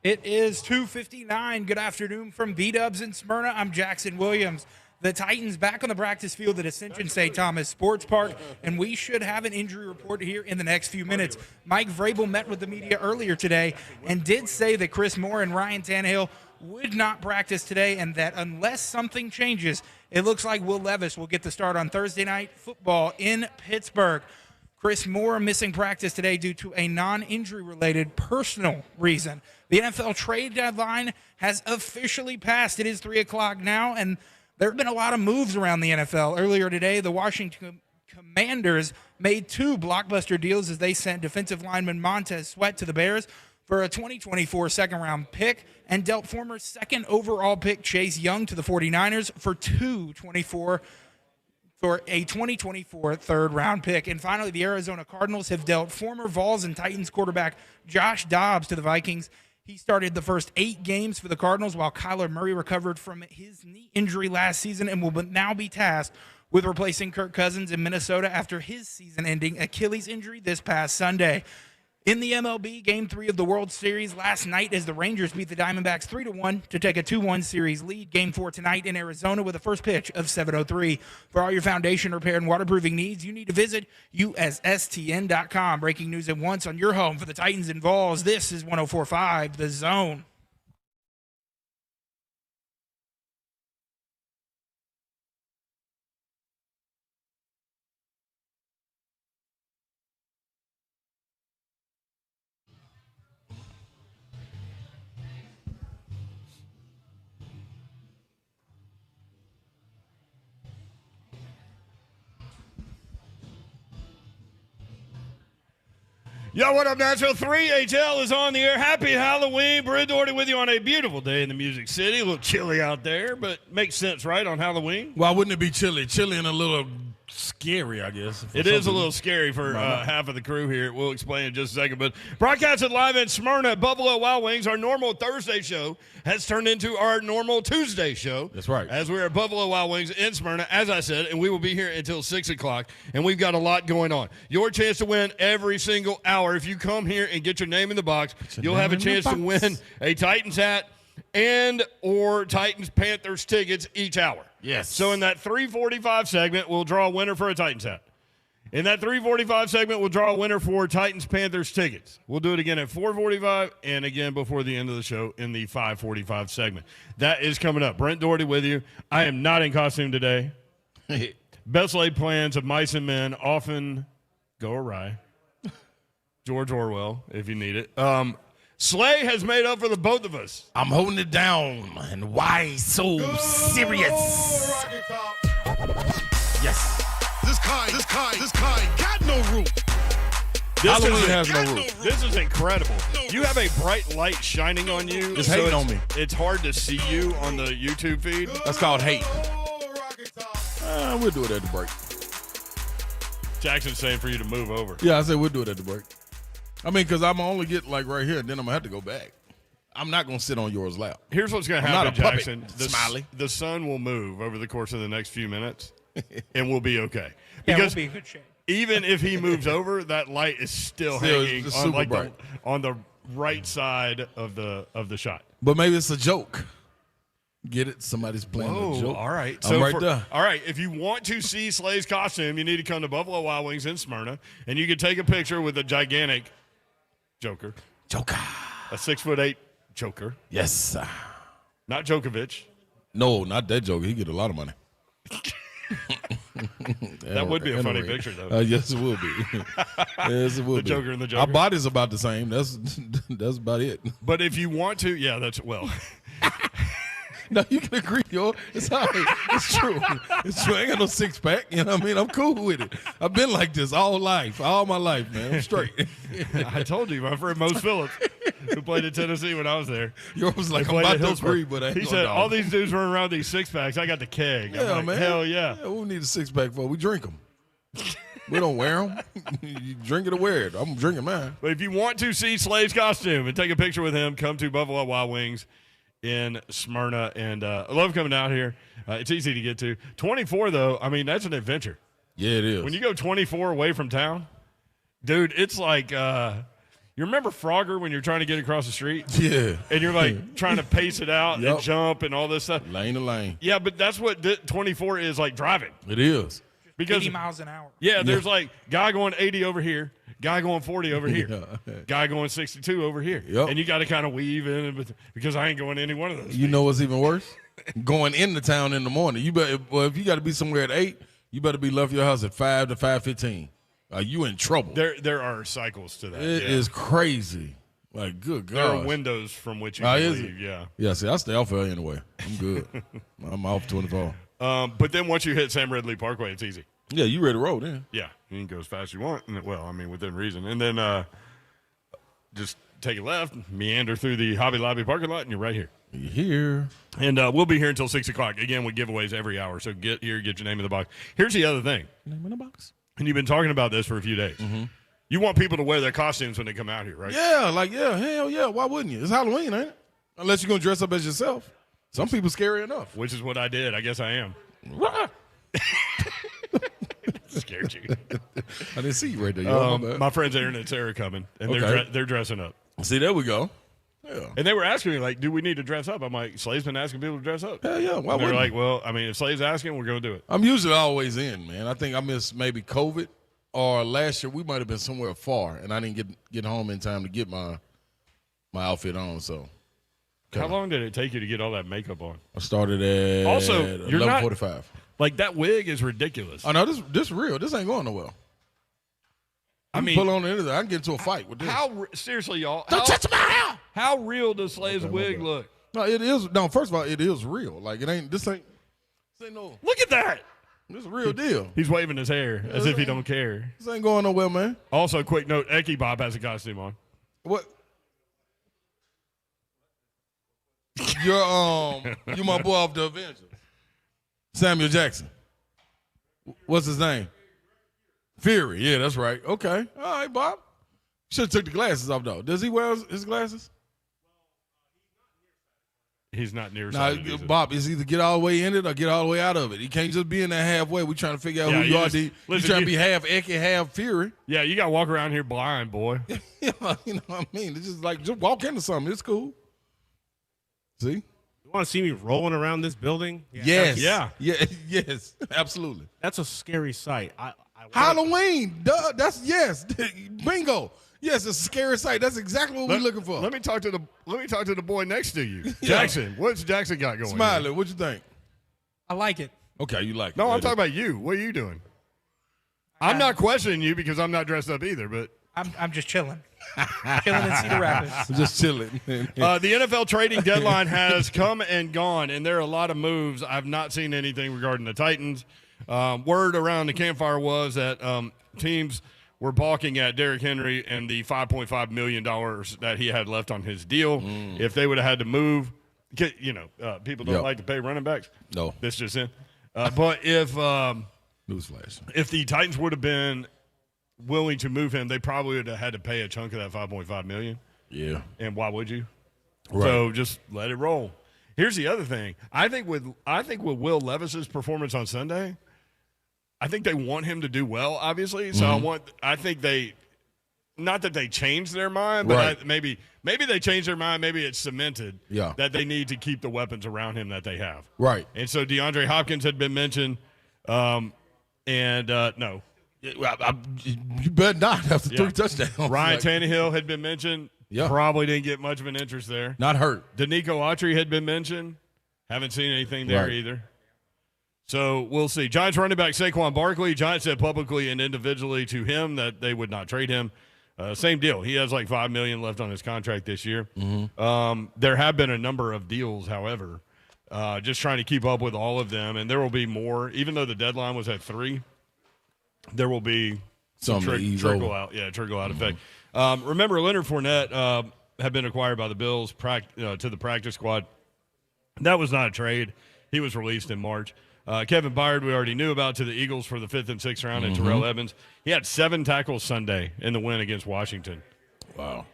It is 2:59. Good afternoon from bdubs in Smyrna. I'm Jackson Williams. The Titans back on the practice field at Ascension St. Thomas Sports Park, and we should have an injury report here in the next few minutes. Mike Vrabel met with the media earlier today and did say that Chris Moore and Ryan Tannehill would not practice today, and that unless something changes, it looks like Will Levis will get the start on Thursday night football in Pittsburgh. Chris Moore missing practice today due to a non-injury related personal reason. The NFL trade deadline has officially passed. It is 3 o'clock now, and there have been a lot of moves around the NFL. Earlier today, the Washington Commanders made two blockbuster deals as they sent defensive lineman Montez Sweat to the Bears for a 2024 second-round pick and dealt former second overall pick Chase Young to the 49ers for a 2024 third-round pick. And finally, the Arizona Cardinals have dealt former Vols and Titans quarterback Josh Dobbs to the Vikings. He started the first 8 games for the Cardinals while Kyler Murray recovered from his knee injury last season and will now be tasked with replacing Kirk Cousins in Minnesota after his season-ending Achilles injury this past Sunday. In the MLB, Game 3 of the World Series last night as the Rangers beat the Diamondbacks 3-1 to take a 2-1 series lead. Game 4 tonight in Arizona with a first pitch of 7:03. For all your foundation repair and waterproofing needs, you need to visit USSTN.com. Breaking news at once on your home for the Titans and Vols. This is 104.5 The Zone. Yo, what up, Nashville? 3HL is on the air. Happy Halloween. Brent Doherty with you on a beautiful day in the Music City. A little chilly out there, but makes sense, right, on Halloween? Why wouldn't it be chilly? Chilly and a little scary, I guess. It is a little scary for half of the crew here. We'll explain in just a second. But broadcasted live in Smyrna at Buffalo Wild Wings, our normal Thursday show has turned into our normal Tuesday show. That's right. As we're at Buffalo Wild Wings in Smyrna, as I said, and we will be here until 6 o'clock, and we've got a lot going on. Your chance to win every single hour. If you come here and get your name in the box, you'll have a chance to win a Titans hat and or Titans Panthers tickets each hour. Yes. So in that 3:45 segment, we'll draw a winner for a Titans hat. In that 3:45 segment, we'll draw a winner for Titans Panthers tickets. We'll do it again at 4:45 and again before the end of the show in the 5:45 segment. That is coming up. Brent Doherty with you. I am not in costume today. Best laid plans of mice and men often go awry. George Orwell, if you need it. Slay has made up for the both of us. I'm holding it down. And why so serious? Yes. This kind got no root. Halloween has no roof. This is incredible. You have a bright light shining on you. It's hating on me. It's hard to see you on the YouTube feed. That's called hate. We'll do it at the break. Jackson's saying for you to move over. Yeah, I said we'll do it at the break. I mean, because I'm only get like right here, and then I'm going to have to go back. I'm not going to sit on yours lap. Here's what's going to I'm happen, not a puppet, Jackson. Smiley. The sun will move over the course of the next few minutes, and we'll be okay. Yeah, Because we'll be in good shape. even if he moves over, that light is still hanging it's on, super like bright. on the right side of the shot. But maybe it's a joke. Get it? Somebody's playing a joke. All right. I'm right there. All right. If you want to see Slay's costume, you need to come to Buffalo Wild Wings in Smyrna, and you can take a picture with a gigantic Joker. Joker. A 6'8" Joker. Yes. Not Djokovic. No, not that Joker. He get a lot of money. That would be a funny picture, though. Yes, it will be. Yes, it will The be. Joker and the Joker. Our body's about the same. That's about it. But if you want to, yeah, that's, well. No, you can agree, yo. It's all right. It's true. It's true. I ain't got no six pack. You know what I mean? I'm cool with it. I've been like this all my life, man. I'm straight. I told you, my friend Mose Phillips, who played in Tennessee when I was there. Yours was like, He I'm played about at to Hillsborough. agree, but I ain't he gonna said, dog. all these dudes run around these six packs. I got the keg. I'm Yeah, like, man. hell yeah. What we need a six pack for? We drink them. We don't wear them. You drink it or wear it. I'm drinking mine. But if you want to see Slay's costume and take a picture with him, come to Buffalo Wild Wings in Smyrna. And I love coming out here. It's easy to get to. 24, though, I mean, that's an adventure. Yeah, it is. When you go 24 away from town, dude, it's like You remember Frogger when you're trying to get across the street? Yeah. And you're like trying to pace it out Yep. and jump and all this stuff. Lane to lane. Yeah, but that's what 24 is like driving. It is. Because 80 miles an hour. Yeah, there's like guy going 80 over here, guy going 40 over here, Yeah. guy going 62 over here. Yep. And you got to kind of weave in because I ain't going any one of those. You know what's even worse? Going into town in the morning. If you got to be somewhere at 8, you better be left your house at 5 to 5:15. You in trouble. There are cycles to that. It is crazy. Like, good God. There are windows from which you can is leave, yeah. Yeah, see, I stay off early anyway. I'm good. I'm off 24. But then once you hit Sam Ridley Parkway, it's easy. Yeah, you ready to roll then. Yeah, you can go as fast as you want. Well, I mean, within reason. And then just take a left, meander through the Hobby Lobby parking lot, and you're right here. You here. And we'll be here until 6 o'clock. Again, with giveaways every hour. So get here, get your name in the box. Here's the other thing. Name in the box. And you've been talking about this for a few days. Mm-hmm. You want people to wear their costumes when they come out here, right? Yeah, hell yeah. Why wouldn't you? It's Halloween, ain't it? Unless you're going to dress up as yourself. Some people scary enough. Which is what I did. I guess I am. Scared you. I didn't see you right there. My bad. My friends Aaron and Sarah coming, and Okay. they're dressing up. See, there we go. Yeah. And they were asking me, like, do we need to dress up? I'm like, Slave's been asking people to dress up. Hell yeah. Why And they're wouldn't like, you? well, I mean, if Slave's asking, we're going to do it. I'm usually always in, man. I think I missed maybe COVID or last year we might have been somewhere far, and I didn't get home in time to get my outfit on. So How long did it take you to get all that makeup on? I started at Also, you're not- 11:45. Like, that wig is ridiculous. Oh no, this real. This ain't going nowhere. I mean, pull on anything. I can get into a fight with this. seriously, y'all, Don't touch my hair. how real does Slave's wig look? No, it is. No, first of all, it is real. Like it ain't. This ain't no. Look at that. This is a real deal. He's waving his hair as if he don't care. This ain't going nowhere, man. Also, quick note, Eki Bob has a costume on. What? You're my boy off the Avengers. Samuel Jackson. What's his name? Fury. Yeah, that's right. Okay. All right, Bob. Should have took the glasses off though. Does he wear his glasses? He's not near. Nah, Bob is either get all the way in it or get all the way out of it. He can't just be in there halfway. We trying to figure out Yeah, who you are. just- You listen, trying to be half Eki, half Fury. Yeah, you got to walk around here blind, boy. You know what I mean? It's just like just walk into something. It's cool. See? You want to see me rolling around this building? Yes. Yeah. Yes. Absolutely. That's a scary sight. Halloween. Duh. That's yes. Bingo. Yes, it's a scary sight. That's exactly what we're looking for. Let me talk to the boy next to you, Jackson. What's Jackson got going? Smiley, here? what you think? I like it. Okay, you like it. No, I'm Ready? talking about you. What are you doing? I'm not questioning you because I'm not dressed up either, but I'm just chilling. Chilling in Cedar Rapids. I'm just chilling. the NFL trading deadline has come and gone, and there are a lot of moves. I've not seen anything regarding the Titans. Word around the campfire was that teams were balking at Derrick Henry and the $5.5 million that he had left on his deal. If they would have had to move, people don't like to pay running backs. No. This just in. But if Newsflash. if the Titans would have been willing to move him, they probably would have had to pay a chunk of that $5.5 million. Yeah. And why would you? Right. So just let it roll. Here's the other thing. I think with Will Levis's performance on Sunday, I think they want him to do well, obviously. So I think they, not that they changed their mind, but Right. maybe they changed their mind. Maybe it's cemented that they need to keep the weapons around him that they have. Right. And so DeAndre Hopkins had been mentioned, no. You better not after 3 touchdowns. Ryan Like, Tannehill had been mentioned. Yeah. Probably didn't get much of an interest there. not hurt. Danico Autry had been mentioned. Haven't seen anything there Right. either. So we'll see. Giants running back Saquon Barkley. Giants said publicly and individually to him that they would not trade him. Same deal. He has like $5 million left on his contract this year. There have been a number of deals, however, just trying to keep up with all of them, and there will be more. Even though the deadline was at 3, there will be some Some ease trickle over. out. Yeah, trickle out effect. Remember, Leonard Fournette had been acquired by the Bills to the practice squad. That was not a trade. He was released in March. Kevin Byard, we already knew about, to the Eagles for the 5th and 6th round, and Terrell Evans. He had 7 tackles Sunday in the win against Washington. Wow.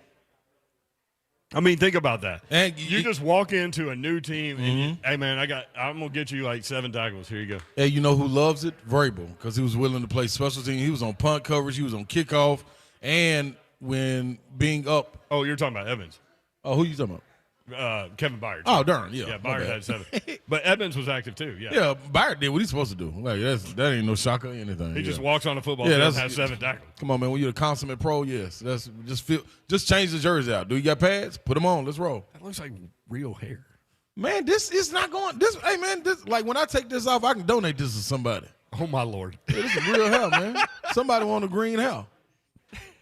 I mean, think about that. And You just walk into a new team, and hey, man, I'm going to get you like 7 tackles. Here you go. Hey, you know who loves it? Vrabel, because he was willing to play special team. He was on punt coverage. He was on kickoff. And when being up. Oh, you're talking about Evans. Oh, who you talking about? Kevin Byard. Oh, darn, yeah. Yeah, my Byard bad. had 7. But Evans was active too, yeah. Yeah, Byard did what he's supposed to do. Like that ain't no shocker or anything. He yeah. just walks on the football Yeah, field and that's- has 7 tackles. Come on, man. When you're a consummate pro, yes, that's just change the jersey out. Do you got pads? Put them on. Let's roll. That looks like real hair. Man, this is not going. This, hey man, this like when I take this off, I can donate this to somebody. Oh my Lord. Yeah, this is real hair, man. Somebody want a green hair.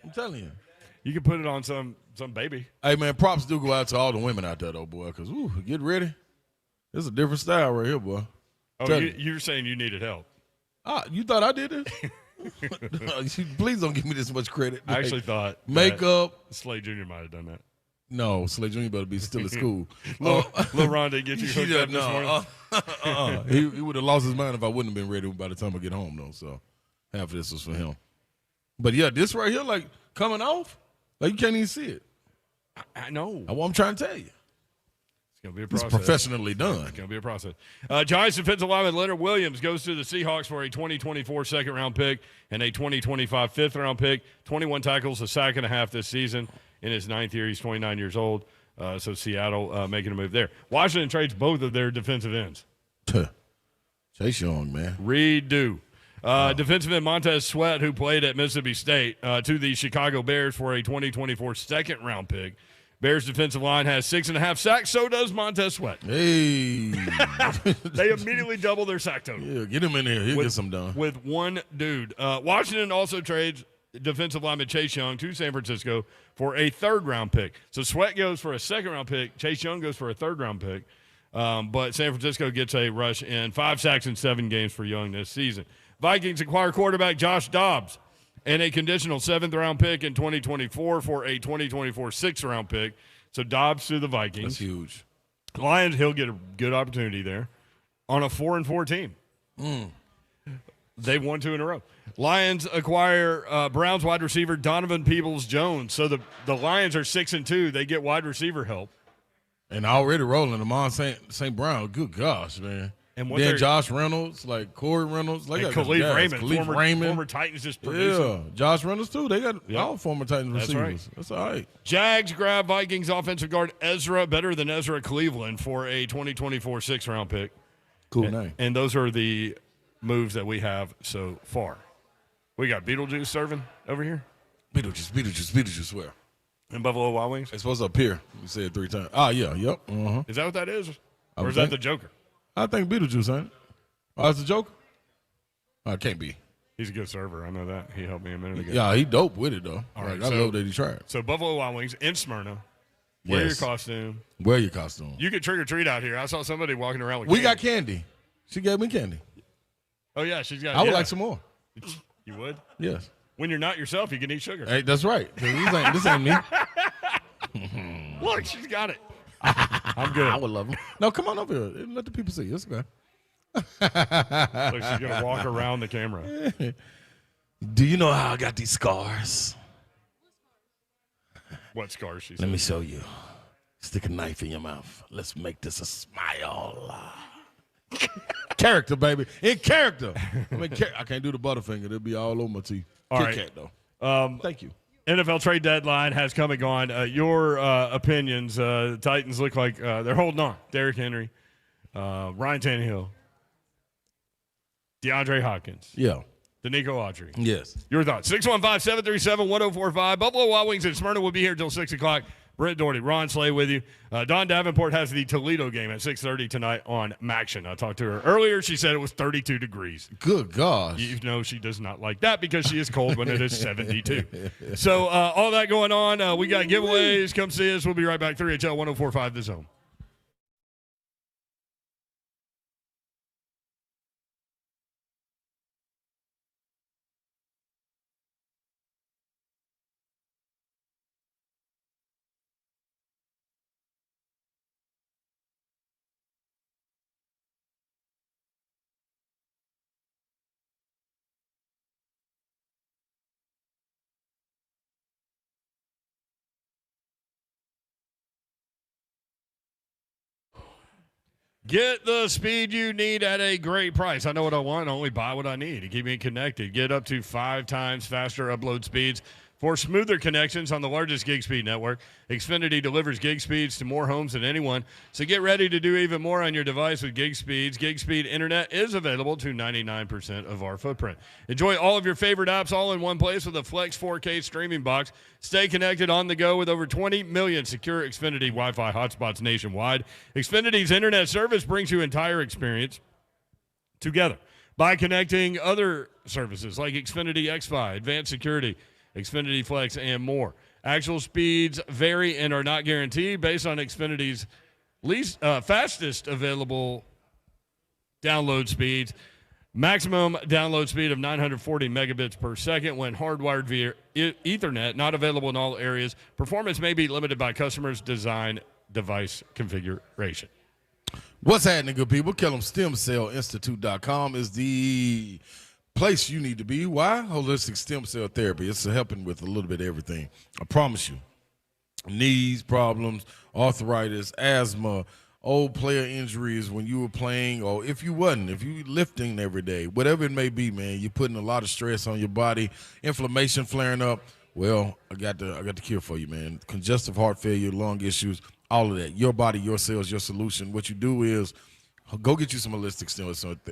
I'm telling you. You can put it on some baby. Hey man, props do go out to all the women out there though, boy. Cause get ready. This is a different style right here, boy. Oh, Tell you. you're saying you needed help. You thought I did this? Please don't give me this much credit. I actually thought makeup. Slade Jr. might have done that. No, Slade Jr. better be still at school. Lil Ron didn't get you hooked up this morning. He would have lost his mind if I wouldn't have been ready by the time I get home, though. So half of this was for him. But yeah, this right here, like coming off, like you can't even see it. I know. That's what I'm trying to tell you. It's going to be a It's process. professionally done. It's going to be a process. Giants defensive lineman Leonard Williams goes to the Seahawks for a 2024 second-round pick and a 2025 fifth-round pick. 21 tackles, a sack and a half this season. In his 9th year, he's 29 years old. So Seattle making a move there. Washington trades both of their defensive ends. Chase Young, man. Redo. Defensive end Montez Sweat, who played at Mississippi State, to the Chicago Bears for a 2024 second-round pick. Bears defensive line has 6.5 sacks. So does Montez Sweat. Hey. They immediately double their sack total. Yeah, get him in there. He'll get some done. With one dude. Washington also trades defensive lineman Chase Young to San Francisco for a third-round pick. So Sweat goes for a second-round pick. Chase Young goes for a third-round pick. But San Francisco gets a rush in 5 sacks in 7 games for Young this season. Vikings acquire quarterback Josh Dobbs and a conditional 7th-round pick in 2024 for a 2024 6th-round pick. So Dobbs to the Vikings. That's huge. Lions, he'll get a good opportunity there on a 4-4 team. They've won 2 in a row. Lions acquire Browns wide receiver Donovan Peoples-Jones. So the Lions are 6-2. They get wide receiver help. And already rolling. Amon St. Brown. Good gosh, man. And what then Josh Reynolds, like Corey Reynolds. Like and Khalif Raymond, Khalif Raymond. former Titans just producing. Yeah, Josh Reynolds too. They got all former Titans That's receivers. right. That's all right. Jags grab Vikings offensive guard Ezra, better than Ezra Cleveland, for a 2024 6th-round pick. Cool name. And those are the moves that we have so far. We got Beetlejuice serving over here Beetlejuice, where? in Buffalo Wild Wings. It's supposed to appear. You said it 3 times. Ah, yeah, yep. Uh-huh. Is that what that is? Or would is that think. the Joker? I think Beetlejuice, ain't it? Oh, it's a joke? Oh, it can't be. He's a good server. I know that. He helped me a minute ago. Yeah, he dope with it, though. All Like, right, I so- love that he tried. So Buffalo Wild Wings in Smyrna. Wear your Yes. costume. Wear your costume. You could trick or treat out here. I saw somebody walking around with We candy. got candy. She gave me candy. Oh, yeah. She's got I would yeah. like some more. You would? Yes. When you're not yourself, you can eat sugar. Hey, that's right. 'Cause this ain't me. Look, she's got it. I'm good. I would love them. No, come on over here. Let the people see. It's okay. Look, she's going to walk around the camera. Do you know how I got these scars? What scars she Let said. me show you. Stick a knife in your mouth. Let's make this a smile. Character, baby. In character. I can't do the Butterfinger. It'll be all over my teeth. All Kit right. Kat, though. Thank you. NFL trade deadline has come and gone. Your opinions, the Titans look like they're holding on. Derrick Henry, Ryan Tannehill, DeAndre Hopkins, Yeah. Danico Autry. Yes. Your thoughts. 615-737-1045. Buffalo Wild Wings in Smyrna will be here until 6 o'clock. Brent Doherty, Ron Slay with you. Dawn Davenport has the Toledo game at 6:30 tonight on Maction. I talked to her earlier. She said it was 32 degrees. Good gosh. You know she does not like that because she is cold when it is 72. So all that going on. We got giveaways. Come see us. We'll be right back. 3HL 1045 The Zone. Get the speed you need at a great price. I know what I want. I only buy what I need to keep me connected. Get up to 5 times faster upload speeds, For smoother connections on the largest gig speed network, Xfinity delivers gig speeds to more homes than anyone. So get ready to do even more on your device with gig speeds. Gig speed internet is available to 99% of our footprint. Enjoy all of your favorite apps all in one place with a Flex 4K streaming box. Stay connected on the go with over 20 million secure Xfinity Wi-Fi hotspots nationwide. Xfinity's internet service brings you entire experience together by connecting other services like Xfinity XFi, Advanced Security, Xfinity Flex, and more. Actual speeds vary and are not guaranteed based on Xfinity's fastest available download speeds. Maximum download speed of 940 megabits per second when hardwired via Ethernet, not available in all areas. Performance may be limited by customers' design device configuration. What's happening, good people? KellumStemCellInstitute.com is the place you need to be. Why? Holistic stem cell therapy. It's helping with a little bit of everything. I promise you. Knees problems, arthritis, asthma, old player injuries when you were playing, or if you wasn't, if you lifting every day, whatever it may be, man, you're putting a lot of stress on your body, inflammation flaring up. Well, I got the cure for you, man. Congestive heart failure, lung issues, all of that. Your body, your cells, your solution. What you do is go get you some holistic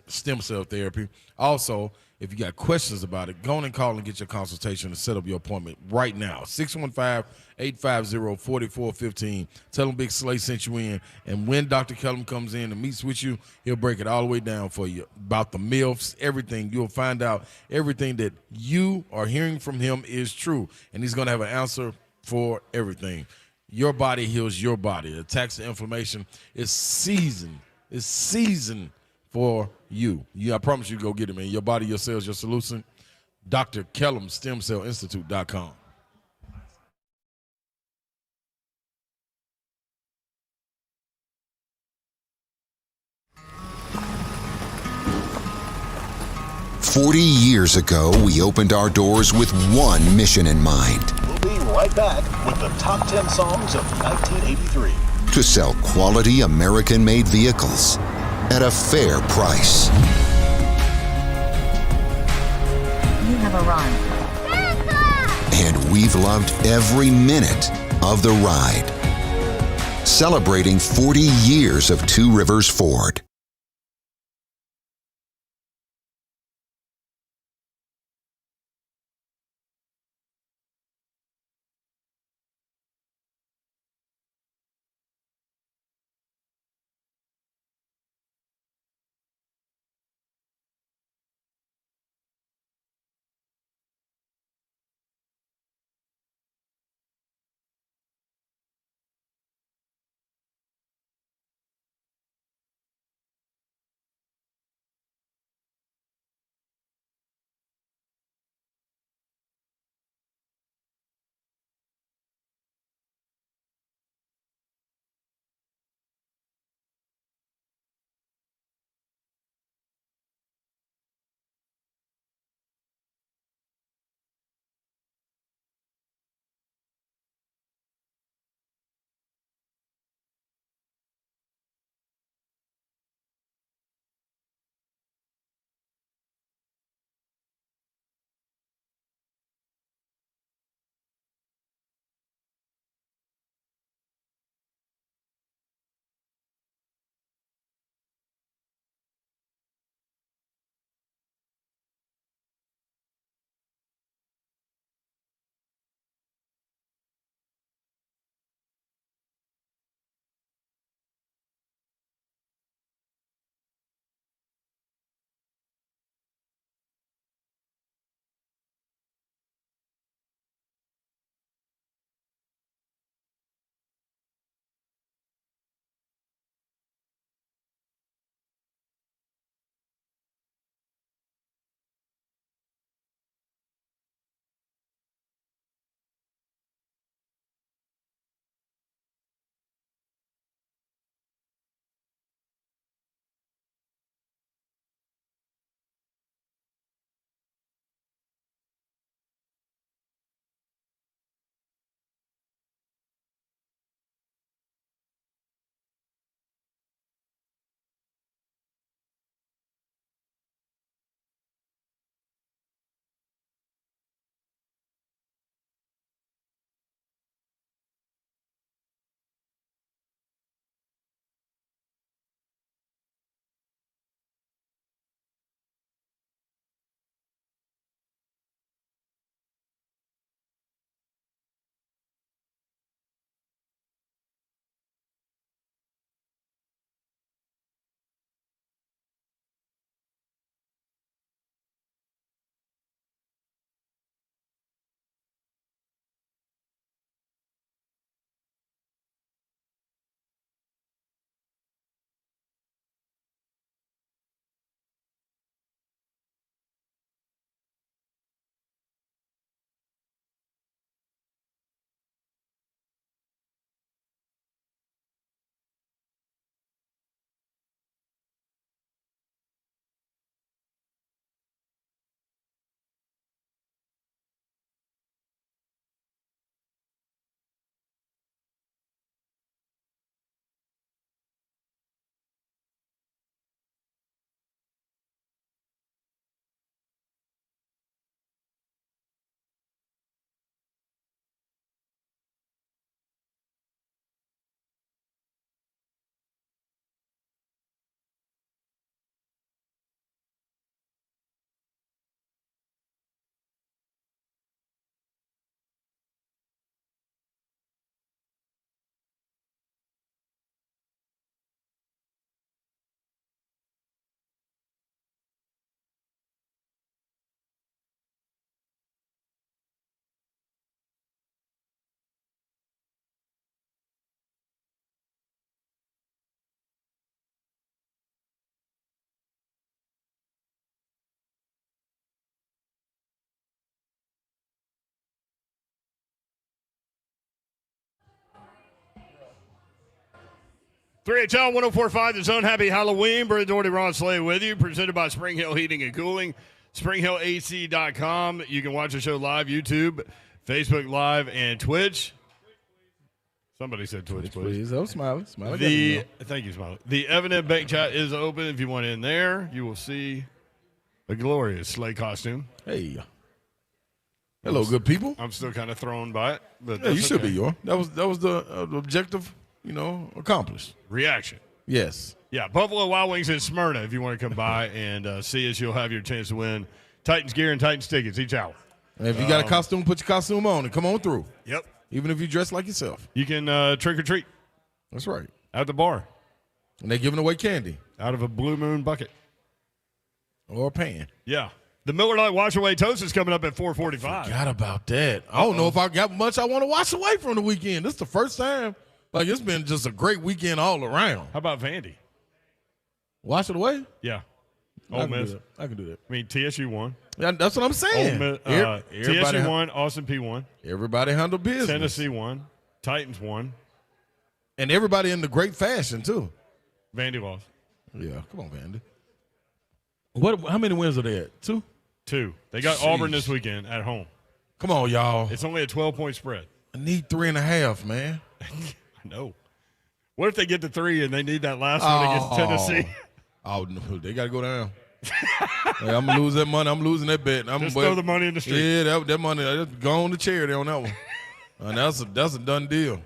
stem cell therapy. Also, if you got questions about it, go on and call and get your consultation and set up your appointment right now. 615-850-4415. Tell them Big Slay sent you in. And when Dr. Kellum comes in and meets with you, he'll break it all the way down for you about the myths, everything. You'll find out everything that you are hearing from him is true. And he's going to have an answer for everything. Your body heals your body. It attacks the inflammation. It's seasoned. It's seasoned for you. I promise you, go get it, man. Your body, your cells, your solution. Dr. Kellum, StemCellInstitute.com. "40 years ago, we opened our doors with one mission in mind: We'll be right back with the top 10 songs of 1983. to sell quality American-made vehicles at a fair price. You have arrived. And we've loved every minute of the ride. Celebrating 40 years of Two Rivers Ford. 3HL 1045, The Zone. Happy Halloween. Brett Doherty, Ron Slay with you. Presented by Spring Hill Heating and Cooling. SpringHillAC.com. You can watch the show live, YouTube, Facebook Live, and Twitch. Somebody said Twitch, please. Oh, Smiley. Thank you, Smiley. The Evident Bank chat is open. If you want in there, you will see the glorious Slay costume. Hey. Hello, good people. I'm still kind of thrown by it. But Yeah, you should okay. be, Yor. That was the objective, accomplished. Reaction. Yes. Yeah, Buffalo Wild Wings in Smyrna. If you want to come by and see us, you'll have your chance to win Titans gear and Titans tickets each hour. And if you got a costume, put your costume on and come on through. Yep. Even if you dress like yourself. You can trick or treat That's right. at the bar And they're giving away candy out of a Blue Moon bucket. or a pan. Yeah. The Miller Lite Wash Away Toast is coming up at 4:45. Forgot about that. I don't know if I got much I want to wash away from the weekend. This is the first time. Like, it's been just a great weekend all around. How about Vandy? Wash it away? Yeah. I Ole can do Miss. that. I can do that. I mean, TSU won. Yeah, that's what I'm saying. Ole Miss, Everybody, TSU won. Austin P won. everybody handled business. Tennessee won. Titans won. And everybody in the great fashion, too. Vandy lost. Yeah, come on, Vandy. How many wins are they at? 2? 2. They got Sheesh. Auburn this weekend at home. Come on, y'all. It's only a 12-point spread. I need 3.5, man. I know. What if they get to 3 and they need that last one against Tennessee? Oh, no, they got to go down. Hey, I'm going to lose that money. I'm losing that bet. Just throw the money in the street. Yeah, that money, just go on the charity on that one. And that's a done deal.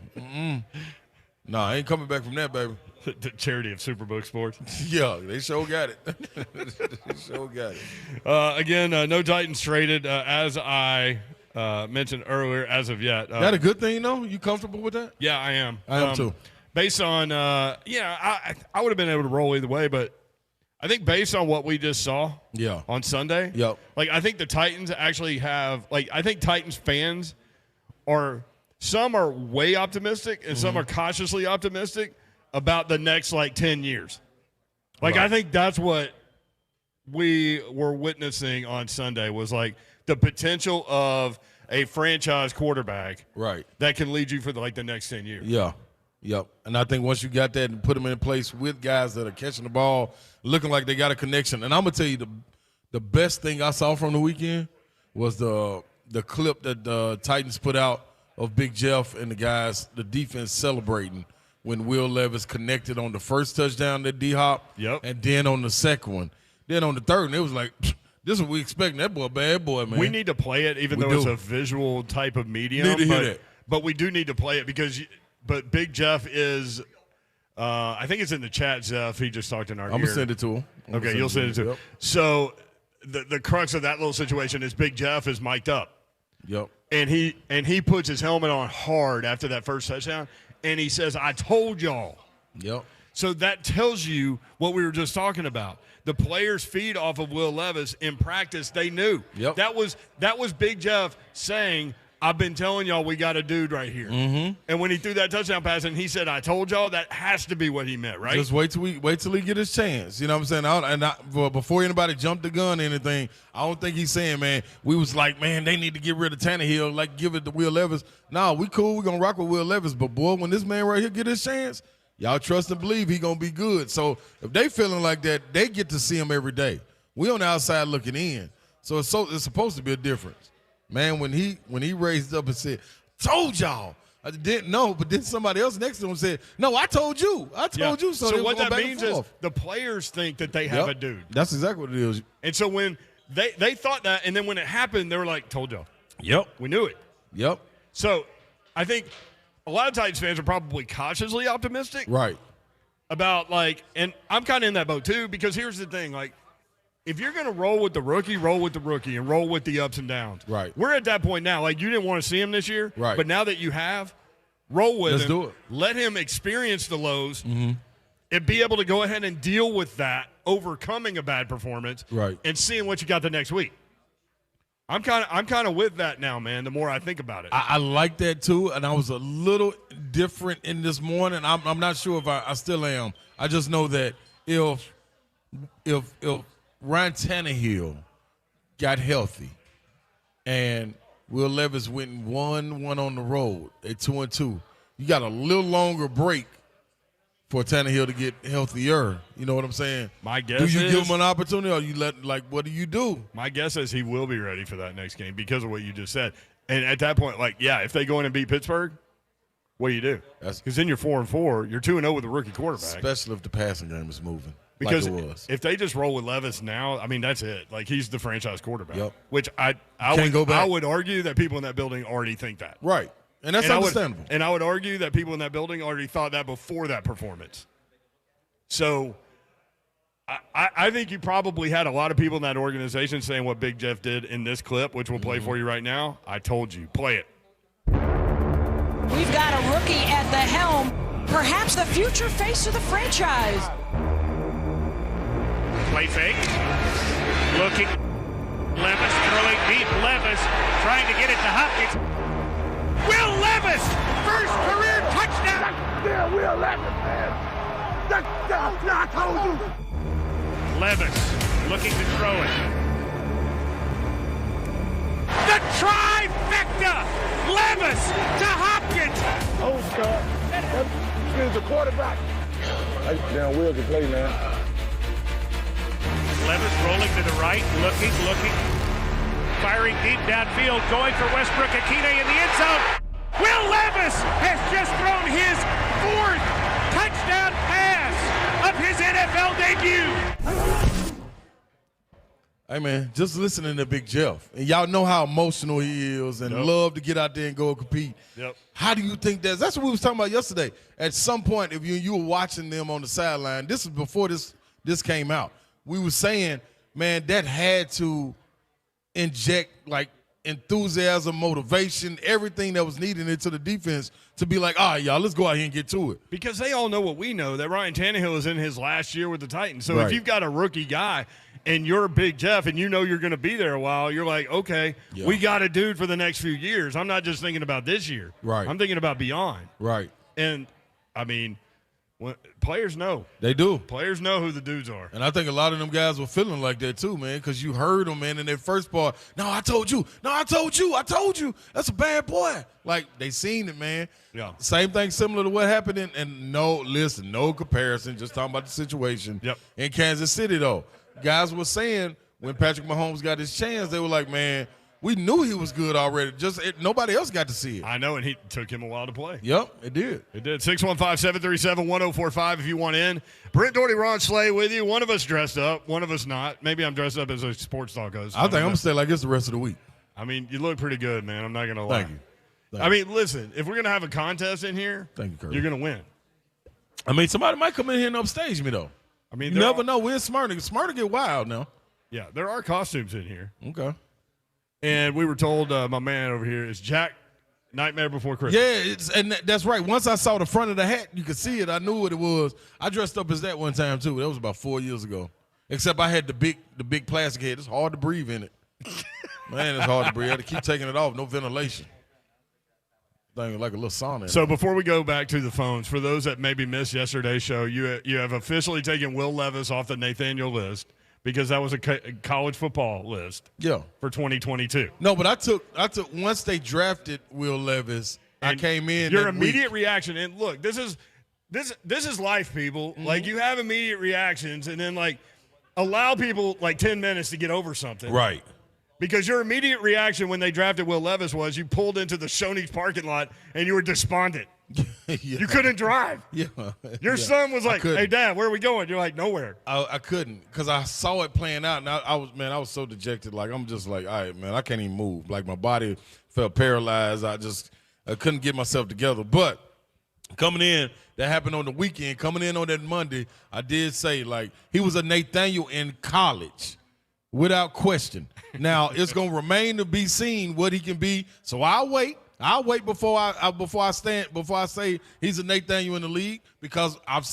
No, I ain't coming back from that, baby. The charity of Superbook Sports. Yeah, they sure got it. They sure got it. Again, no Titans traded, as I mentioned earlier, as of yet. That a good thing, though? You comfortable with that? Yeah, I am. I am, too. Based on, I would have been able to roll either way, but I think based on what we just saw on Sunday, I think the Titans actually have, I think Titans fans some are way optimistic and some are cautiously optimistic about the next, 10 years. I think that's what we were witnessing on Sunday was, the potential of a franchise quarterback that can lead you for, the next 10 years. Yeah. Yep. And I think once you got that and put them in place with guys that are catching the ball, looking like they got a connection. And I'm going to tell you the best thing I saw from the weekend was the clip that the Titans put out of Big Jeff and the guys, the defense celebrating when Will Levis connected on the first touchdown to D-Hop. Yep. And then on the second one. Then on the third one, it was like, this is what we expecting. That boy, bad boy, man. We need to play it even though it's a visual type of medium. Need to hear that. But we do need to play it because but Big Jeff is I think it's in the chat, Jeff. He just talked in our ear. I'm going to send it to him. Okay, you'll send it to him. So the crux of that little situation is Big Jeff is mic'd up. Yep. And he puts his helmet on hard after that first touchdown, and he says, "I told y'all." Yep. So that tells you what we were just talking about. The players feed off of Will Levis in practice. They knew. Yep. That was Big Jeff saying, "I've been telling y'all we got a dude right here." Mm-hmm. And when he threw that touchdown pass and he said, "I told y'all," that has to be what he meant, right? Just wait till he get his chance. You know what I'm saying? Before anybody jumped the gun or anything, I don't think he's saying, man, we was like, man, they need to get rid of Tannehill, give it to Will Levis. No, we cool. We're going to rock with Will Levis. But, boy, when this man right here get his chance, y'all trust and believe he going to be good. So if they feeling like that, they get to see him every day. We on the outside looking in. So it's supposed to be a difference. Man, when he raised up and said, "Told y'all," I didn't know, but then somebody else next to him said, "No, I told you. I told you." So what that means is the players think that they have a dude. That's exactly what it is. And so when they thought that, and then when it happened, they were like, "Told y'all." Yep. We knew it. Yep. So I think a lot of Titans fans are probably cautiously optimistic. Right. About and I'm kind of in that boat too, because here's the thing, if you're going to roll with the rookie and roll with the ups and downs. Right. We're at that point now. You didn't want to see him this year. Right. But now that you have, roll with him. Let's do it. Let him experience the lows and be able to go ahead and deal with that, overcoming a bad performance. Right. And seeing what you got the next week. I'm kind of with that now, man, the more I think about it. I like that too, and I was a little different in this morning. I'm not sure if I still am. I just know that if Ryan Tannehill got healthy and Will Levis went and won on the road at 2-2, you got a little longer break for Tannehill to get healthier. You know what I'm saying? My guess do is, you give him an opportunity, or you what do you do? My guess is he will be ready for that next game because of what you just said. And at that point, if they go in and beat Pittsburgh, what do you do? Because then you're 4-4. You're 2-0 with a rookie quarterback. Especially if the passing game is moving. Because like it was. If they just roll with Levis now, I mean, that's it. Like, he's the franchise quarterback. Yep. Which I would argue that people in that building already think that. Right. And that's understandable. And I would argue that people in that building already thought that before that performance. So I think you probably had a lot of people in that organization saying what Big Jeff did in this clip, which we'll play for you right now. I told you. Play it. We've got a rookie at the helm, perhaps the future face of the franchise. Play fake. Looking. Levis throwing deep. Levis trying to get it to Hopkins. Will Levis! First career touchdown! Yeah, Will Levis, man. I told you. Levis looking to throw it. The trifecta! Levis to Hopkins! Oh, God. That is a quarterback. Damn, Will can play, man. Levis rolling to the right, looking, firing deep downfield, going for Westbrook Akine in the end zone. Will Levis has just thrown his 4th touchdown pass of his NFL debut. Hey, man, just listening to Big Jeff. And y'all know how emotional he is and love to get out there and go and compete. Yep. How do you think that's what we was talking about yesterday. At some point, if you were watching them on the sideline, this is before this came out. We were saying, man, that had to inject, like, enthusiasm, motivation, everything that was needed into the defense to be like, all right, y'all, let's go out here and get to it. Because they all know what we know, that Ryan Tannehill is in his last year with the Titans. So Right. if you've got a rookie guy and you're Big Jeff and you know you're going to be there a while, you're like, okay, we got a dude for the next few years. I'm not just thinking about this year. Right. I'm thinking about beyond. Right. And, I mean, players know. They do. Players know who the dudes are. And I think a lot of them guys were feeling like that too, man, because you heard them, man, in their first part. No, I told you. No, I told you. I told you. That's a bad boy. Like, they seen it, man. Yeah. Same thing similar to what happened and no comparison, just talking about the situation in Kansas City, though. Guys were saying when Patrick Mahomes got his chance, they were like, man, we knew he was good already. Nobody else got to see it. I know, and it took him a while to play. Yep, it did. It did. 615-737-1045 if you want in. Brent Doherty, Ron Slay with you. One of us dressed up, one of us not. Maybe I'm dressed up as a sports talk host. I think I'm going to stay like this the rest of the week. I mean, you look pretty good, man. I'm not going to lie. Thank you. I mean, listen, if we're going to have a contest in here, Thank you, Kirby. you're going to win. I mean, somebody might come in here and upstage me, though. I mean, you never know. We're in Smyrna. Smyrna get wild now. Yeah, there are costumes in here. Okay. And we were told, my man over here is Jack Nightmare Before Christmas. Yeah, that's right. Once I saw the front of the hat, you could see it. I knew what it was. I dressed up as that one time, too. That was about 4 years ago. Except I had the big plastic head. It's hard to breathe in it. Man, it's hard to breathe. I had to keep taking it off. No ventilation. Thing like a little sauna. So before we go back to the phones, for those that maybe missed yesterday's show, you have officially taken Will Levis off the Nathaniel list because that was a college football list. Yeah. For 2022. No, but I took once they drafted Will Levis, and I came in. Your immediate reaction, and look, this is life, people. Mm-hmm. Like, you have immediate reactions, and then like allow people like 10 minutes to get over something. Right. Because your immediate reaction when they drafted Will Levis was you pulled into the Shoney's parking lot and you were despondent. Yeah. You couldn't drive. Yeah. Your son was like, hey, Dad, where are we going? You're like, nowhere. I couldn't because I saw it playing out, and I was so dejected. Like, I'm just like, all right, man, I can't even move. Like, my body felt paralyzed. I couldn't get myself together. But coming in, that happened on the weekend. Coming in on that Monday, I did say, like, he was a Nathaniel in college. Without question. Now, it's going to remain to be seen what he can be. So I'll wait. I'll wait before I say he's a Nathaniel in the league because I've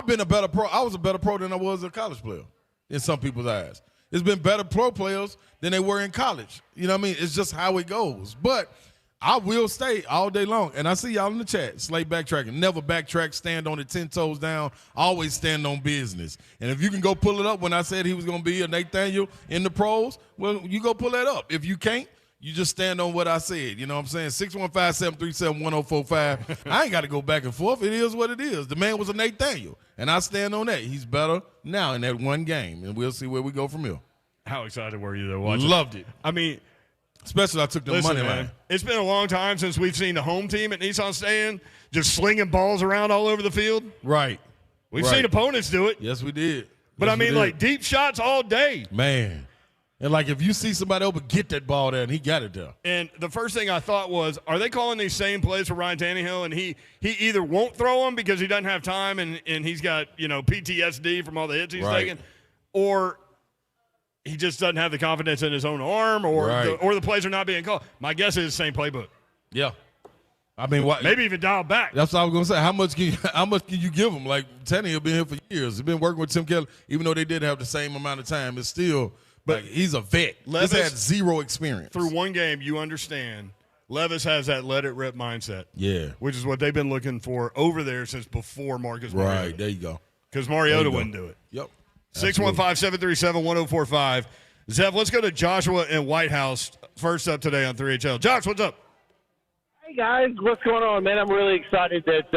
been a better pro. I was a better pro than I was a college player in some people's eyes. There's been better pro players than they were in college. You know what I mean? It's just how it goes. But I will stay all day long. And I see y'all in the chat. Slay backtracking. Never backtrack. Stand on it 10 toes down. Always stand on business. And if you can go pull it up when I said he was going to be a Nathaniel in the pros, well, you go pull that up. If you can't, You just stand on what I said. You know what I'm saying? 615-737-1045. I ain't got to go back and forth. It is what it is. The man was a Nathaniel, and I stand on that. He's better now in that one game, and we'll see where we go from here. How excited were you to watch it? Loved it. I mean, especially I took the money line. It's been a long time since we've seen the home team at Nissan Stadium just slinging balls around all over the field. Right. We've seen opponents do it. Yes, we did. But, I mean, like, deep shots all day. Man. And, like, if you see somebody over, get that ball there, and he got it there. And the first thing I thought was, are they calling these same plays for Ryan Tannehill? And he either won't throw them because he doesn't have time and he's got, PTSD from all the hits he's taking, or he just doesn't have the confidence in his own arm, or the plays are not being called. My guess is the same playbook. Yeah. I mean, maybe even dial back. That's what I was going to say. How much can you give him? Like, Tannehill been here for years. He's been working with Tim Kelly. Even though they did have the same amount of time, it's still – but he's a vet. Levis had zero experience. Through one game, you understand, Levis has that let-it-rip mindset. Yeah. Which is what they've been looking for over there since before Marcus Mariota. Right, there you go. Because Mariota wouldn't do it. Yep. 615-737-1045. Zev, let's go to Joshua in White House first up today on 3HL. Josh, what's up? Hey, guys. What's going on, man? I'm really excited that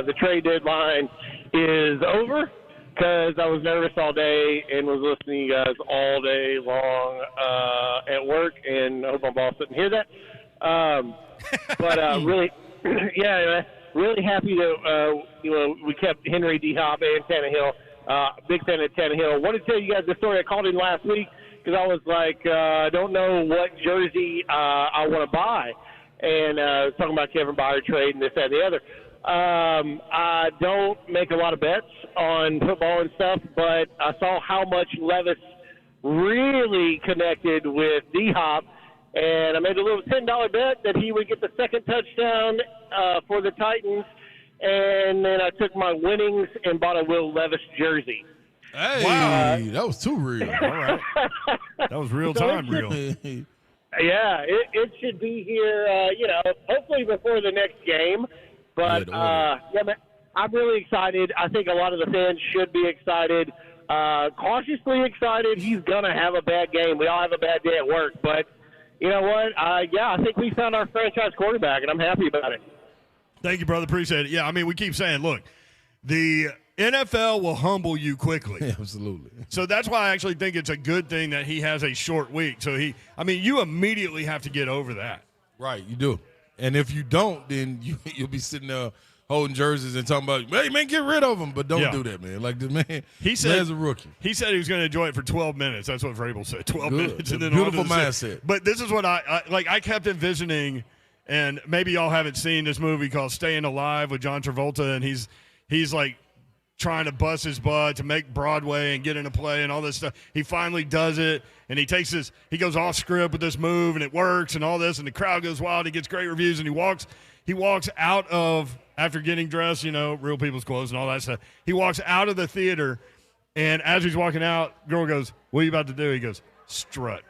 the trade deadline is over, because I was nervous all day and was listening to you guys all day long at work, and I hope my boss didn't hear that. But really, really happy that we kept Henry, D-Hop, and Tannehill. Big fan of Tannehill. Want to tell you guys the story. I called in last week because I was like, I don't know what jersey I want to buy, and talking about Kevin Byard trade and this, that, and the other. I don't make a lot of bets on football and stuff, but I saw how much Levis really connected with D-Hop, and I made a little $10 bet that he would get the second touchdown for the Titans, and then I took my winnings and bought a Will Levis jersey. Hey, wow. That was too real. All right. That was real time, real. Yeah, it should be here, hopefully before the next game. But, man, I'm really excited. I think a lot of the fans should be excited. Cautiously excited. He's going to have a bad game. We all have a bad day at work. But you know what? I think we found our franchise quarterback, and I'm happy about it. Thank you, brother. Appreciate it. Yeah, I mean, we keep saying, look, the NFL will humble you quickly. Yeah, absolutely. So that's why I actually think it's a good thing that he has a short week. So you immediately have to get over that. Right, you do. And if you don't, then you'll be sitting there holding jerseys and talking about, hey, man, get rid of him. But don't do that, man. Like, the man, he's a rookie. He said he was going to enjoy it for 12 minutes. That's what Vrabel said, 12 minutes. And then beautiful mindset. But this is what I kept envisioning, and maybe y'all haven't seen this movie called Staying Alive with John Travolta, and he's like trying to bust his butt to make Broadway and get into play and all this stuff. He finally does it, and he goes off script with this move, and it works and all this, and the crowd goes wild. He gets great reviews, and he walks out of, after getting dressed, real people's clothes and all that stuff. He walks out of the theater, and as he's walking out, girl goes, what are you about to do? He goes, strut.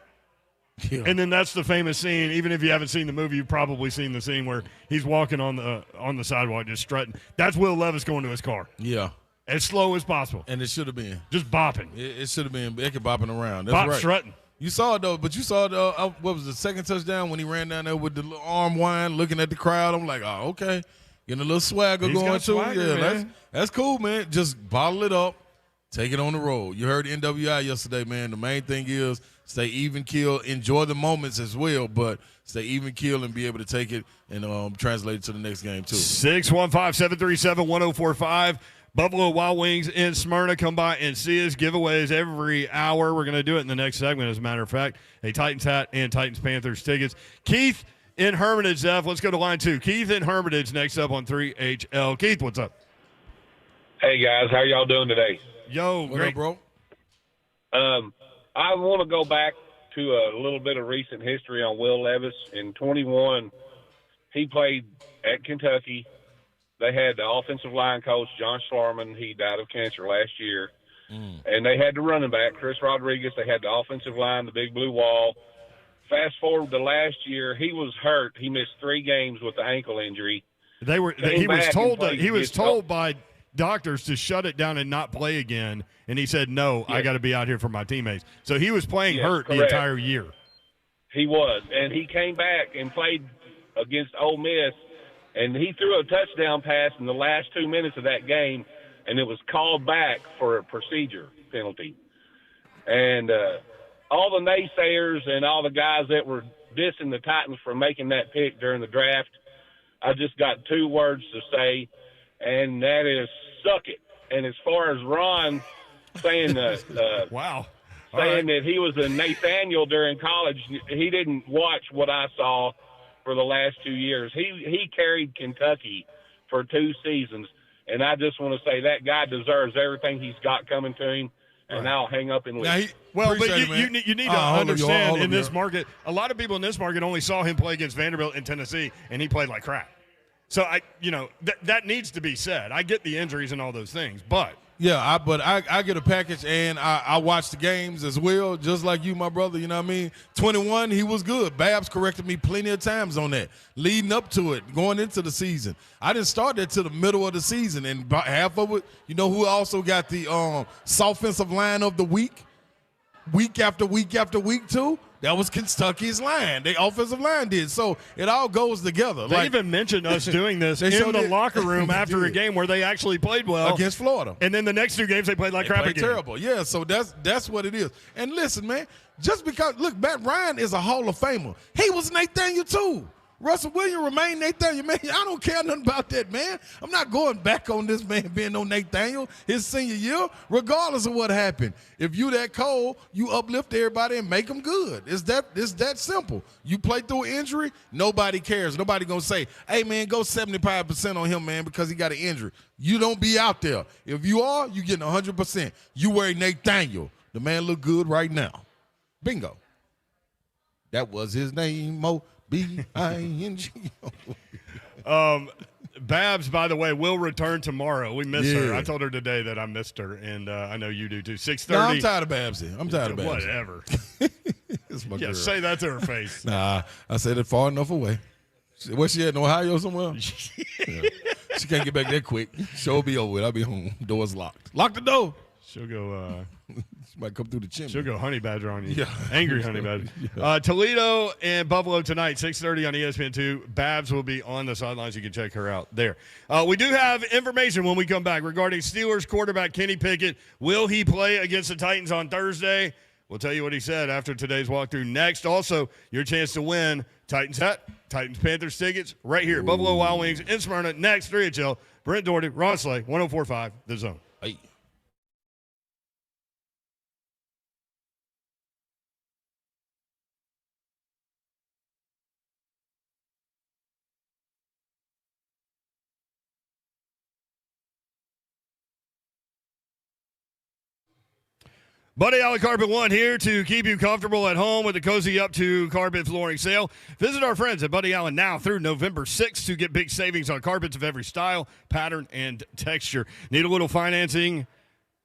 Yeah. And then that's the famous scene. Even if you haven't seen the movie, you've probably seen the scene where he's walking on the sidewalk just strutting. That's Will Levis going to his car. Yeah. As slow as possible. And it should have been. Just bopping. It should have been bopping around. That's right. Strutting. You saw it, though, but you saw what was the second touchdown when he ran down there with the little arm wine, looking at the crowd. I'm like, oh, okay. Getting a little swagger going, too. Yeah, that's cool, man. Just bottle it up. Take it on the road. You heard NWI yesterday, man. The main thing is stay even keel. Enjoy the moments as well, but stay even keel and be able to take it and translate it to the next game, too. 615-737-1045. Buffalo Wild Wings in Smyrna. Come by and see us. Giveaways every hour. We're going to do it in the next segment, as a matter of fact. A Titans hat and Titans-Panthers tickets. Keith in Hermitage, Zeph. Let's go to line 2. Keith in Hermitage next up on 3HL. Keith, what's up? Hey, guys. How y'all doing today? Yo, what up, bro? I want to go back to a little bit of recent history on Will Levis. In 21, he played at Kentucky. They had the offensive line coach, John Schlarman. He died of cancer last year. And they had the running back, Chris Rodriguez. They had the offensive line, the big blue wall. Fast forward to last year, he was hurt. He missed 3 games with the ankle injury. He was told by doctors to shut it down and not play again, and he said, no, I got to be out here for my teammates. So he was playing hurt the entire year. He was, and he came back and played against Ole Miss, and he threw a touchdown pass in the last 2 minutes of that game, and it was called back for a procedure penalty. And all the naysayers and all the guys that were dissing the Titans for making that pick during the draft, I just got 2 words to say, and that is suck it. And as far as Ron saying wow. Saying that he was a Nathaniel during college, he didn't watch what I saw for the last 2 years. He carried Kentucky for 2 seasons, and I just want to say that guy deserves everything he's got coming to him, and I'll hang up and leave. But you need to understand in this market, a lot of people in this market only saw him play against Vanderbilt and Tennessee, and he played like crap. So, that needs to be said. I get the injuries and all those things, but – yeah, I get a package, and I watch the games as well, just like you, my brother, you know what I mean? 21, he was good. Babs corrected me plenty of times on that, leading up to it, going into the season. I didn't start that till the middle of the season, and about half of it, you know who also got the offensive line of the week after week after week, too? That was Kentucky's line. The offensive line did. So it all goes together. They even mentioned us doing this in the locker room after a game where they actually played well. Against Florida. And then the next 2 games they played like crap again. Terrible. Yeah, so that's what it is. And listen, man, just because, look, Matt Ryan is a Hall of Famer. He was Nathaniel too. Russell Williams remained Nathaniel. Man, I don't care nothing about that, man. I'm not going back on this man being no Nathaniel his senior year, regardless of what happened. If you that cold, you uplift everybody and make them good. It's that simple. You play through an injury, nobody cares. Nobody going to say, hey, man, go 75% on him, man, because he got an injury. You don't be out there. If you are, you getting 100%. You wear Nathaniel. The man look good right now. Bingo. That was his name, Mo. B-I-N-G-O. Babs, by the way, will return tomorrow. We miss her. I told her today that I missed her, and I know you do too. 6:30. No, I'm tired of Babsy. Whatever. It's my girl. Say that to her face. Nah, I said it far enough away. Where she at, in Ohio somewhere? Yeah. She can't get back that quick. She'll be over with. I'll be home. Door's locked. Lock the door. She'll go. She might come through the chimney. She'll go honey badger on you. Yeah. Angry honey badger. Yeah. Toledo and Buffalo tonight, 6:30 on ESPN2. Babs will be on the sidelines. You can check her out there. We do have information when we come back regarding Steelers quarterback Kenny Pickett. Will he play against the Titans on Thursday? We'll tell you what he said after today's walkthrough. Next, also, your chance to win Titans hat, Titans-Panthers tickets right here. Ooh. Buffalo Wild Wings in Smyrna. Next, 3HL. Brent Doherty, Ron Slay, 104.5 The Zone. Hey. Buddy Alley Carpet One here to keep you comfortable at home with the Cozy Up to Carpet Flooring Sale. Visit our friends at Buddy Allen now through November 6th to get big savings on carpets of every style, pattern, and texture. Need a little financing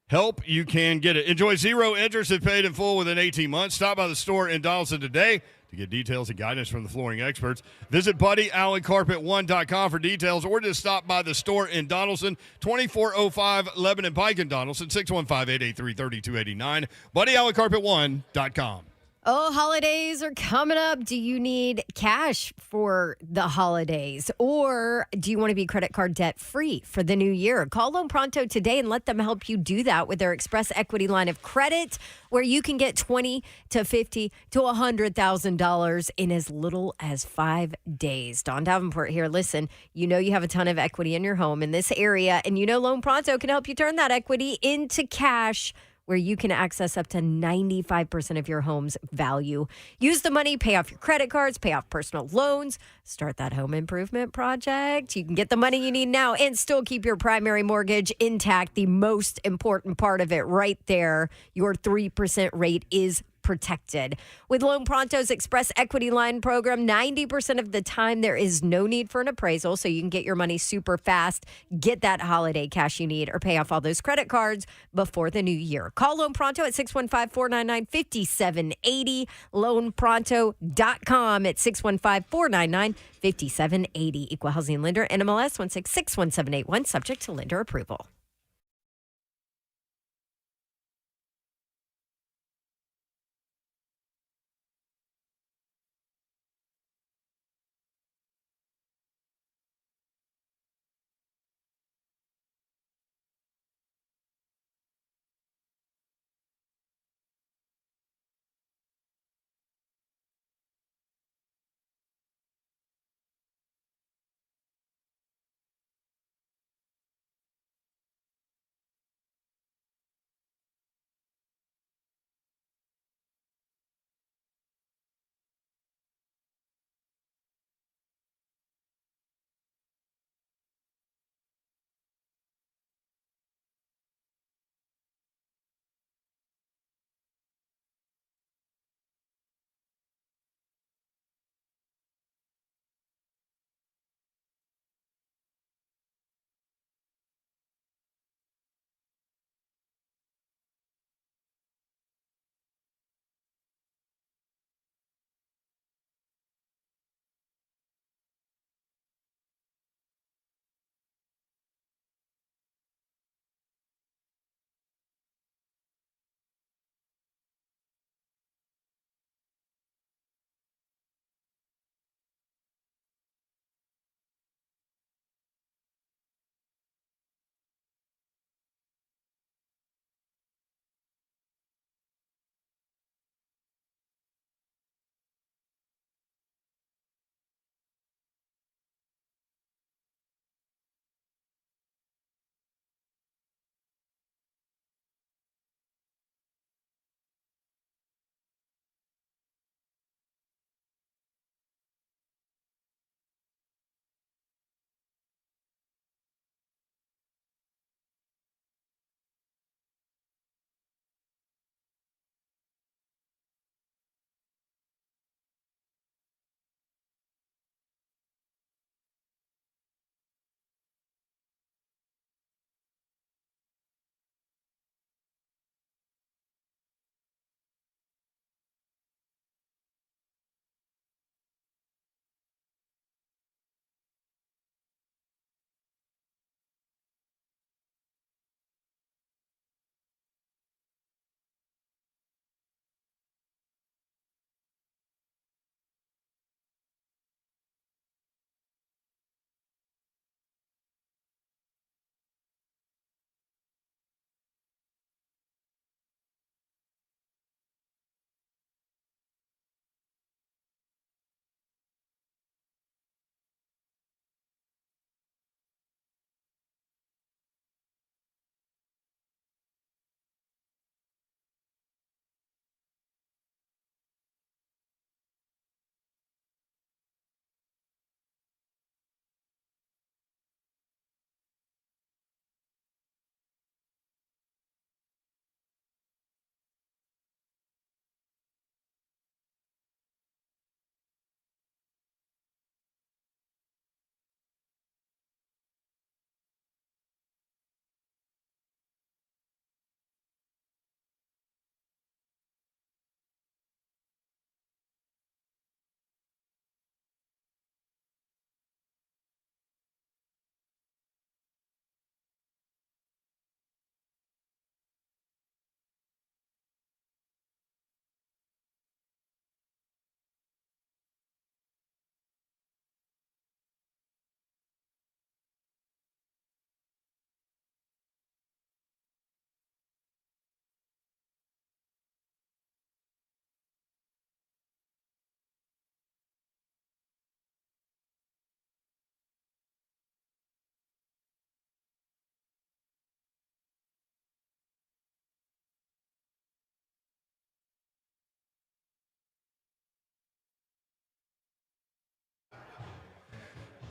help? You can get it. Enjoy 0 interest if paid in full within 18 months. Stop by the store in Donaldson today to get details and guidance from the flooring experts. Visit BuddyAllenCarpet1.com for details, or just stop by the store in Donaldson, 2405 Lebanon Pike in Donaldson, 615-883-3289, BuddyAllenCarpet1.com. Oh, holidays are coming up. Do you need cash for the holidays? Or do you want to be credit card debt free for the new year? Call Loan Pronto today and let them help you do that with their Express Equity line of credit, where you can get $20,000 to $50,000 to $100,000 in as little as 5 days. Don Davenport here. Listen, you know you have a ton of equity in your home in this area, and you know Loan Pronto can help you turn that equity into cash, where you can access up to 95% of your home's value. Use the money, pay off your credit cards, pay off personal loans, start that home improvement project. You can get the money you need now and still keep your primary mortgage intact. The most important part of it right there, your 3% rate is protected. With Loan Pronto's Express Equity Line program, 90% of the time there is no need for an appraisal, so you can get your money super fast, get that holiday cash you need, or pay off all those credit cards before the new year. Call Loan Pronto at 615-499-5780, loanpronto.com at 615-499-5780. Equal housing lender, NMLS 1661781, subject to lender approval.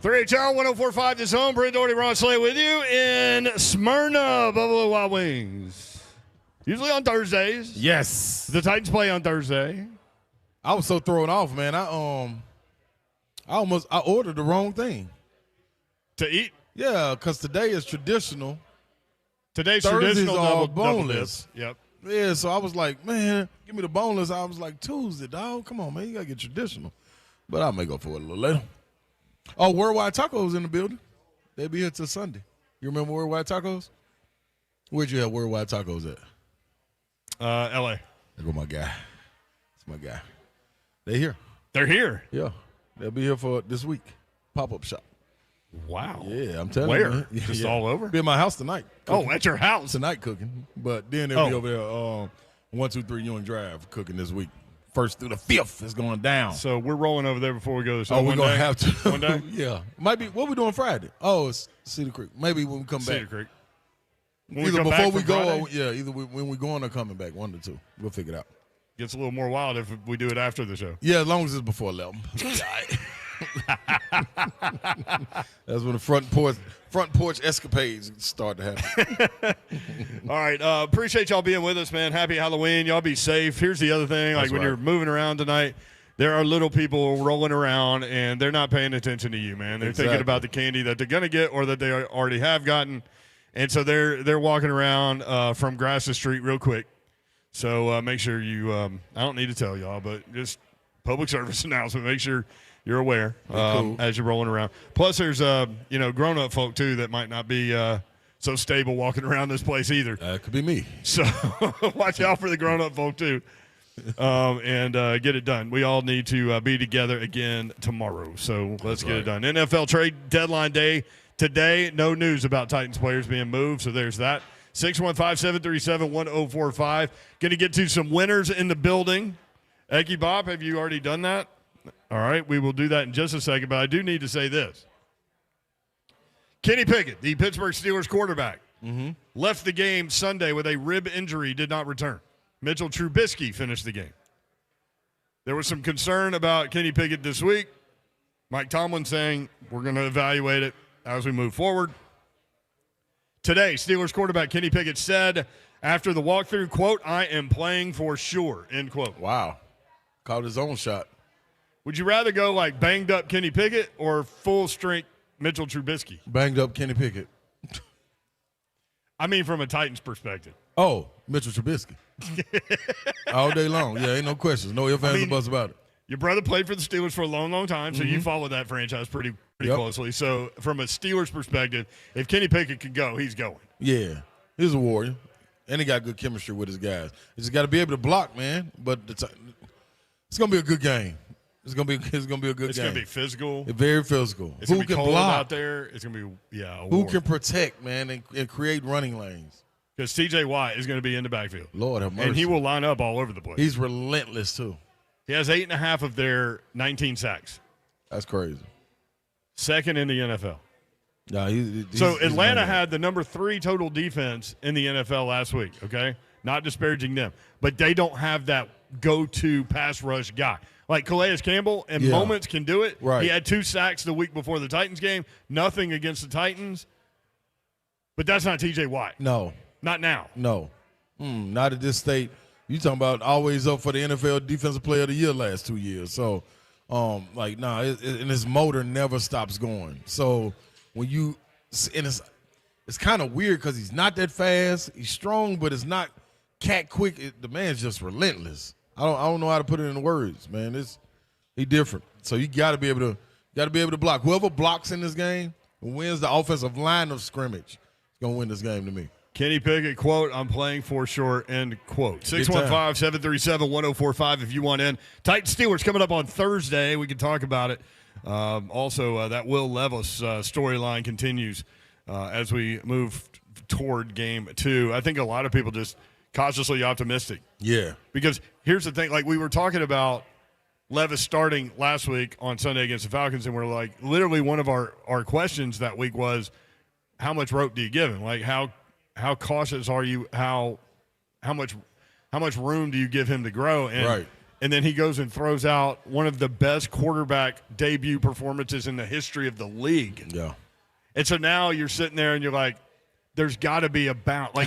3HR 104.5 this home. Brent Doherty, Ron Slay with you in Smyrna, Buffalo Wild Wings. Usually on Thursdays. Yes. The Titans play on Thursday. I was so thrown off, man. I ordered the wrong thing. To eat? Yeah, because today is traditional. Today's Thursdays traditional are double boneless. Yep. Yeah, so I was like, man, give me the boneless. I was like, Tuesday, dog. Come on, man. You got to get traditional. But I may go for it a little later. Oh, Worldwide Tacos in the building. They'll be here till Sunday. You remember Worldwide Tacos? Where'd you have Worldwide Tacos at? L.A. There go my guy. That's my guy. They here. They're here? Yeah. They'll be here for this week. Pop-up shop. Wow. Yeah, I'm telling Where? you. Where? Just all over? Be at my house tonight. Oh, at your house? Tonight cooking. But then they'll be over there 123 Ewing Drive cooking this week. 1st through the 5th is going down. So we're rolling over there before we go. So we're going to have to. One day? Yeah. Might be. What we doing Friday? Oh, it's Cedar Creek. Maybe when we come back. Cedar Creek. Either before we go or, either when we're going or coming back. 1 to 2. We'll figure it out. Gets a little more wild if we do it after the show. Yeah, as long as it's before 11. That's when the front porch escapades start to happen. All right, appreciate y'all being with us, man. Happy Halloween. Y'all be safe. Here's the other thing, like when you're moving around tonight, there are little people rolling around, and they're not paying attention to you, man. They're thinking about the candy that they're going to get or that they already have gotten, and so they're walking around from Grasses Street real quick. So make sure you I don't need to tell y'all, but just public service announcement, make sure you're aware as you're rolling around. Plus, there's grown-up folk, too, that might not be so stable walking around this place either. That could be me. So watch out for the grown-up folk, too, and get it done. We all need to be together again tomorrow, so let's get it done. NFL trade deadline day today. No news about Titans players being moved, so there's that. 615-737-1045. Going to get to some winners in the building. Eggy Bob, have you already done that? All right, we will do that in just a second, but I do need to say this. Kenny Pickett, the Pittsburgh Steelers quarterback, left the game Sunday with a rib injury, did not return. Mitchell Trubisky finished the game. There was some concern about Kenny Pickett this week. Mike Tomlin saying we're going to evaluate it as we move forward. Today, Steelers quarterback Kenny Pickett said after the walkthrough, quote, "I am playing for sure," end quote. Wow. Called his own shot. Would you rather go like banged up Kenny Pickett or full strength Mitchell Trubisky? Banged up Kenny Pickett. I mean, from a Titans perspective. Oh, Mitchell Trubisky. All day long. Yeah, ain't no questions. No ifs, ands, or buts about it. Your brother played for the Steelers for a long, long time, so you followed that franchise pretty closely. So from a Steelers perspective, if Kenny Pickett could go, he's going. Yeah, he's a warrior, and he got good chemistry with his guys. He just got to be able to block, man. But it's gonna be a good game. It's gonna be a good game. It's gonna be physical. Very physical. It's gonna be cold out there. It's gonna be who can protect, man, and create running lanes. Because T.J. Watt is going to be in the backfield. Lord have mercy. And he will line up all over the place. He's relentless, too. He has 8.5 of their 19 sacks. That's crazy. Second in the NFL. No, so Atlanta had the number 3 total defense in the NFL last week, okay? Not disparaging them. But they don't have that go-to pass rush guy. Like Calais Campbell in moments can do it. Right. He had 2 sacks the week before the Titans game. Nothing against the Titans. But that's not T.J. Watt. No. Not now. No. Not at this state. You talking about always up for the NFL Defensive Player of the Year last 2 years. So, and his motor never stops going. So when you – and it's kind of weird because he's not that fast. He's strong, but it's not cat quick. The man's just relentless. I don't know how to put it in words, man. He's different. So you got to be able to block. Whoever blocks in this game wins the offensive line of scrimmage is going to win this game to me. Kenny Pickett, quote, "I'm playing for sure," end quote. 615-737-1045 if you want in. Titans Steelers coming up on Thursday. We can talk about it. Also, that Will Levis storyline continues as we move toward game 2. I think a lot of people just cautiously optimistic. Yeah. Because here's the thing. Like, we were talking about Levis starting last week on Sunday against the Falcons, and we're like, literally one of our questions that week was, how much rope do you give him? Like, how cautious are you? How much room do you give him to grow? And and then he goes and throws out one of the best quarterback debut performances in the history of the league. Yeah. And so now you're sitting there and you're like, there's got to be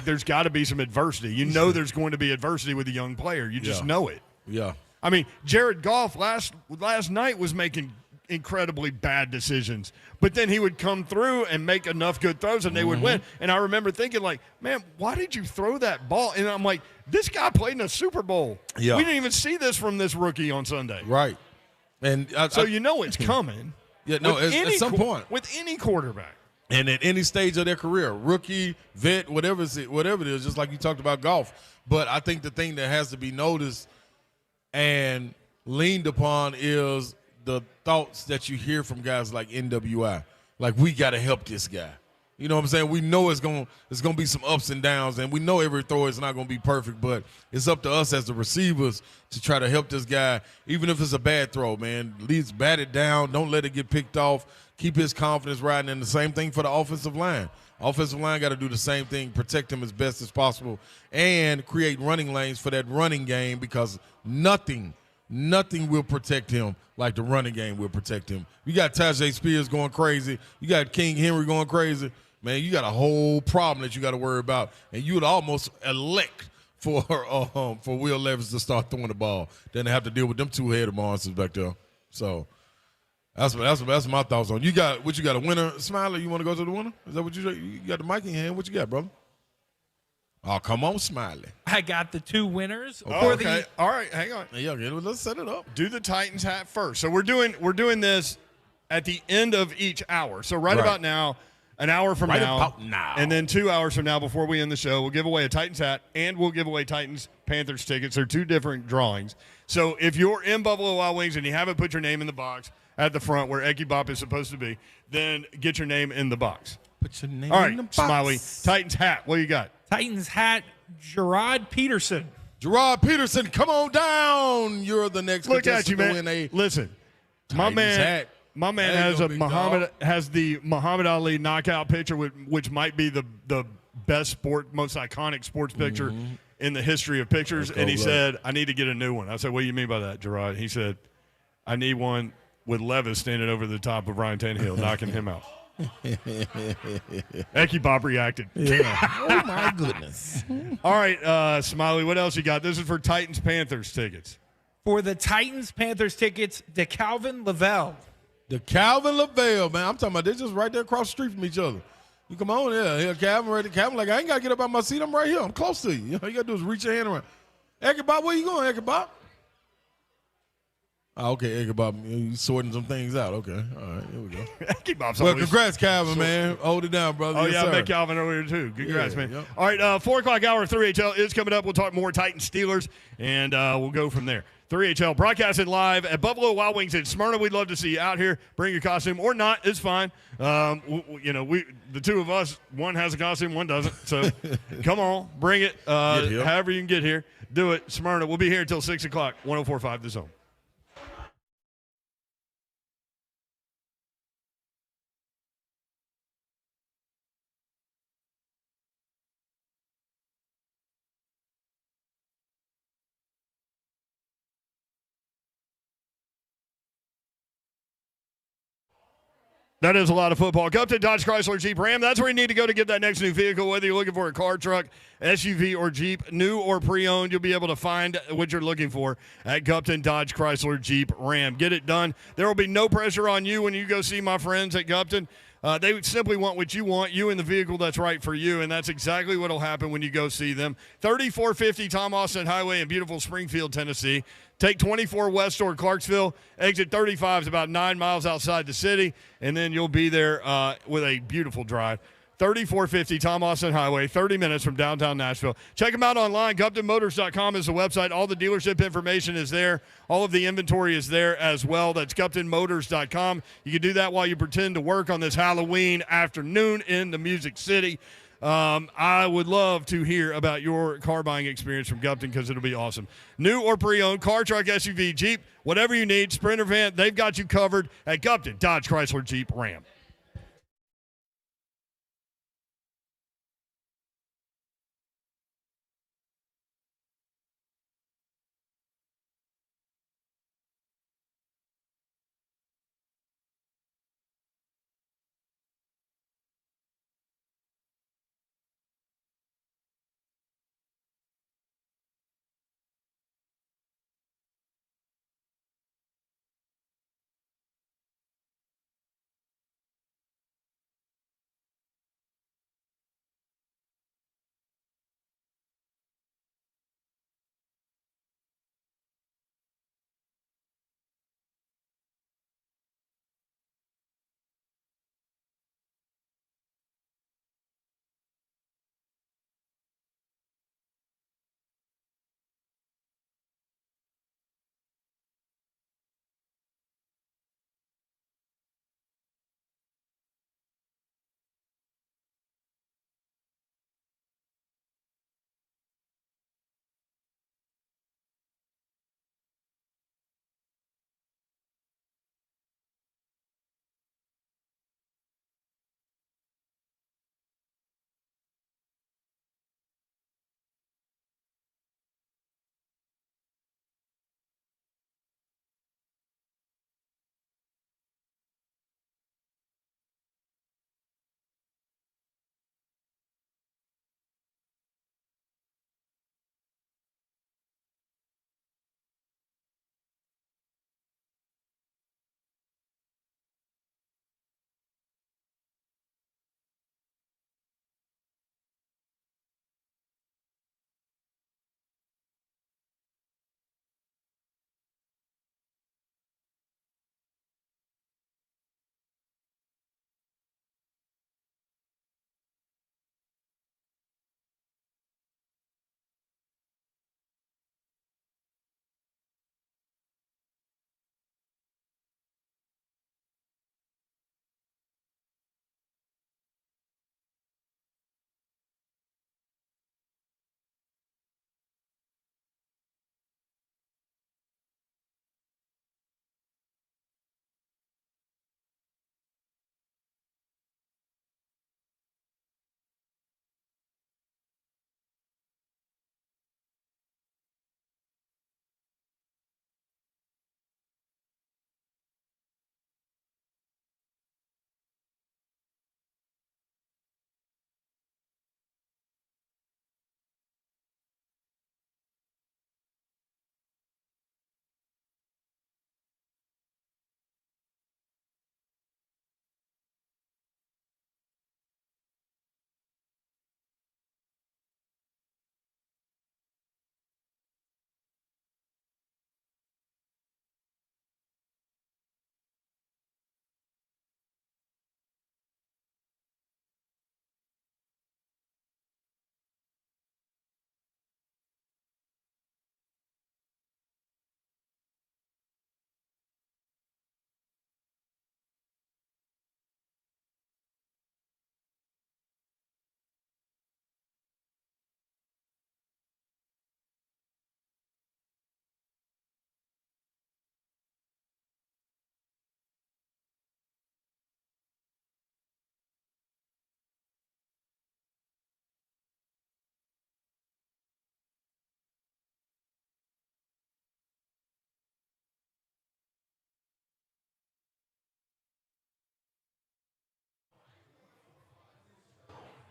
there's got to be some adversity. You know there's going to be adversity with a young player. You just know it. Yeah. I mean, Jared Goff last night was making incredibly bad decisions, but then he would come through and make enough good throws and they would win. And I remember thinking, like, man, why did you throw that ball? And I'm like, this guy played in a Super Bowl. Yeah. We didn't even see this from this rookie on Sunday. Right. And so you know it's coming. Yeah, no, at some point. With any quarterback. And at any stage of their career, rookie, vet, whatever it is, just like you talked about golf. But I think the thing that has to be noticed and leaned upon is the thoughts that you hear from guys like NWI. Like, we got to help this guy. You know what I'm saying? We know it's going to be some ups and downs, and we know every throw is not going to be perfect, but it's up to us as the receivers to try to help this guy, even if it's a bad throw, man. At least bat it down. Don't let it get picked off. Keep his confidence riding, and the same thing for the offensive line. Offensive line got to do the same thing, protect him as best as possible, and create running lanes for that running game, because nothing will protect him like the running game will protect him. You got Tajay Spears going crazy. You got King Henry going crazy. Man, you got a whole problem that you got to worry about, and you would almost elect for Will Levis to start throwing the ball. Then they have to deal with them two-headed monsters back there. So that's my thoughts on. You got a winner, Smiley? You want to go to the winner? Is that what you got the mic in your hand? What you got, brother? Oh, come on, Smiley. I got the two winners. Okay. All right, hang on. Yeah, let's set it up. Do the Titans hat first. So we're doing this at the end of each hour. So right about now, an hour from now, and then 2 hours from now before we end the show, we'll give away a Titans hat and we'll give away Titans Panthers tickets. They're two different drawings. So if you're in Buffalo Wild Wings and you haven't put your name in the box at the front where Eki Bop is supposed to be, then get your name in the box. Put your name All in the right, box. Smiley. Titans hat. What you got? Titans hat, Gerard Peterson. Gerard Peterson, come on down. You're the next Look at you, contestant man. to win a Listen, Titans hat. My man has the Muhammad Ali knockout picture, which might be the best most iconic sports picture in the history of pictures. And he said, I need to get a new one. I said, what do you mean by that, Gerard? He said, I need one with Levis standing over the top of Ryan Tannehill, knocking him out. Eki Bob reacted. Yeah. Oh, my goodness. All right, Smiley, what else you got? This is for Titans-Panthers tickets. For the Titans-Panthers tickets, DeCalvin Lavelle. DeCalvin Lavelle, man. I'm talking about they're just right there across the street from each other. You come on, yeah, Calvin, right there. Calvin, like, I ain't got to get up out my seat. I'm right here. I'm close to you. You know, you got to do is reach your hand around. Eki Bob, where you going, Eki Bob? Oh, okay, Eki Bob, you sorting some things out. Okay, all right, here we go. Eki Bob's well, congrats, Calvin, man. Hold it down, brother. Oh, yes, yeah, sir. I met Calvin earlier, too. Congrats, man. Yep. All right, 4 o'clock hour, 3HL is coming up. We'll talk more Titans Steelers, and we'll go from there. 3HL broadcasting live at Buffalo Wild Wings in Smyrna. We'd love to see you out here. Bring your costume or not. It's fine. The two of us, one has a costume, one doesn't. So come on, bring it. However you can get here, do it. Smyrna. We'll be here until 6 o'clock, 104.5 The Zone. That is a lot of football. Go up to Dodge Chrysler Jeep Ram. That's where you need to go to get that next new vehicle, whether you're looking for a car, truck, SUV, or Jeep, new or pre-owned. You'll be able to find what you're looking for at Gupton Dodge Chrysler Jeep Ram. Get it done. There will be no pressure on you when you go see my friends at Gupton. They simply want what you want, you in the vehicle that's right for you, and that's exactly what will happen when you go see them. 3450 Tom Austin Highway in beautiful Springfield, Tennessee. Take 24 west toward Clarksville. Exit 35 is about 9 miles outside the city, and then you'll be there with a beautiful drive. 3450 Tom Austin Highway, 30 minutes from downtown Nashville. Check them out online. GuptonMotors.com is the website. All the dealership information is there. All of the inventory is there as well. That's GuptonMotors.com. You can do that while you pretend to work on this Halloween afternoon in the Music City. I would love to hear about your car buying experience from Gupton because it'll be awesome. New or pre-owned, car, truck, SUV, Jeep, whatever you need, Sprinter van, they've got you covered at Gupton Dodge Chrysler Jeep Ram.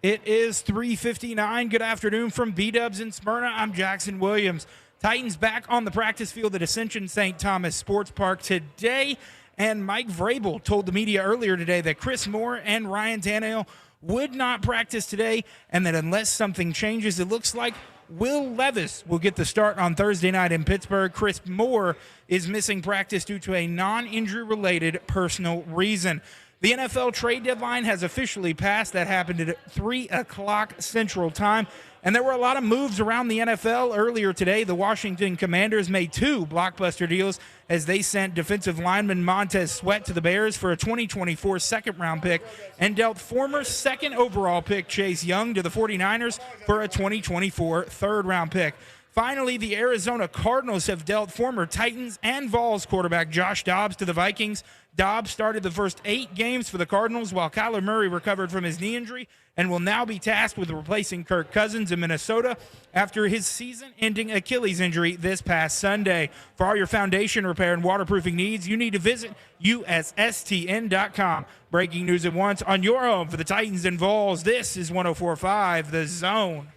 It is 3:59. Good afternoon from bdubs in Smyrna. I'm Jackson Williams. Titans back on the practice field at Ascension St. Thomas Sports Park today. And Mike Vrabel told the media earlier today that Chris Moore and Ryan Tannehill would not practice today, and that unless something changes, it looks like Will Levis will get the start on Thursday night in Pittsburgh. Chris Moore is missing practice due to a non-injury related personal reason. The NFL trade deadline has officially passed. That happened at 3 o'clock Central Time. And there were a lot of moves around the NFL earlier today. The Washington Commanders made 2 blockbuster deals as they sent defensive lineman Montez Sweat to the Bears for a 2024 second-round pick and dealt former second overall pick Chase Young to the 49ers for a 2024 third-round pick. Finally, the Arizona Cardinals have dealt former Titans and Vols quarterback Josh Dobbs to the Vikings. Dobbs started the first 8 games for the Cardinals while Kyler Murray recovered from his knee injury and will now be tasked with replacing Kirk Cousins in Minnesota after his season-ending Achilles injury this past Sunday. For all your foundation repair and waterproofing needs, you need to visit USSTN.com. Breaking news at once on your home for the Titans and Vols. This is 104.5 The Zone.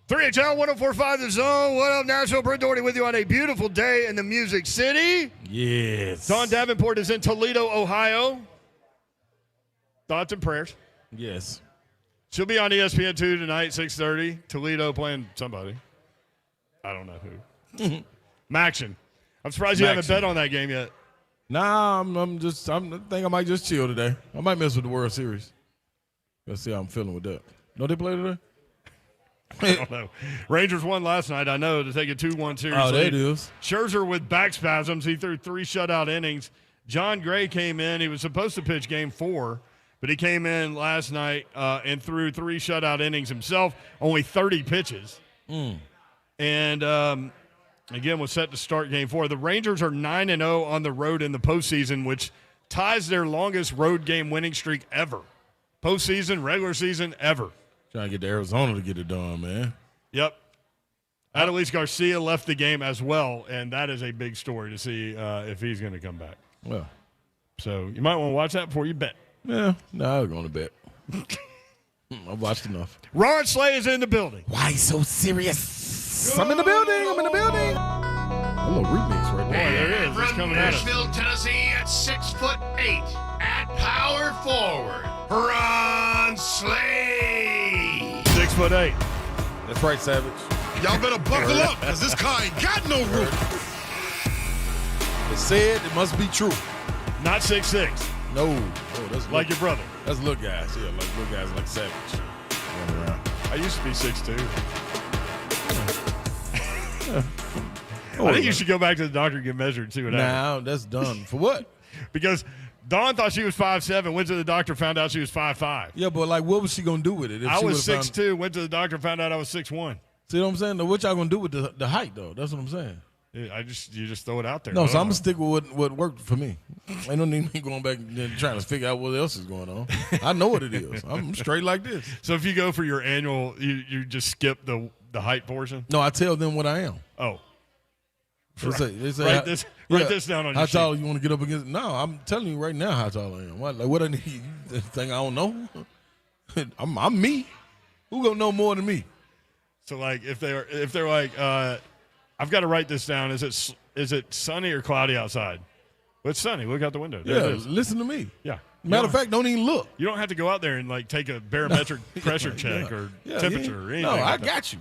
Three HL 104.5 The Zone. What up, Nashville? Brent Doherty with you on a beautiful day in the Music City. Yes. Dawn Davenport is in Toledo, Ohio. Thoughts and prayers. Yes. She'll be on ESPN2 tonight, 6:30. Toledo playing somebody. I don't know who. Maction. I'm surprised you haven't bet on that game yet. Nah, I think I might just chill today. I might mess with the World Series. Let's see how I'm feeling with that. Don't they play today? I don't know. Rangers won last night, I know, to take a 2-1 series. Oh, there lead. it is. Scherzer with back spasms. He threw 3 shutout innings. John Gray came in. He was supposed to pitch game 4, but he came in last night and threw 3 shutout innings himself, only 30 pitches. And, again, was set to start game 4. The Rangers are 9-0 on the road in the postseason, which ties their longest road game winning streak ever. Postseason, regular season, ever. Trying to get to Arizona to get it done, man. Yep. Adolis Garcia left the game as well, and that is a big story to see if he's going to come back. Well, so you might want to watch that before you bet. Yeah, no, I'm going to bet. I've watched enough. Ron Slay is in the building. Why so serious? I'm in the building. I'm in the building. A little remix right there. Boy, there it is. It's coming at us. Nashville, Tennessee, at 6'8", at power forward, Ron Slay. 6'8". That's right, Savage. Y'all better buckle up, because this car ain't got no roof. It said it must be true. Not 6'6". No. Oh, that's like your brother. That's little guys. Yeah, like little guys like Savage. Running around. I used to be 6'2". Oh, I think you should go back to the doctor and get measured and see what happens. Now that's done. For what? Because Dawn thought she was 5'7", went to the doctor, found out she was 5'5". Yeah, but like, what was she gonna do with it? If I she was would've 6'2", went to the doctor, found out I was 6'1". See what I'm saying? What y'all gonna do with the height though? That's what I'm saying. Yeah, you just throw it out there. No, so I'm gonna stick with what worked for me. Ain't no need me going back and trying to figure out what else is going on. I know what it is. I'm straight like this. So if you go for your annual, you just skip the height portion? No, I tell them what I am. Oh. They say, write this down on your how sheet. tall you want to get up against? No, I'm telling you right now how tall I am. What I need? You think I don't know? I'm me. Who gonna know more than me? So like if they're like I've got to write this down. Is it sunny or cloudy outside? Well, it's sunny. Look out the window. There it is. Listen to me. Yeah. Matter of fact, don't even look. You don't have to go out there and like take a barometric pressure check or temperature or anything. No, like I that. got you.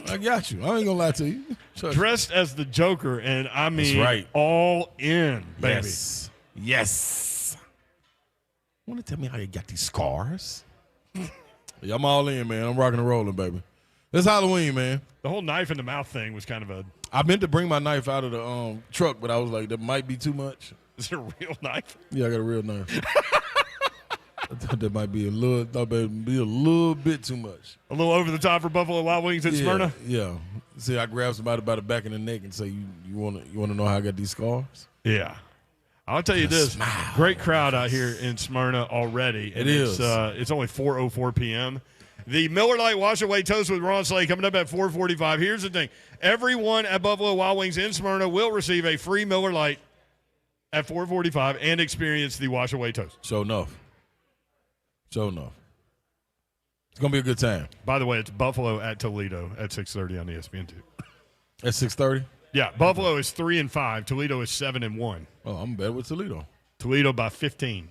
I got you. I ain't gonna lie to you. Dressed as the Joker, and I mean, That's right. all in, baby. Yes. Want to tell me how you got these scars? Yeah, I'm all in, man. I'm rocking and rolling, baby. It's Halloween, man. The whole knife in the mouth thing was kind of a. I meant to bring my knife out of the truck, but I was like, that might be too much. Is it a real knife? Yeah, I got a real knife. I thought that might be a little bit too much. A little over the top for Buffalo Wild Wings in Smyrna? Yeah. See, I grabbed somebody by the back of the neck and say, you want to know how I got these scars? Yeah. I'll tell you this: great crowd out here in Smyrna already. It is. It's only 4:04 p.m. The Miller Lite Wash Away Toast with Ron Slay coming up at 4:45. Here's the thing: everyone at Buffalo Wild Wings in Smyrna will receive a free Miller Lite at 4:45 and experience the Wash Away Toast. Sure enough. It's gonna be a good time. By the way, it's Buffalo at Toledo at 6:30 on ESPN2. At 6:30. Yeah, Buffalo is 3-5. Toledo is 7-1. Oh, I'm better with Toledo. Toledo by 15.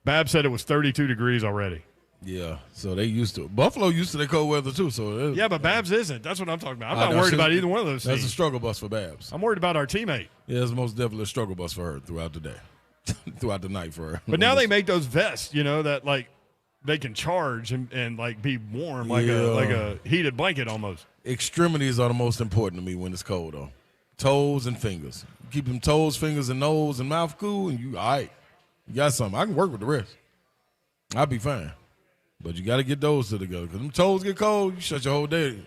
Bab said it was 32 degrees already. Yeah, so they used to. Buffalo used to their cold weather too. So yeah, but Babs isn't. That's what I'm talking about. I'm not worried about either one of those That's teams. a struggle bus for Babs. I'm worried about our teammate. Yeah, it's most definitely a struggle bus for her throughout the day, throughout the night for her. But now they make those vests, that like they can charge and like be warm like a heated blanket almost. Extremities are the most important to me when it's cold, though. Toes and fingers. Keep them toes, fingers, and nose and mouth cool, and you all right. You got something. I can work with the rest. I'll be fine. But you got to get those to together. Because them toes get cold, you shut your whole day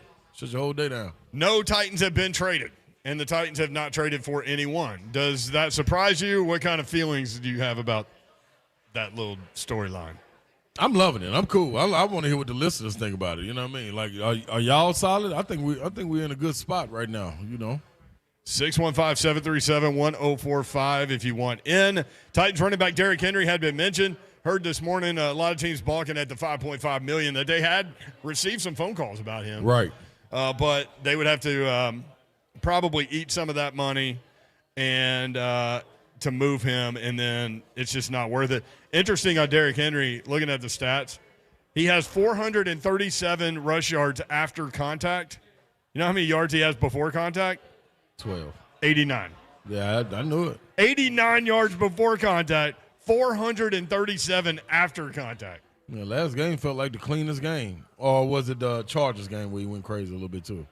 down. No Titans have been traded, and the Titans have not traded for anyone. Does that surprise you? What kind of feelings do you have about that little storyline? I'm loving it. I'm cool. I want to hear what the listeners think about it. You know what I mean? Like, are y'all solid? I think we're in a good spot right now. 615-737-1045 if you want in. Titans running back Derrick Henry had been mentioned. Heard this morning a lot of teams balking at the $5.5 million that they had received some phone calls about him. Right. But they would have to probably eat some of that money and to move him, and then it's just not worth it. Interesting on Derrick Henry, looking at the stats, he has 437 rush yards after contact. You know how many yards he has before contact? 12. 89. Yeah, I knew it. 89 yards before contact, 437 after contact. Yeah, last game felt like the cleanest game. Or was it the Chargers game where he went crazy a little bit too?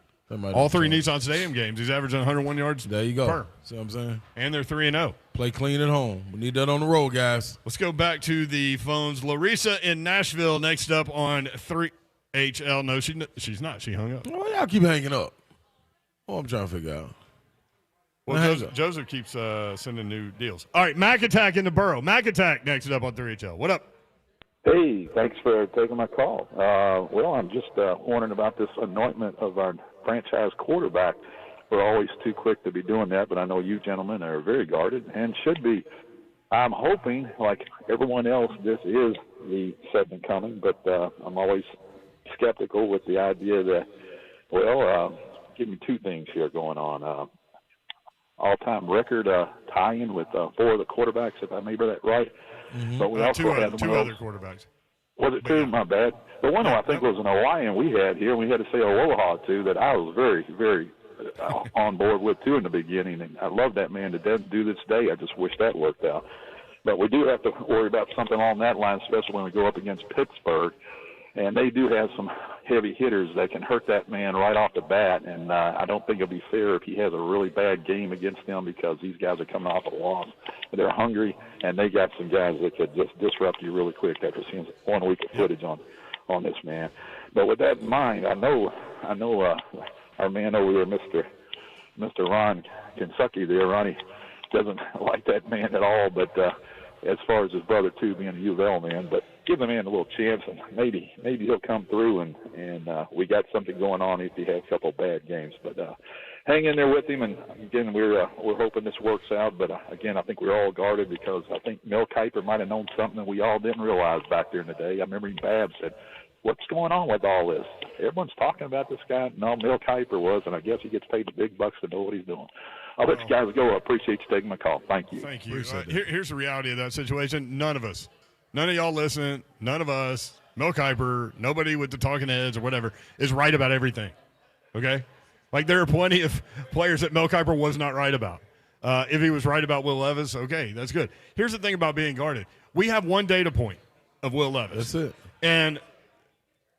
All three Nissan Stadium games, he's averaging 101 yards. There you go. Per. See what I'm saying? And they're 3-0. Play clean at home. We need that on the road, guys. Let's go back to the phones. Larissa in Nashville next up on 3HL. No, she's not. She hung up. Well, y'all keep hanging up. Oh, I'm trying to figure out. Well, Joseph keeps sending new deals. All right, Mac Attack in the Borough. Mac Attack next up on 3HL. What up? Hey, thanks for taking my call. Well, I'm just wondering about this anointment of our franchise quarterback. We're always too quick to be doing that, but I know you gentlemen are very guarded and should be. I'm hoping, like everyone else, this is the second coming, but I'm always skeptical with the idea that, give me two things here going on. All-time record tie-in with four of the quarterbacks, if I remember that right. Mm-hmm. But we also had two other quarterbacks. Was it two? My bad. The one I think was an Hawaiian we had here. We had to say aloha to that I was very, very on board with too in the beginning, and I love that man to death do this day. I just wish that worked out. But we do have to worry about something along that line, especially when we go up against Pittsburgh, and they do have some heavy hitters that can hurt that man right off the bat, and I don't think it'll be fair if he has a really bad game against them because these guys are coming off a loss. They're hungry, and they got some guys that could just disrupt you really quick after seeing 1 week of footage on this man. But with that in mind, I know our man over there, Mr. Ron Kentucky there, Ronnie, doesn't like that man at all, but as far as his brother, too, being a U of L man, but give the man a little chance, and maybe he'll come through, and we got something going on if he has a couple bad games. But hang in there with him, and again, we're hoping this works out. But again, I think we're all guarded because I think Mel Kiper might have known something that we all didn't realize back there in the day. I remember Bab said, "What's going on with all this? Everyone's talking about this guy." No, Mel Kiper was, and I guess he gets paid the big bucks to know what he's doing. I'll let you guys go. I appreciate you taking my call. Thank you. Thank you. Here's the reality of that situation. None of us, none of y'all listening, none of us, Mel Kiper, nobody with the talking heads or whatever, is right about everything. Okay? Like there are plenty of players that Mel Kiper was not right about. If he was right about Will Levis, okay, that's good. Here's the thing about being guarded. We have one data point of Will Levis. That's it. And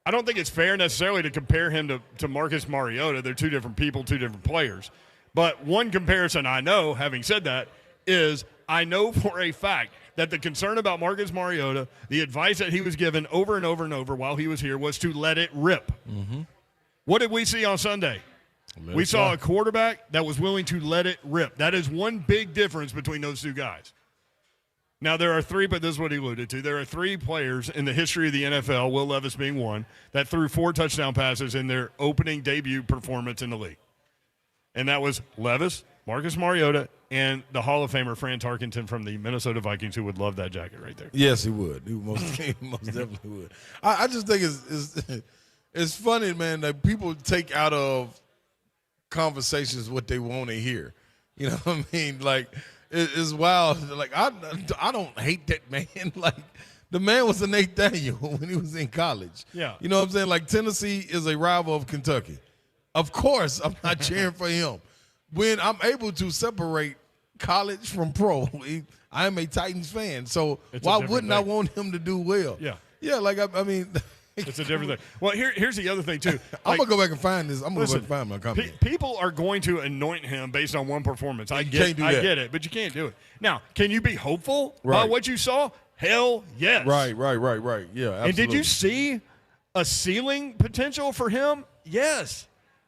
I don't think it's fair necessarily to compare him to Marcus Mariota. They're two different people, two different players. But one comparison I know, having said that, is I know for a fact that the concern about Marcus Mariota, the advice that he was given over and over and over while he was here was to let it rip. Mm-hmm. What did we see on Sunday? We saw a quarterback that was willing to let it rip. That is one big difference between those two guys. Now, there are three, but this is what he alluded to. There are three players in the history of the NFL, Will Levis being one, that threw 4 touchdown passes in their opening debut performance in the league. And that was Levis, Marcus Mariota, and the Hall of Famer Fran Tarkenton from the Minnesota Vikings, who would love that jacket right there. Yes, he would. He most definitely would. I just think it's funny, man, that people take out of conversations what they want to hear. You know what I mean? Like, it's wild. Like, I don't hate that man. Like, the man was a Nathaniel when he was in college. Yeah. You know what I'm saying? Like, Tennessee is a rival of Kentucky. Of course, I'm not cheering for him. When I'm able to separate college from pro, I am a Titans fan. So why wouldn't I want him to do well? Yeah. Yeah, like, I mean. It's a different thing. Well, here's the other thing, too. I'm going to go back and find this. I'm going to go back and find my company. People are going to anoint him based on one performance. I get it, but you can't do it. Now, can you be hopeful by what you saw? Hell yes. Right. Yeah, absolutely. And did you see a ceiling potential for him? Yes.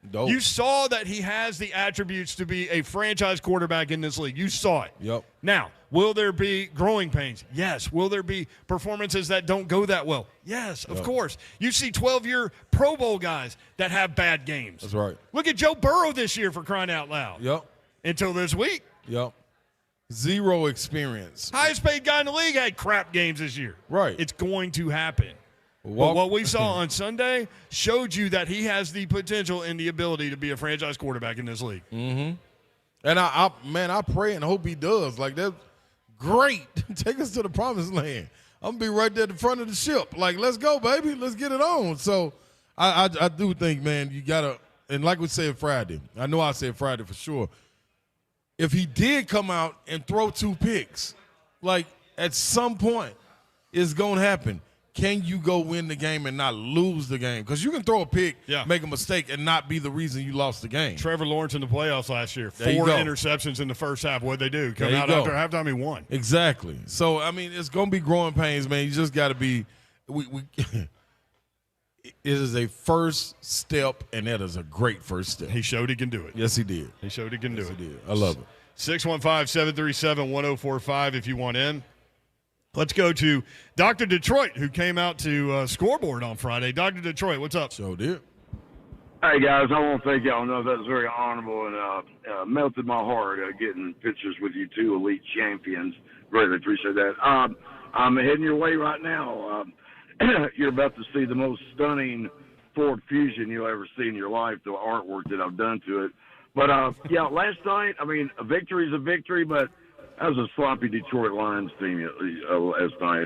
Dope. You saw that he has the attributes to be a franchise quarterback in this league. You saw it. Yep. Now, will there be growing pains? Yes. Will there be performances that don't go that well? Yes, of course. You see 12-year Pro Bowl guys that have bad games. That's right. Look at Joe Burrow this year, for crying out loud. Yep. Until this week. Yep. Zero experience. Highest paid guy in the league had crap games this year. Right. It's going to happen. But what we saw on Sunday showed you that he has the potential and the ability to be a franchise quarterback in this league. Mm-hmm. And I pray and hope he does. Like, that's great. Take us to the promised land. I'm going to be right there at the front of the ship. Like, let's go, baby. Let's get it on. So I do think, man, you got to, and like we said Friday, I know I said Friday for sure, if he did come out and throw 2 picks, like, at some point it's going to happen. Can you go win the game and not lose the game? Because you can throw a pick, make a mistake, and not be the reason you lost the game. Trevor Lawrence in the playoffs last year, 4 interceptions in the first half. What'd they do? Come out after halftime, he won. Exactly. So, I mean, it's going to be growing pains, man. You just got to be it is a first step, and that is a great first step. He showed he can do it. Yes, he did. He showed he can do it. He did. I love it. 615-737-1045 if you want in. Let's go to Dr. Detroit, who came out to Scoreboard on Friday. Dr. Detroit, what's up? So did. Hey, guys, I want to thank y'all. I know that was very honorable and melted my heart getting pictures with you two elite champions. Greatly appreciate that. I'm heading your way right now. You're about to see the most stunning Ford Fusion you'll ever see in your life, the artwork that I've done to it. But, yeah, last night, I mean, a victory is a victory, but that was a sloppy Detroit Lions team last night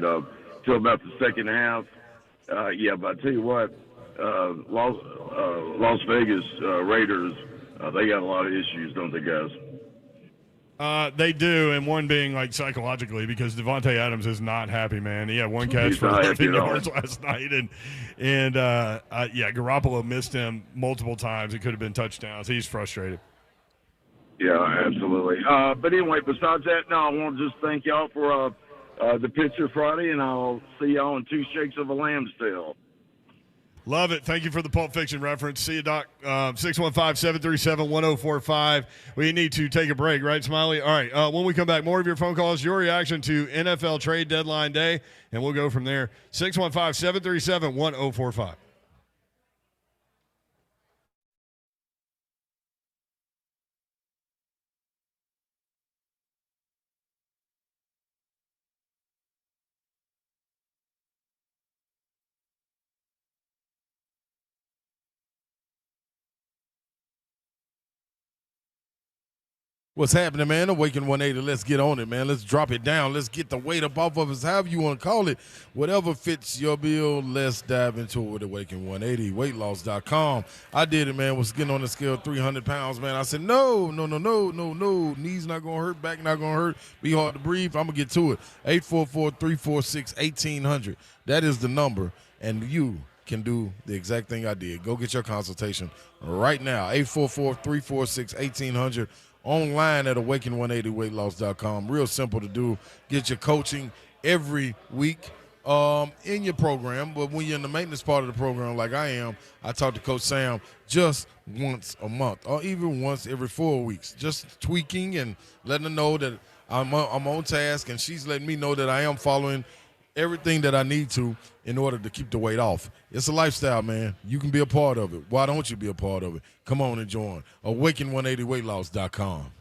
till about the second half. Yeah, but I tell you what, Las Vegas Raiders, they got a lot of issues, don't they, guys? They do, and one being like psychologically because Devontae Adams is not happy, man. He had one catch for 11 yards last night, and yeah, Garoppolo missed him multiple times. It could have been touchdowns. He's frustrated. Yeah, absolutely. But anyway, besides that, no, I want to just thank y'all for the picture Friday, and I'll see y'all in 2 shakes of a lamb's tail. Love it. Thank you for the Pulp Fiction reference. See you, Doc. 615-737-1045. We need to take a break, right, Smiley? All right. When we come back, more of your phone calls, your reaction to NFL trade deadline day, and we'll go from there. 615-737-1045. What's happening, man? Awaken 180. Let's get on it, man. Let's drop it down. Let's get the weight up off of us, however you want to call it. Whatever fits your bill, let's dive into it with Awaken 180. Weightloss.com. I did it, man. Was getting on the scale 300 pounds, man. I said, no. Knees not going to hurt. Back not going to hurt. Be hard to breathe. I'm going to get to it. 844-346-1800. That is the number, and you can do the exact thing I did. Go get your consultation right now. 844-346-1800. Online at Awaken180weightloss.com. Real simple to do. Get your coaching every week. in your program. But when you're in the maintenance part of the program, like I am, I talk to Coach Sam just once a month, or even once every 4 weeks, just tweaking and letting her know that I'm on task, and she's letting me know that I am following everything that I need to in order to keep the weight off. It's a lifestyle, man. You can be a part of it. Why don't you be a part of it? Come on and join. Awaken180weightloss.com.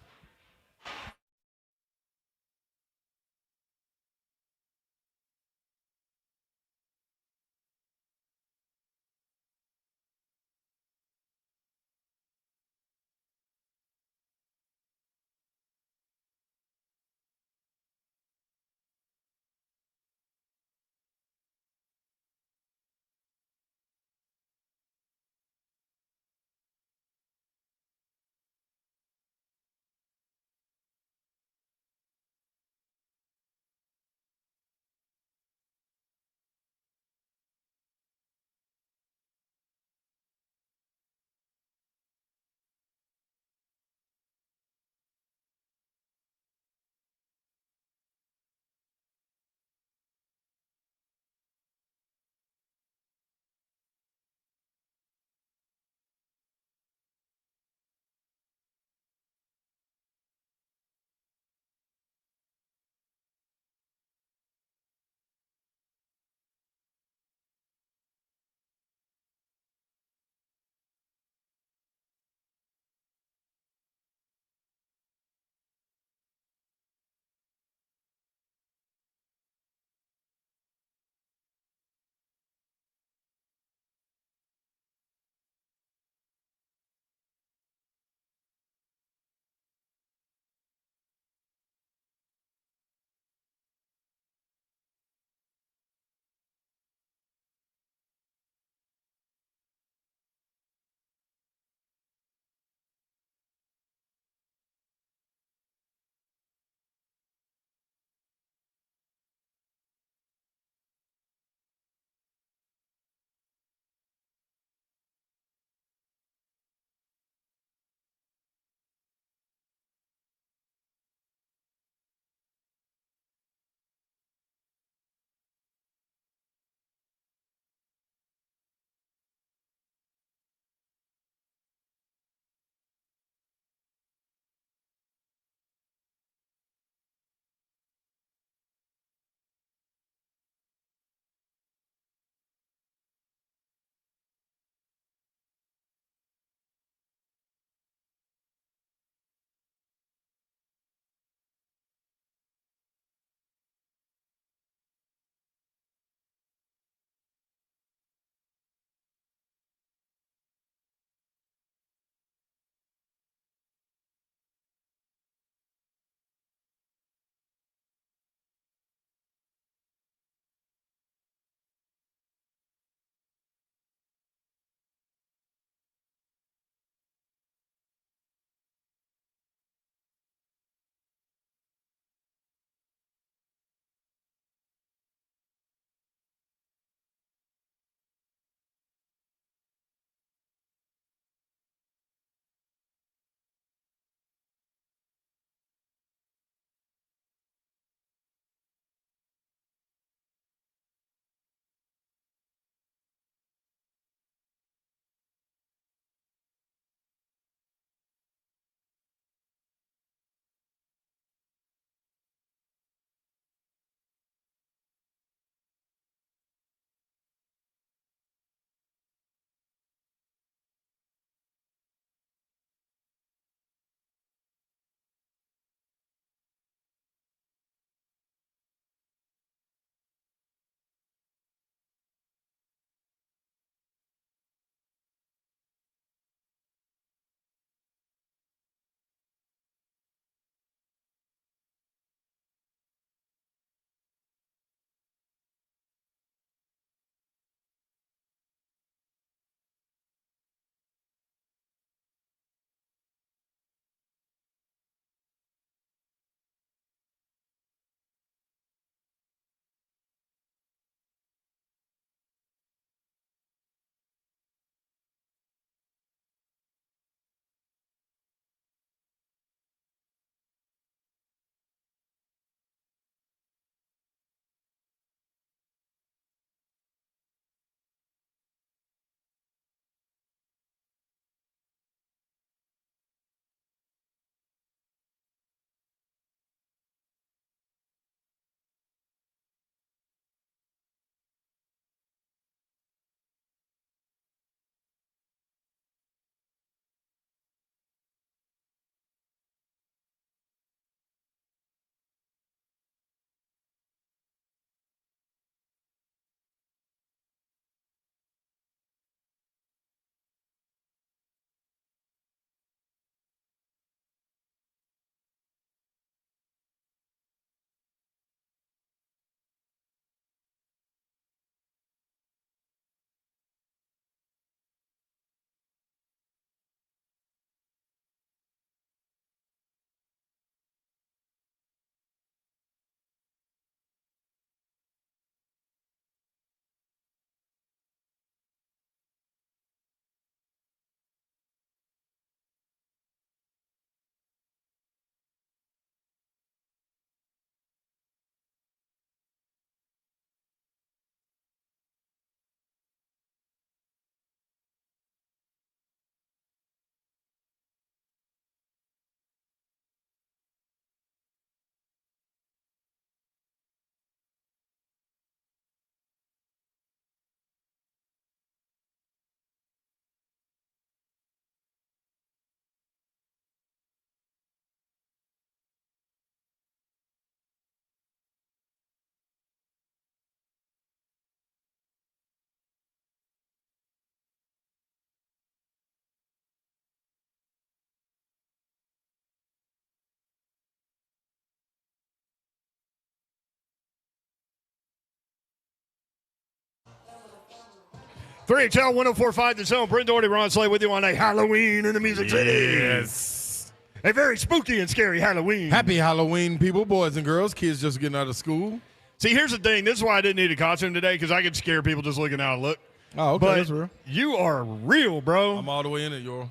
3HL 1045 The Zone. Brent Doherty, Ron Slay with you on a Halloween in the Music City. Yes. A very spooky and scary Halloween. Happy Halloween, people, boys and girls, kids just getting out of school. See, here's the thing. This is why I didn't need a costume today, because I could scare people just looking out. Look. Oh, okay, but that's real. You are real, bro. I'm all the way in it, yo.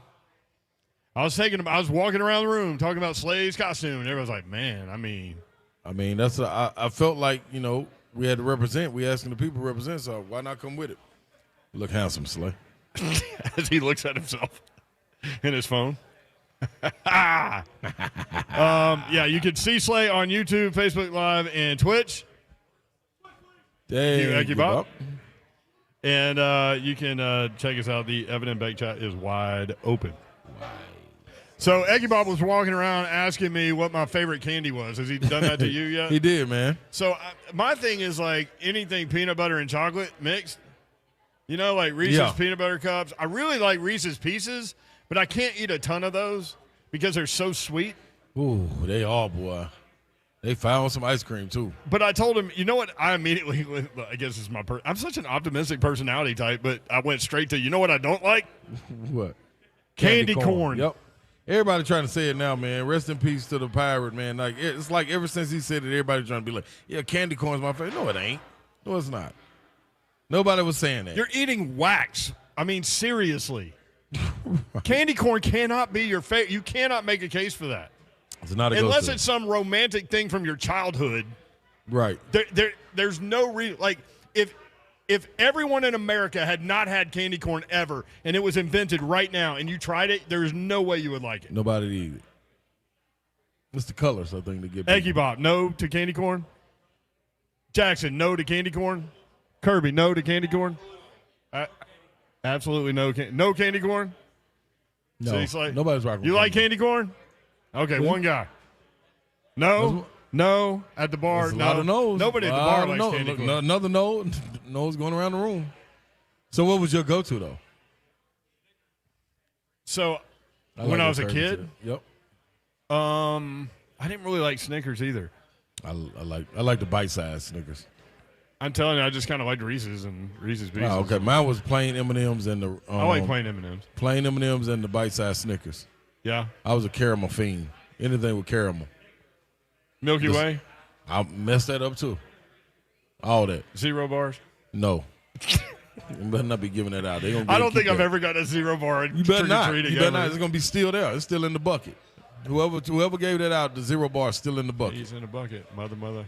I was walking around the room talking about Slay's costume, and everyone's like, man, I mean, that's I felt like, we had to represent. We asking the people to represent, so why not come with it? You look handsome, Slay. As he looks at himself in his phone. Yeah, you can see Slay on YouTube, Facebook Live, and Twitch. Thank you, Bob. And you can check us out. The Evan and Beck chat is wide open. So Eggy Bob was walking around asking me what my favorite candy was. Has he done that to you yet? He did, man. So my thing is like anything peanut butter and chocolate mixed. Like Reese's peanut butter cups. I really like Reese's Pieces, but I can't eat a ton of those because they're so sweet. Ooh, they all, boy. They found some ice cream, too. But I told him, you know what? I immediately, I guess it's I'm such an optimistic personality type, but I went straight to, you know what I don't like? What? Candy corn. Yep. Everybody trying to say it now, man. Rest in peace to the pirate, man. Like it's like ever since he said it, everybody trying to be like, yeah, candy corn's my favorite. No, it ain't. No, it's not. Nobody was saying that. You're eating wax. I mean, seriously. Candy corn cannot be your favorite. You cannot make a case for that. It's not a unless it's some romantic thing from your childhood. Right. There's no reason. Like, if everyone in America had not had candy corn ever and it was invented right now and you tried it, there's no way you would like it. Nobody would eat it. It's the colors, I think, to get Eggy Bob, no to candy corn. Jackson, no to candy corn. Kirby, no to candy corn. Absolutely no candy corn. No, so like, nobody's rocking. You like candy corn? Okay, one guy. No, at the bar. A lot of no's. Nobody at the bar likes candy Look, corn. Another no's going around the room. So what was your go-to, though? So when I was a kid, yep. I didn't really like Snickers either. I like the bite-sized Snickers. I'm telling you, I just kind of liked Reese's and Reese's Pieces. Oh, okay. Mine was plain M&Ms and the. I like plain M&Ms. Plain M&Ms and the bite-sized Snickers. Yeah. I was a caramel fiend. Anything with caramel. Milky Way. I messed that up too. All that. Zero bars. No. You better not be giving that out. I don't think I've ever got a zero bar. You better not. You better not. It's gonna be still there. It's still in the bucket. Whoever gave that out, the zero bar is still in the bucket. He's in the bucket. Mother.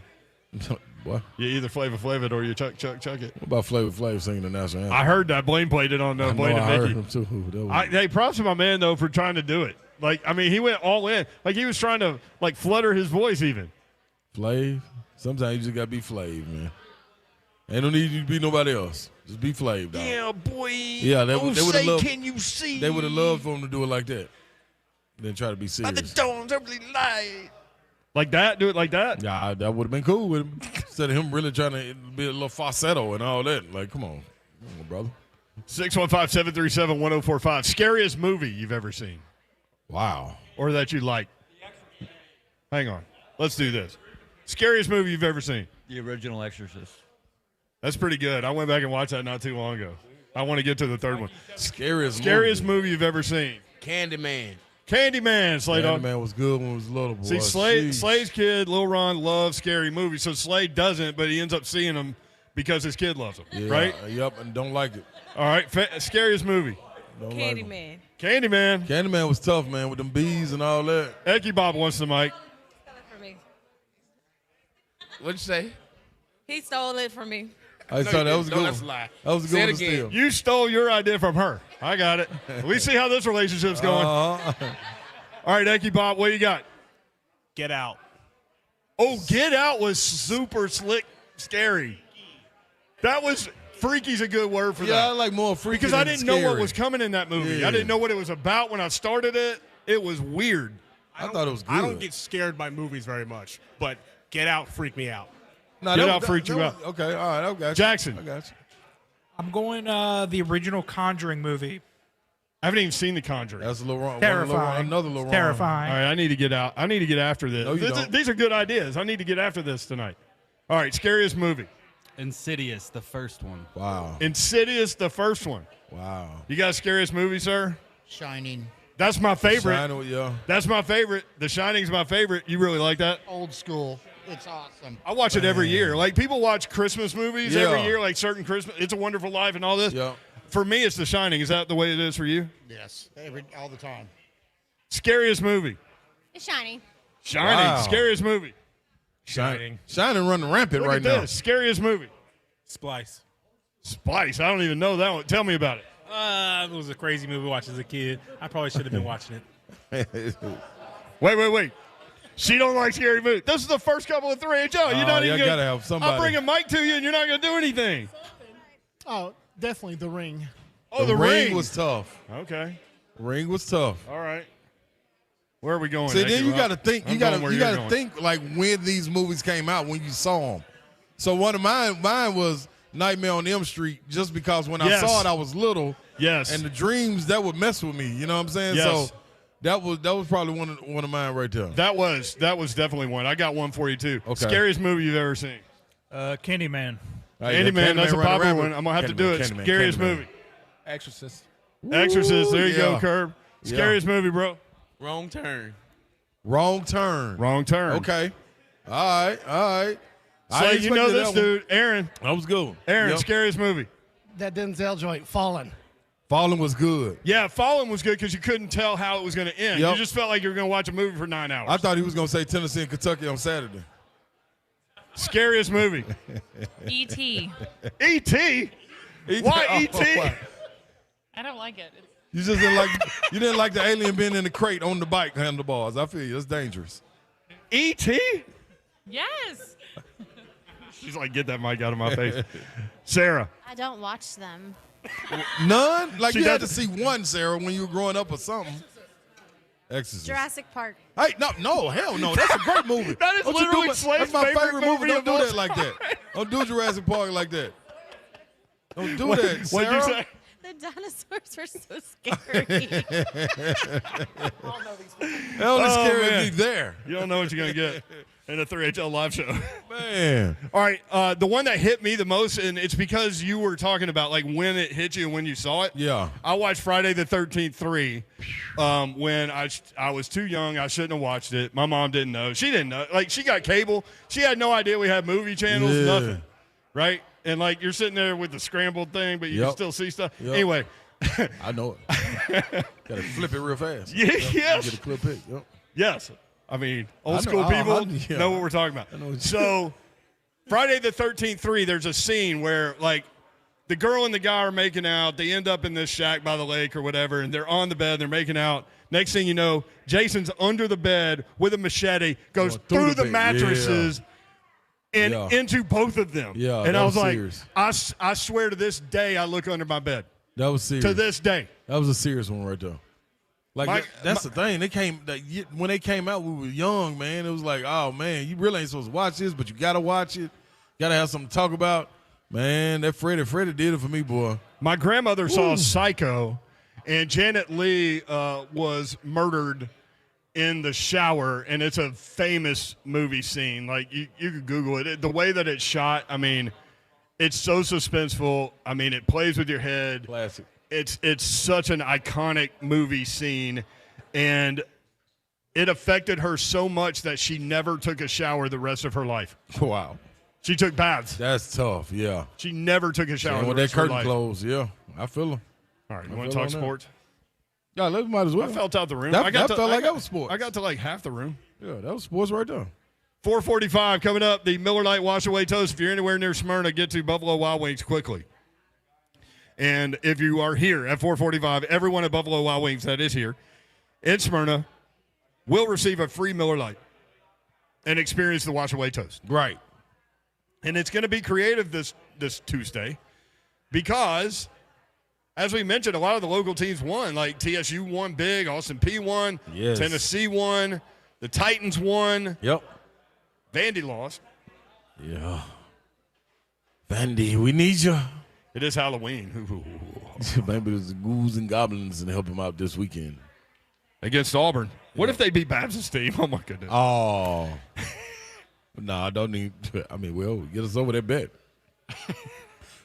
What? You either Flavor it or you chuck it. What about Flavor Flav singing the national anthem? I heard that. Blaine played it on Blaine and I Mickey. heard him too. Hey, props to my man though for trying to do it. Like, I mean, he went all in. Like he was trying to like flutter his voice even. Flav. Sometimes you just gotta be Flav, man. Ain't no need you to be nobody else. Just be Flav, dog. Yeah, boy. Yeah, they would have loved. Can you see? They would have loved for him to do it like that. Then try to be serious. The dawn's early light. Like that? Do it like that? Yeah, that would have been cool with him. Instead of him really trying to be a little falsetto and all that. Like, come on brother. 615-737-1045. Scariest movie you've ever seen? Wow. Or that you like? Hang on. Let's do this. Scariest movie you've ever seen? The original Exorcist. That's pretty good. I went back and watched that not too long ago. I want to get to the third one. Scariest movie you've ever seen? Candyman, Slade. Candyman was good when he was little, boy. See, Slade's kid, Lil Ron, loves scary movies. So Slade doesn't, but he ends up seeing them because his kid loves them, yeah, right? Yep, and don't like it. All right, scariest movie? Candyman. Candyman. Candyman was tough, man, with them bees and all that. Ecky Bob wants the mic. For me. What'd you say? He stole it from me. I saw that was good. That's a lie. That was a good one to steal. You stole your idea from her. I got it. We see how this relationship's going. All right, Ecky Bob, what you got? Get Out. Oh, Get Out was super slick, scary. That was freaky's a good word for that. Yeah, I like more freaky because I didn't know what was coming in that movie. Yeah. I didn't know what it was about when I started it. It was weird. I thought it was good. I don't get scared by movies very much, but Get Out freaked me out. No, Get Out freaked you out. Okay, all right, I got you. Jackson. I got you. I'm going the original Conjuring movie. I haven't even seen The Conjuring. That's a little wrong. Terrifying. Another little wrong. Terrifying. All right, I need to get out. I need to get after this. No, you don't. These are good ideas. I need to get after this tonight. All right, scariest movie. Insidious, the first one. Wow. Insidious, the first one. Wow. You got scariest movie, sir? Shining. That's my favorite. Shining, yeah. That's my favorite. The Shining's my favorite. You really like that? Old school. It's awesome. I watch it every year. Like, people watch Christmas movies Yeah. every year, like certain Christmas. It's a Wonderful Life and all this. Yeah. For me, it's The Shining. Is that the way it is for you? Yes. All the time. Scariest movie? It's Shining. Shining. Wow. Scariest movie? Shining running rampant Look right at now. this. Scariest movie? Splice. Splice. I don't even know that one. Tell me about it. It was a crazy movie to watch as a kid. I probably should have been watching it. Wait. She don't like scary movies. This is the first couple of 3HL. You're not even gotta have somebody. I'll bring a mic to you, and you're not going to do anything. Oh, definitely The Ring. Oh, the Ring was tough. Okay. Ring was tough. All right. Where are we going? See, Nicky? then you got to think. I'm You got going where to you're going. think like when these movies came out, when you saw them. So one of mine was Nightmare on Elm Street, just because when I saw it, I was little. Yes. And the dreams that would mess with me. You know what I'm saying? Yes. So that was probably one of mine right there. That was definitely one. I got one for you too. Okay. Scariest movie you've ever seen? Candyman. Candyman. That's a Running popular Rampant. one. I'm gonna have to do it. Candyman, Scariest Candyman. movie. Exorcist. Exorcist. There you go, yeah. Curb. Yeah. Scariest movie, bro. Wrong Turn. Wrong turn. Wrong Turn. Okay. All right. So you know this dude, Aaron. That was good. Aaron, Yep. scariest movie. That Denzel joint, Fallen. Fallen was good. Yeah, Fallen was good because you couldn't tell how it was going to end. Yep. You just felt like you were going to watch a movie for 9 hours. I thought he was going to say Tennessee and Kentucky on Saturday. Scariest movie. E.T. E.T.? Why Oh, E.T.? why? I don't like it. You just didn't like the alien being in the crate on the bike handlebars. I feel you. It's dangerous. E.T.? Yes. She's like, get that mic out of my face. Sarah. I don't watch them. None? Like See, you had to that- see one, Sarah, when you were growing up or something. Exorcist. Jurassic Park. Hey, no, hell no. That's a great movie. That is Don't you literally do Slave's That's my favorite favorite movie. movie Don't of do all that like that. Don't do Jurassic Park like that. Don't do that, What'd Sarah. you say? The dinosaurs were so scary. Hell is scary to man. be there. You don't know what you're going to get in a 3HL live show. Man. All right, the one that hit me the most, and it's because you were talking about like when it hit you and when you saw it. Yeah. I watched Friday the 13th 3 when I was too young. I shouldn't have watched it. My mom didn't know. She didn't know. Like, she got cable. She had no idea we had movie channels, Yeah. nothing. Right? And like, you're sitting there with the scrambled thing, but you can Yep. still see stuff. Yep. Anyway. I know it. Gotta flip it real fast. Yeah, yes. Get a clear pic. Yep. Yes. I mean, I old know- school I- people yeah. know what we're talking about. I know what you- So, Friday the 13th 3, there's a scene where, like, the girl and the guy are making out. They end up in this shack by the lake or whatever, and they're on the bed. They're making out. Next thing you know, Jason's under the bed with a machete, goes Going through through the the bed. mattresses and Yeah. into both of them. Yeah, and that I was was like, serious. I swear to this day, I look under my bed. That was serious. To this day. That was a serious one right there. Like that's the thing. When they came out, we were young, man. It was like, oh man, you really ain't supposed to watch this, but you gotta watch it. Gotta have something to talk about. Man, that Freddie did it for me, boy. My grandmother saw Psycho, and Janet Leigh was murdered in the shower, and it's a famous movie scene. Like, you could Google it. The way that it's shot, I mean, it's so suspenseful. I mean, it plays with your head. Classic. It's such an iconic movie scene, and it affected her so much that she never took a shower the rest of her life. Wow. She took baths. That's tough, yeah. She never took a shower And the when that rest of her curtain life. closed, yeah. I feel him. All right, you I want to feel talk on that. sports? Yeah, let might as well. I felt out the room. That, I got felt like that was sports. I got to like half the room. Yeah, that was sports right there. 4:45 coming up. The Miller Lite Wash Away Toast. If you're anywhere near Smyrna, get to Buffalo Wild Wings quickly. And if you are here at 4:45, everyone at Buffalo Wild Wings that is here in Smyrna will receive a free Miller Lite and experience the Wash Away Toast. Right. And it's going to be creative this Tuesday because, as we mentioned, a lot of the local teams won. Like TSU won big, Austin P won, Yes. Tennessee won, the Titans won. Yep. Vandy lost. Yeah. Vandy, we need you. It is Halloween. Maybe there's the ghouls and goblins and help him out this weekend. Against Auburn. What if they beat Babs' team? Oh, my goodness. Oh. No, I don't need. I mean, well, get us over that bet.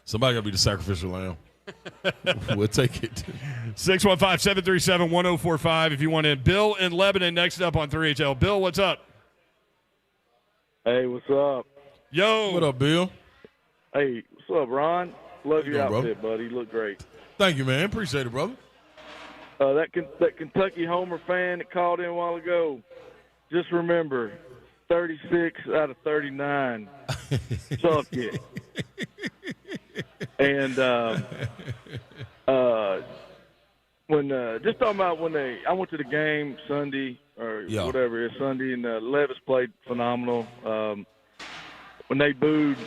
Somebody got to be the sacrificial lamb. We'll take it. 615-737-1045 if you want in. Bill in Lebanon next up on 3HL. Bill, what's up? Hey, what's up? Yo. What up, Bill? Hey, what's up, Ron? Love your doing, outfit, buddy. You look great. Thank you, man. Appreciate it, brother. That Kentucky Homer fan that called in a while ago, just remember, 36 out of 39 suck it. And when just talking about when I went to the game Sunday or whatever it is Sunday, and Levis played phenomenal. When they booed,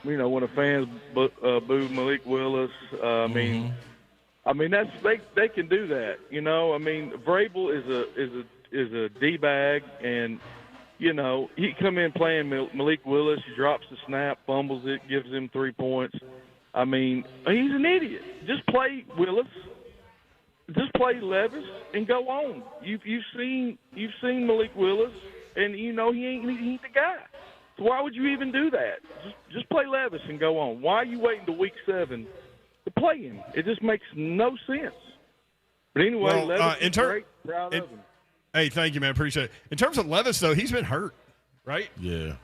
when the fans booed Malik Willis, I mean that's they can do that. I mean Vrabel is a D-bag, and he come in playing Malik Willis. He drops the snap, fumbles it, gives him 3 points. I mean, he's an idiot. Just play Willis, just play Levis, and go on. You've seen Malik Willis, and he ain't the guy. So why would you even do that? Just play Levis and go on. Why are you waiting to week 7 to play him? It just makes no sense. But anyway, Levis is great. Proud of him. Hey, thank you, man. Appreciate it. In terms of Levis, though, he's been hurt, right? Yeah.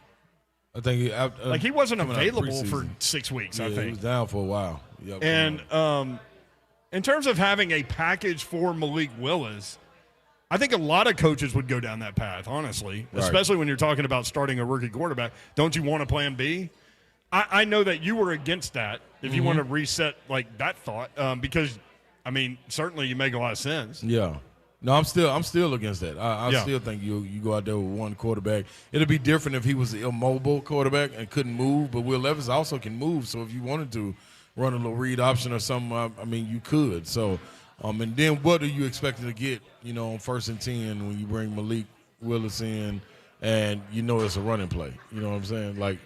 I think he wasn't available for 6 weeks, I think. He was down for a while. Yep. And in terms of having a package for Malik Willis, I think a lot of coaches would go down that path, honestly, especially when you're talking about starting a rookie quarterback. Don't you want a plan B? I know that you were against that if you want to reset like that thought because, I mean, certainly you make a lot of sense. Yeah. No, I'm still against that. I still think you go out there with one quarterback. It'd be different if he was an immobile quarterback and couldn't move, but Will Levis also can move. So if you wanted to run a little read option or something, I mean, you could. So, and then what are you expected to get, on 1st and 10 when you bring Malik Willis in and it's a running play? You know what I'm saying? Like,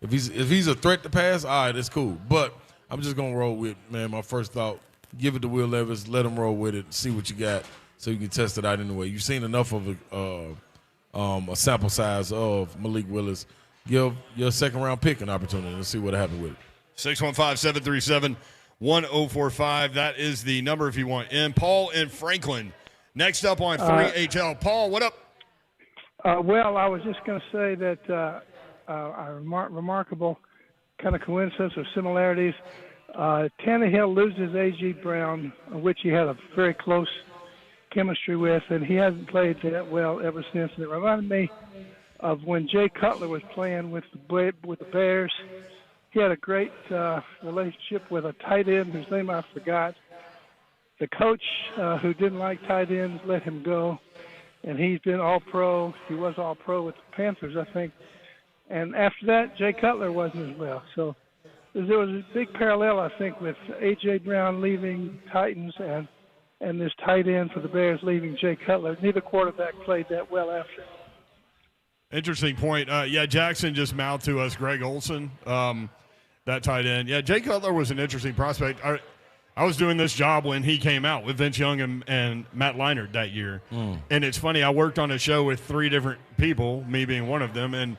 if he's a threat to pass, all right, it's cool. But I'm just going to roll with, man, my first thought, give it to Will Levis, let him roll with it, see what you got. So you can test it out anyway. You've seen enough of a sample size of Malik Willis. Give your second-round pick an opportunity and see what happens with it. 615-737-1045. That is the number if you want in. Paul in Franklin. Next up on 3HL. Paul, what up? Well, I was just going to say that a remarkable kind of coincidence or similarities. Tannehill loses A.J. Brown, which he had a very close chemistry with, and he hasn't played that well ever since. And it reminded me of when Jay Cutler was playing with the Bears. He had a great relationship with a tight end whose name I forgot. The coach who didn't like tight ends let him go, and he's been all-pro. He was all-pro with the Panthers, I think. And after that, Jay Cutler wasn't as well. So there was a big parallel, I think, with A.J. Brown leaving Titans and this tight end for the Bears leaving Jay Cutler. Neither quarterback played that well after. Interesting point. Jackson just mouthed to us Greg Olson, that tight end. Yeah, Jay Cutler was an interesting prospect. I was doing this job when he came out with Vince Young and Matt Leinart that year. And it's funny, I worked on a show with 3 different people, me being one of them,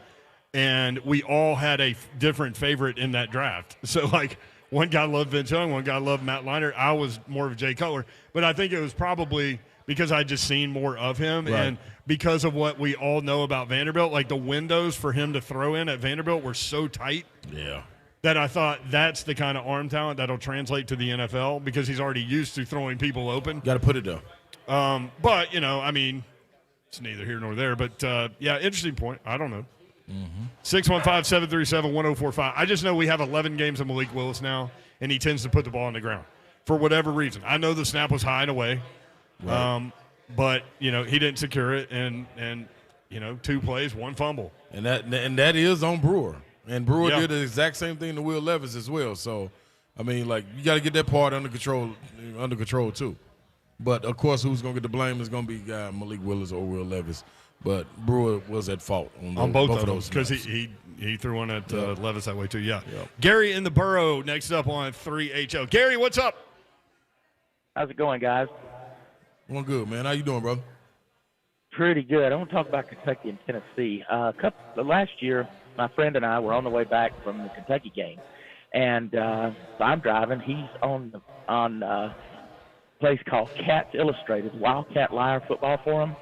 and we all had a different favorite in that draft. So, like, one guy loved Vince Young, one guy loved Matt Leinart. I was more of Jay Cutler. But I think it was probably because I'd just seen more of him and because of what we all know about Vanderbilt. Like, the windows for him to throw in at Vanderbilt were so tight that I thought that's the kind of arm talent that'll translate to the NFL because he's already used to throwing people open. Got to put it though. But, I mean, it's neither here nor there. But, interesting point. I don't know. 615-737-1045. I just know we have 11 games of Malik Willis now, and he tends to put the ball on the ground for whatever reason. I know the snap was high and away, but he didn't secure it, and 2 plays, 1 fumble, and that is on Brewer, and Brewer did the exact same thing to Will Levis as well. So, I mean, like, you got to get that part under control too. But of course, who's going to get the blame is going to be Malik Willis or Will Levis. But Brewer was at fault on both of those because he threw one at Levis that way too. Yeah. Yep. Gary in the Borough next up on 3HO. Gary, what's up? How's it going, guys? Going good, man. How you doing, brother? Pretty good. I want to talk about Kentucky and Tennessee. Last year, my friend and I were on the way back from the Kentucky game, and so I'm driving. He's on a place called Cats Illustrated, Wildcat Liar Football Forum,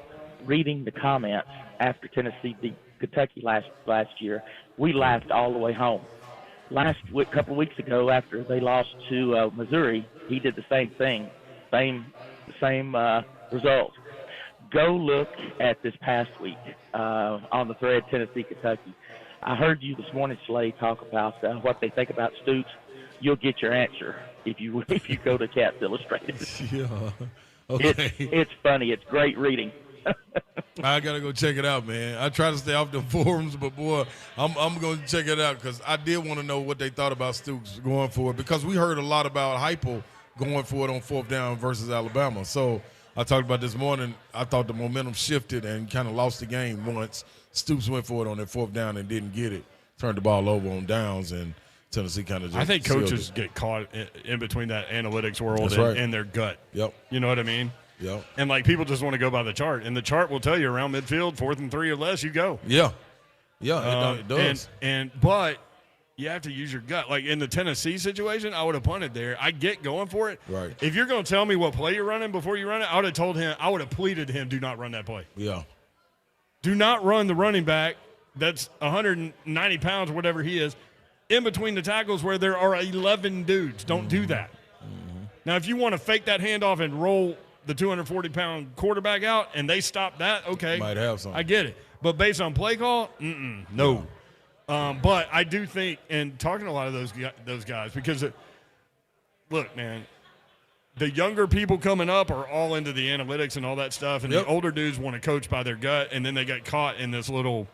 reading the comments after Tennessee beat Kentucky last year. We laughed all the way home. Couple of weeks ago, after they lost to Missouri, he did the same thing, same results. Go look at this past week on the thread Tennessee Kentucky. I heard you this morning, Slay, talk about what they think about Stoops. You'll get your answer if you go to Cats Illustrated. Yeah. Okay. It's funny. It's great reading. I gotta go check it out, man. I try to stay off the forums, but boy, I'm going to check it out because I did want to know what they thought about Stoops going for it, because we heard a lot about Heupel going for it on 4th down versus Alabama. So I talked about this morning. I thought the momentum shifted and kind of lost the game once Stoops went for it on that 4th down and didn't get it. Turned the ball over on downs, and Tennessee kind of just. I think coaches get caught in between that analytics world and their gut. Yep. You know what I mean? Yep. And like people just want to go by the chart, and the chart will tell you around midfield, 4th and 3 or less, you go. Yeah. Yeah, it does. But you have to use your gut. Like in the Tennessee situation, I would have punted there. I get going for it. Right. If you're going to tell me what play you're running before you run it, I would have told him. I would have pleaded to him, do not run that play. Yeah. Do not run the running back that's 190 pounds, whatever he is, in between the tackles where there are 11 dudes. Don't do that. Now, if you want to fake that handoff and roll the 240-pound quarterback out and they stop that, okay. Might have something. I get it. But based on play call, no. But I do think, and talking to a lot of those guys, because, look, man, the younger people coming up are all into the analytics and all that stuff, and the older dudes want to coach by their gut, and then they get caught in this little,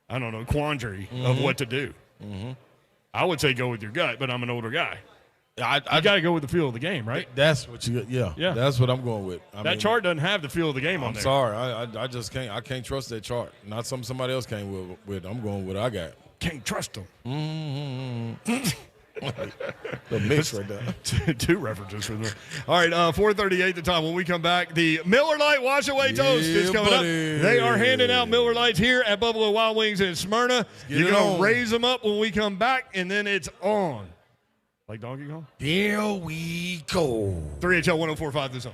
I don't know, quandary of what to do. I would say go with your gut, but I'm an older guy. I got to go with the feel of the game, right? That's what you. Yeah. That's what I'm going with. That chart doesn't have the feel of the game on there. I'm sorry. I just can't. I can't trust that chart. Not something somebody else came with. I'm going with what I got. Can't trust them. The mix right there. Two references for them. All right, 4:38 the time. When we come back, the Miller Lite Wash Away Toast is coming up. They are handing out Miller Lights here at Buffalo Wild Wings in Smyrna. You're going to raise them up when we come back, and then it's on. Like Donkey Kong? Here we go. 3HL 1045 this home.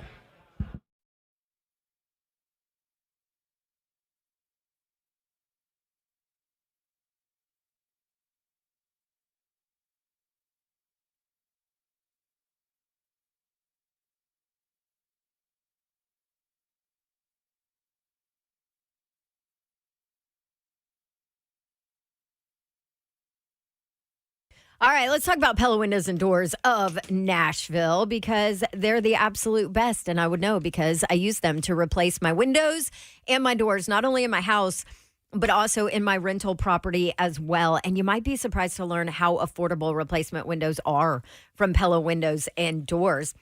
All right, let's talk about Pella Windows and Doors of Nashville, because they're the absolute best. And I would know because I use them to replace my windows and my doors, not only in my house, but also in my rental property as well. And you might be surprised to learn how affordable replacement windows are from Pella Windows and Doors.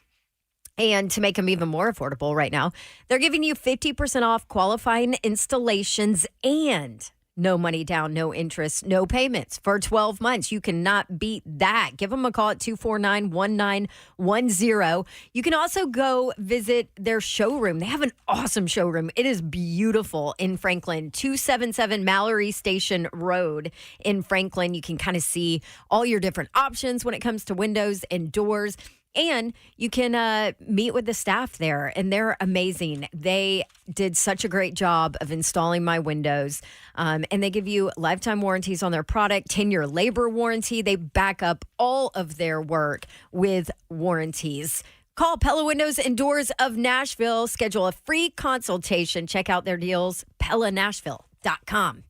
And to make them even more affordable right now, they're giving you 50% off qualifying installations and no money down, no interest, no payments for 12 months. You cannot beat that. Give them a call at 249-1910. You can also go visit their showroom. They have an awesome showroom. It is beautiful in Franklin, 277 Mallory Station Road in Franklin. You can kind of see all your different options when it comes to windows and doors. And you can meet with the staff there, and they're amazing. They did such a great job of installing my windows, and they give you lifetime warranties on their product, 10-year labor warranty. They back up all of their work with warranties. Call Pella Windows and Doors of Nashville. Schedule a free consultation. Check out their deals, PellaNashville.com.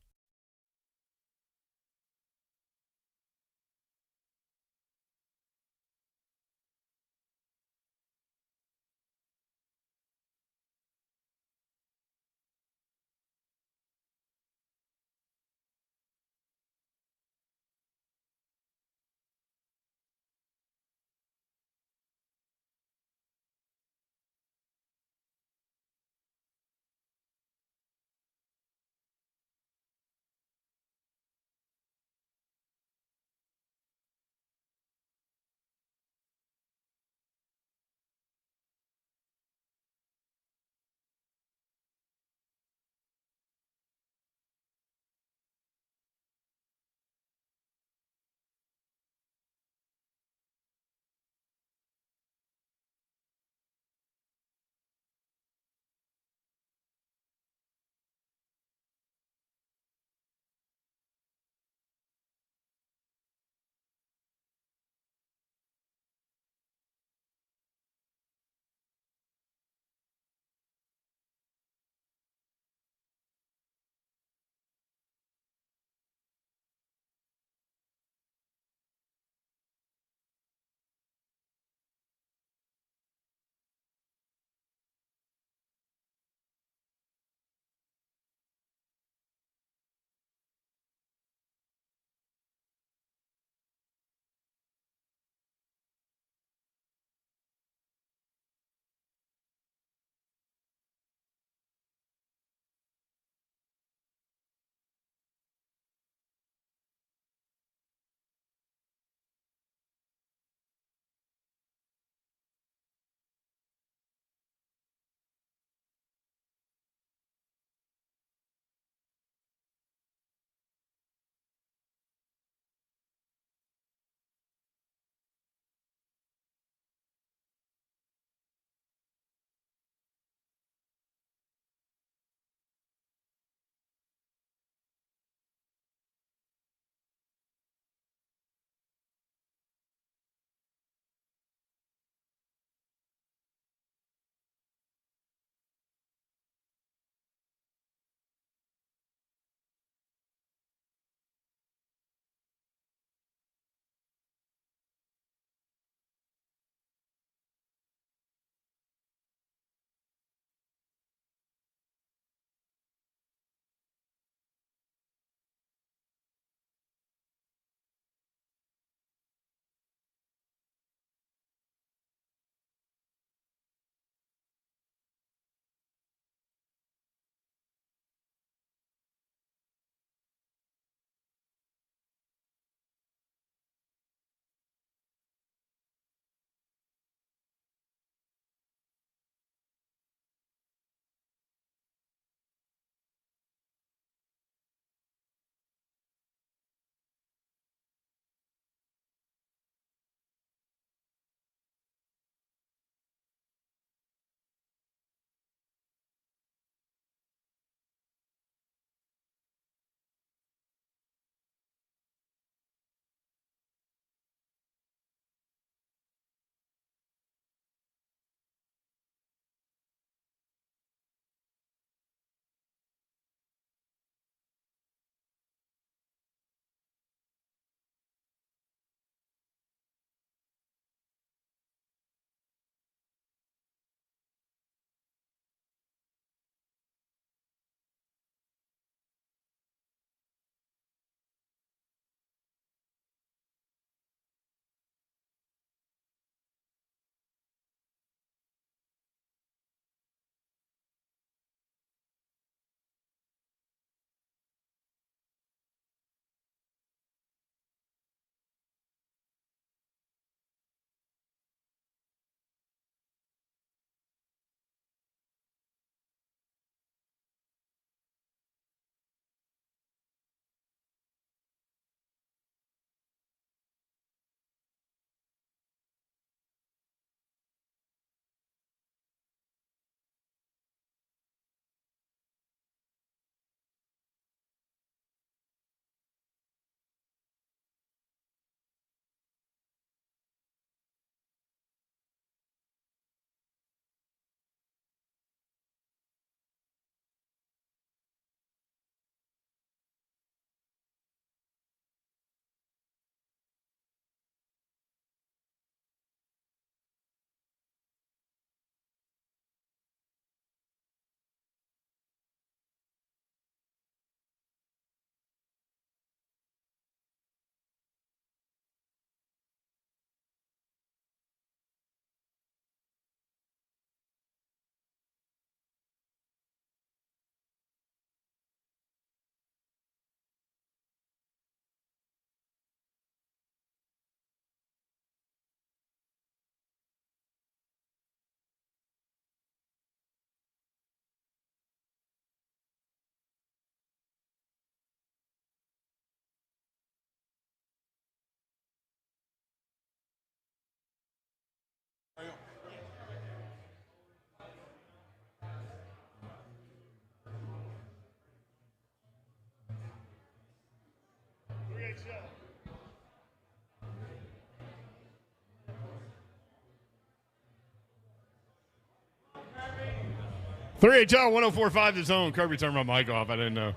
3HL 1045 The Zone. Kirby turned my mic off. I didn't know.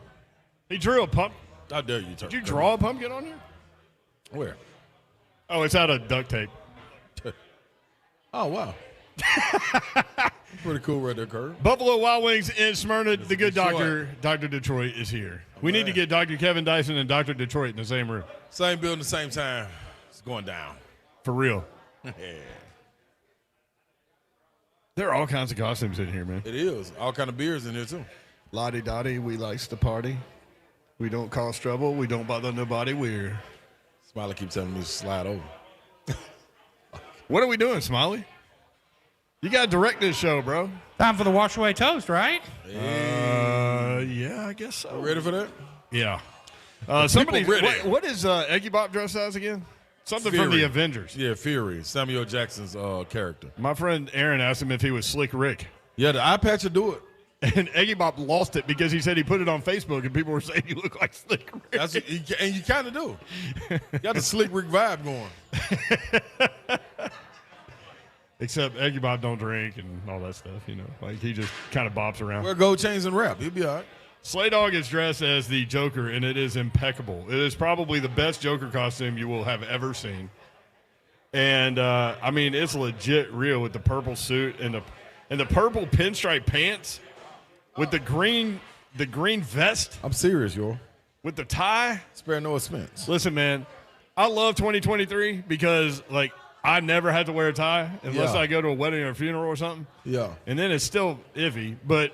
He drew a pump. How dare you turn? Did you draw a pumpkin on here? Where? Oh, it's out of duct tape. Oh, wow. Pretty cool right there, Kirby. Buffalo Wild Wings in Smyrna. The good Detroit. doctor, Dr. Detroit, is here. We need to get Dr. Kevin Dyson and Dr. Detroit in the same room. Same building, the same time. It's going down. For real. Yeah. There are all kinds of costumes in here, man. It is. All kind of beers in here, too. Lottie Dottie, we likes to party. We don't cause trouble. We don't bother nobody. We're. Smiley keeps telling me to slide over. What are we doing, Smiley? You got to direct this show, bro. Time for the wash away toast, right? Yeah, I guess so. Ready for that? Yeah. Somebody, ready. what is Eggy Bob dressed as again? Something from the Avengers. Yeah, Fury. Samuel Jackson's character. My friend Aaron asked him if he was Slick Rick. Yeah, the eye patch will do it. And Eggy Bob lost it because he said he put it on Facebook and people were saying you look like Slick Rick. And you kind of do. You got the Slick Rick vibe going. Except Eggy Bob don't drink and all that stuff, Like he just kind of bops around. Wear gold chains and rap. He'll be all right. Slay Dog is dressed as the Joker, and it is impeccable. It is probably the best Joker costume you will have ever seen. And, it's legit real with the purple suit and the purple pinstripe pants with the green vest. I'm serious, yo. With the tie. Spare no expense. Listen, man, I love 2023 because, I never had to wear a tie unless I go to a wedding or a funeral or something. Yeah. And then it's still iffy, but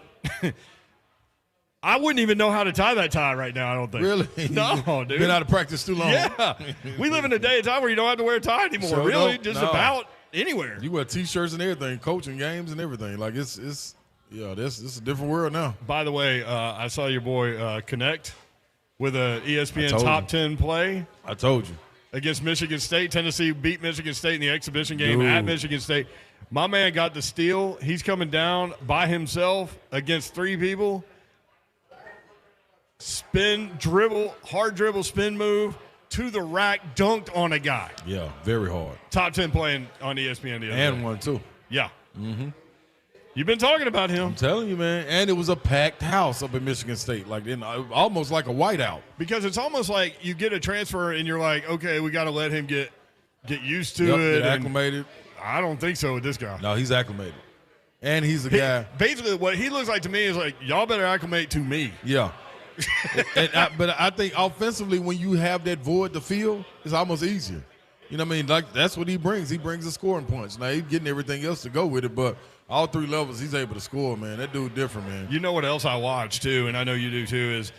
I wouldn't even know how to tie that tie right now, I don't think. Really? No, dude. Been out of practice too long. Yeah. We live in a day and time where you don't have to wear a tie anymore. Sure really, don't. just No. about anywhere. You wear T-shirts and everything, coaching games and everything. Like, this is a different world now. By the way, I saw your boy connect with a ESPN told top you. 10 play. I told you. Against Michigan State. Tennessee beat Michigan State in the exhibition game Dude. at Michigan State. My man got the steal. He's coming down by himself against three people. Spin, dribble, hard dribble, spin move, to the rack, dunked on a guy. Yeah, very hard. Top 10 playing on ESPN the other And day. one, too. Yeah. Mm-hmm. You've been talking about him. I'm telling you, man. And it was a packed house up in Michigan State, almost like a whiteout. Because it's almost like you get a transfer and you're like, okay, we got to let him get used to it. Get acclimated. I don't think so with this guy. No, he's acclimated. And he's a guy. Basically, what he looks like to me is like, y'all better acclimate to me. Yeah. But I think offensively, when you have that void to fill, it's almost easier. You know what I mean? Like, that's what he brings. He brings a scoring points. Now, he's getting everything else to go with it, but all three levels, he's able to score, man. That dude different, man. You know what else I watch, too, and I know you do, too, is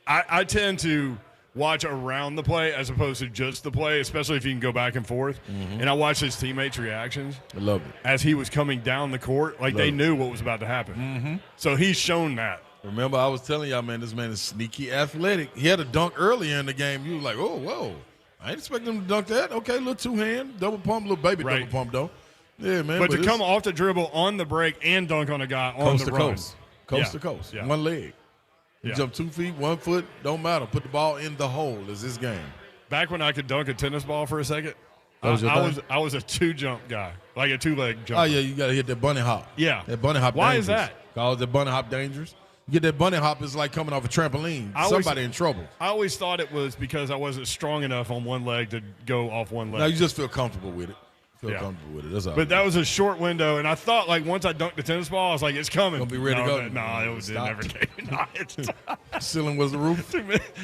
I tend to watch around the play as opposed to just the play, especially if you can go back and forth. Mm-hmm. And I watch his teammates' reactions. I love it. As he was coming down the court, like they knew what was about to happen. Mm-hmm. So he's shown that. Remember, I was telling y'all, man, this man is sneaky athletic. He had a dunk earlier in the game. You were like, oh, whoa. I ain't expecting him to dunk that. Okay, little two-hand, double pump, little baby double pump, though. Yeah, man. But to come off the dribble on the break and dunk on a guy on coast the to run. coast. Coast to coast. Yeah. One leg. You Yeah. jump 2 feet, 1 foot, don't matter. Put the ball in the hole is this game. Back when I could dunk a tennis ball for a second, That was your thing? I was a two-jump guy, like a two-leg jump. Oh, yeah, you got to hit that bunny hop. Yeah. That bunny hop Why dangerous. is that? Because the bunny hop dangerous. You get that bunny hop, it's like coming off a trampoline. Somebody in trouble. I always thought it was because I wasn't strong enough on one leg to go off one leg. No, you just feel comfortable with it. Yeah. Comfortable with it. That's all. But that was a short window, and I thought, like, once I dunked the tennis ball, I was like, it's coming. Gonna be ready to go. No, it never came. No, Ceiling was the roof.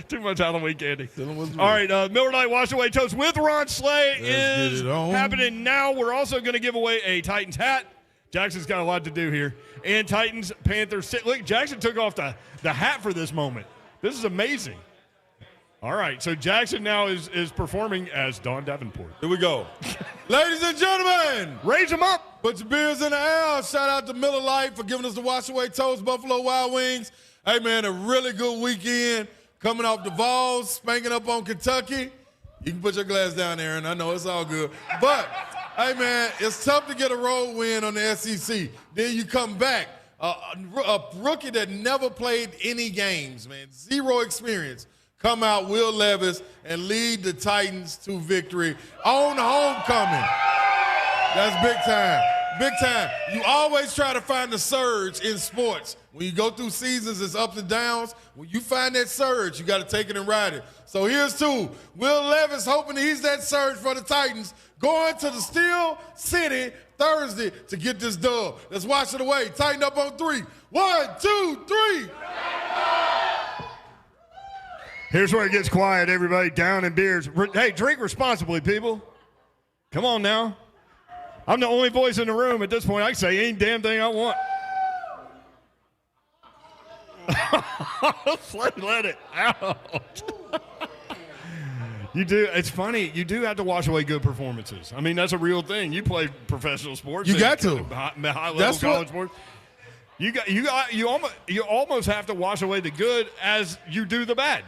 Too much Halloween candy. Ceiling was the All roof. right, Miller Lite Wash Away Toast with Ron Slay Let's is get it on. happening now. We're also going to give away a Titans hat. Jackson's got a lot to do here. And Titans, Panthers. Look, Jackson took off the hat for this moment. This is amazing. All right, so Jackson now is performing as Don Davenport. Here we go. Ladies and gentlemen, raise them up. Put your beers in the air. Shout out to Miller Lite for giving us the Wash Away Toast, Buffalo Wild Wings. Hey, man, a really good weekend. Coming off the Vols, spanking up on Kentucky. You can put your glass down there, and I know it's all good. But, hey, man, it's tough to get a road win on the SEC. Then you come back. A rookie that never played any games, man, zero experience. Come out, Will Levis, and lead the Titans to victory on homecoming. That's big time. Big time. You always try to find the surge in sports. When you go through seasons, it's ups and downs. When you find that surge, you got to take it and ride it. So here's two. Will Levis hoping he's that surge for the Titans, going to the Steel City Thursday to get this dub. Let's wash it away. Tighten up on 3. 1, 2, 3. Here's where it gets quiet, everybody. Down in beers. Hey, drink responsibly, people. Come on now. I'm the only voice in the room at this point. I can say any damn thing I want. Let it out. You do. It's funny. You do have to wash away good performances. I mean, that's a real thing. You play professional sports. You got to. High-level college sports. You almost have to wash away the good as you do the bad.